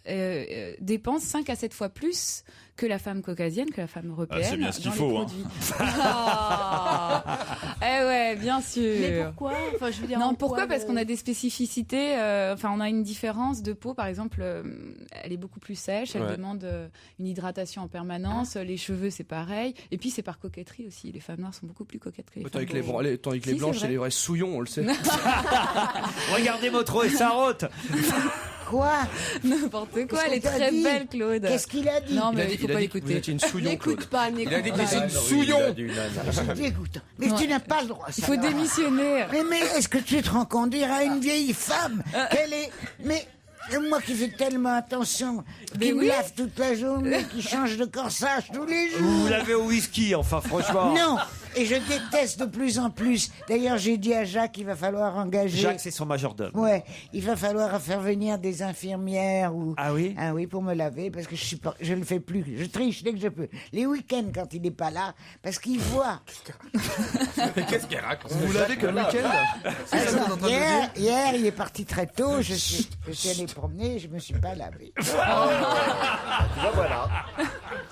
dépense 5 à 7 fois plus que la femme caucasienne, que la femme européenne. Ah, c'est bien ce qu'il dans les faut, hein. produits. Eh ouais, bien sûr. Mais pourquoi Enfin, je veux dire, Non, en pourquoi quoi, Parce qu'on a des spécificités. Enfin, on a une différence de peau. Par exemple, elle est beaucoup plus sèche. Elle Ouais. demande une hydratation en permanence. Les cheveux, c'est pareil. Et puis, c'est par coquetterie aussi. Les femmes noires sont beaucoup plus coquettes que les femmes Tandis que les, blanches. tandis que les Si, blanches, c'est c'est vrai. les vrais souillons, on le sait. Regardez Motro et Sarraute. Quoi? N'importe quoi. Qu'est-ce Elle est que t'as très dit? belle, Claude. Qu'est-ce qu'il a dit? Non, Il a mais dit- il faut il a pas dit que l'écouter. vous étiez une souillon, N'écoute Claude. pas, n'écoute Il a dit que pas. c'est une Oui, souillon. il a dit nana. C'est dégoûtant. Mais Ouais. tu n'as pas le droit. Il faut démissionner. Mais est-ce que tu te rends compte? Dire à une vieille femme qu'elle est... Mais moi qui fais tellement attention, Mais qui me oui. lave toute la journée, qui change de corsage tous les jours. Vous l'avez au whisky, enfin, franchement. Non, et je déteste de plus en plus. D'ailleurs, j'ai dit à Jacques qu'il va falloir engager... Jacques, c'est son majordome. Ouais, il va falloir faire venir des infirmières ou... Ah oui? Ah oui, pour me laver, parce que je le fais plus. Je triche dès que je peux. Les week-ends, quand il n'est pas là, parce qu'il voit. Qu'est-ce qu'elle raconte? Vous l'avez que le week-end? C'est ça que vous êtes en train de dire? Hier, il est parti très tôt. Je suis allé promener, je me suis pas lavé. Tu vois, voilà.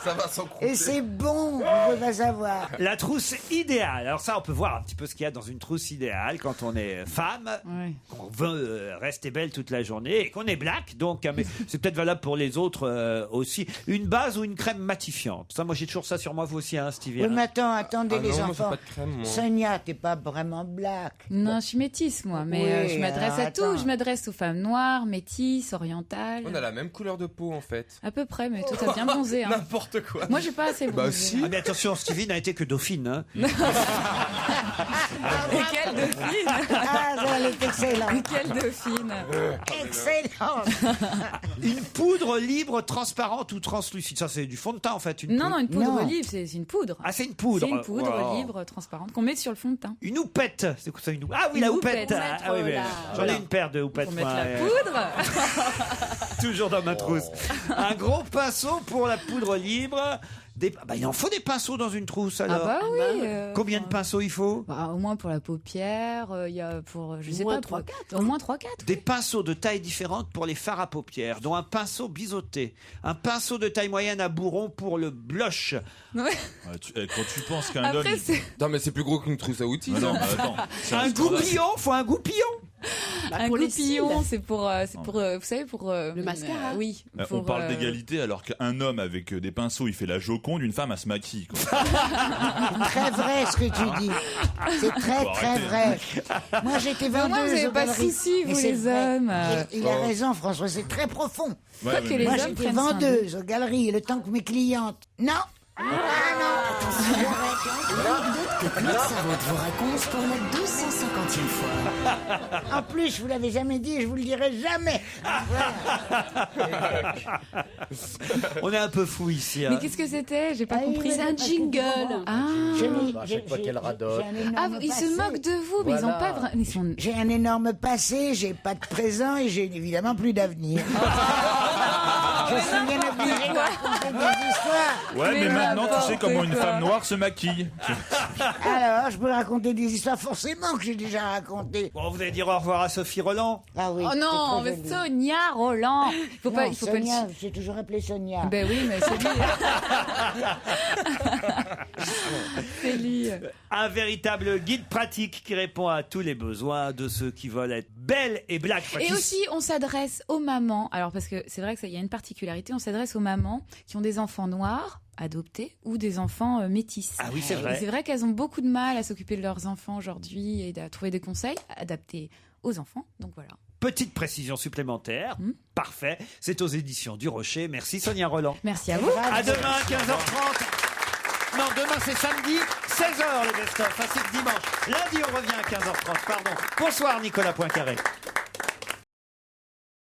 Ça va sans compter. Et c'est bon, vous pouvez savoir. La trousse idéale. Alors ça, on peut voir un petit peu ce qu'il y a dans une trousse idéale quand on est femme, Ouais. qu'on veut rester belle toute la journée et qu'on est black. Donc, mais c'est peut-être valable pour les autres aussi. Une base ou une crème matifiante. Ça, moi, j'ai toujours ça sur moi, vous aussi, hein, Stevie. Oui, hein. mais attendez, Ah les non, moi, c'est enfants. pas de crème, moi. Sonia, t'es pas vraiment black. Non, je suis métisse, moi. Mais Oui, je m'adresse alors, à tout. attends. Je m'adresse aux femmes noires, métisses, orientales. On a la même couleur de peau, en fait. À peu près, mais toi, t'as bien bronzé. Hein. N'importe quoi. Moi, j'ai pas assez bronzé. Bah si. Ah, mais attention, Stevie n'a été que dauphine. Hein. Et quelle dauphine Ah, ça, elle est excellente. Et quelle dauphine Excellente. Une poudre libre, transparente ou translucide. Ça, c'est du fond de teint, en fait. Une Non, non, poudre. une poudre Non. libre, c'est une poudre. Ah, c'est une poudre. C'est une poudre Wow. libre, transparente, qu'on met sur le fond de teint. Une houppette. C'est quoi ça, une houppette? Ah oui, Une la houppette. houppette. Ah, oui, mais Voilà. j'en ai une paire de houpettes. Pour mettre moi, la poudre. Toujours dans ma trousse. Un gros pinceau pour la poudre libre. Bah, il en faut des pinceaux dans une trousse, Ah alors. bah oui. Combien de pinceaux il faut? Bah, au moins pour la paupière, il y a pour, je sais moins pas, 3-4. au moins 3-4. Des pinceaux de taille différente pour les fards à paupières, dont un pinceau biseauté, un pinceau de taille moyenne à bourron pour le blush. Ouais. Ouais, quand tu penses qu'un homme. Après, c'est Non, mais c'est plus gros qu'une trousse à outils. Ah non, ça. mais attends. C'est Un goupillon, faut un goupillon. un pour les goupillon, cils. c'est pour, vous savez, pour Le mascara. oui. On pour, parle d'égalité alors qu'un homme avec des pinceaux il fait la Joconde, une femme elle se maquille. Quoi. Très vrai ce que tu dis. C'est très, Faut très arrêter. vrai. Moi, j'étais Mais au vendeuse moins, vous avez aux pas de galeries. soucis, Mais vous, c'est les vrai. hommes. Il a raison, François, c'est très profond. Ouais, Pas que les Moi, hommes j'étais prennent soin d'eux. vendeuse aux galeries, le temps que mes clientes... Non. Ah non. L'anecdote que Claude Sarraute vous raconte pour la 250e fois. En plus, je vous l'avais jamais dit, je vous le dirai jamais. On est un peu fou ici. Mais Hein. qu'est-ce que c'était? J'ai pas Ah oui, compris. mais C'est un parce que tu jingle. comprends. Ah. À chaque fois qu'elle radote. Ah, ils se moquent de vous, mais ils ont pas vraiment. Ils sont. J'ai un énorme passé, j'ai pas de présent et j'ai évidemment plus d'avenir. Je suis bien obligé de raconter des histoires. Ouais, mais maintenant tu sais comment une quoi. femme noire se maquille. Alors, je peux raconter des histoires forcément que j'ai déjà racontées. Bon, vous allez dire au revoir à Sophie Roland. Ah oui. Oh c'est non, très mais joli. Sonia Roland. Faut pas, Non, il faut pas Sonia, le. j'ai toujours appelé Sonia. Ben oui, mais c'est lui. C'est lui. Un véritable guide pratique qui répond à tous les besoins de ceux qui veulent être belles et black. Enfin, Et qui- aussi, on s'adresse aux mamans. Alors, parce que c'est vrai qu'il y a une particularité, on s'adresse aux mamans qui ont des enfants noirs adoptés ou des enfants métis. Ah oui, c'est vrai. Et c'est vrai qu'elles ont beaucoup de mal à s'occuper de leurs enfants aujourd'hui et à trouver des conseils adaptés aux enfants. Donc voilà. Petite précision supplémentaire. Parfait. C'est aux éditions du Rocher. Merci Sonia Roland. Merci à vous. À demain, 15h30. Non, demain c'est samedi, 16h le best-of. Ah, c'est dimanche. Lundi, on revient à 15h30. Pardon. Bonsoir Nicolas Poincaré.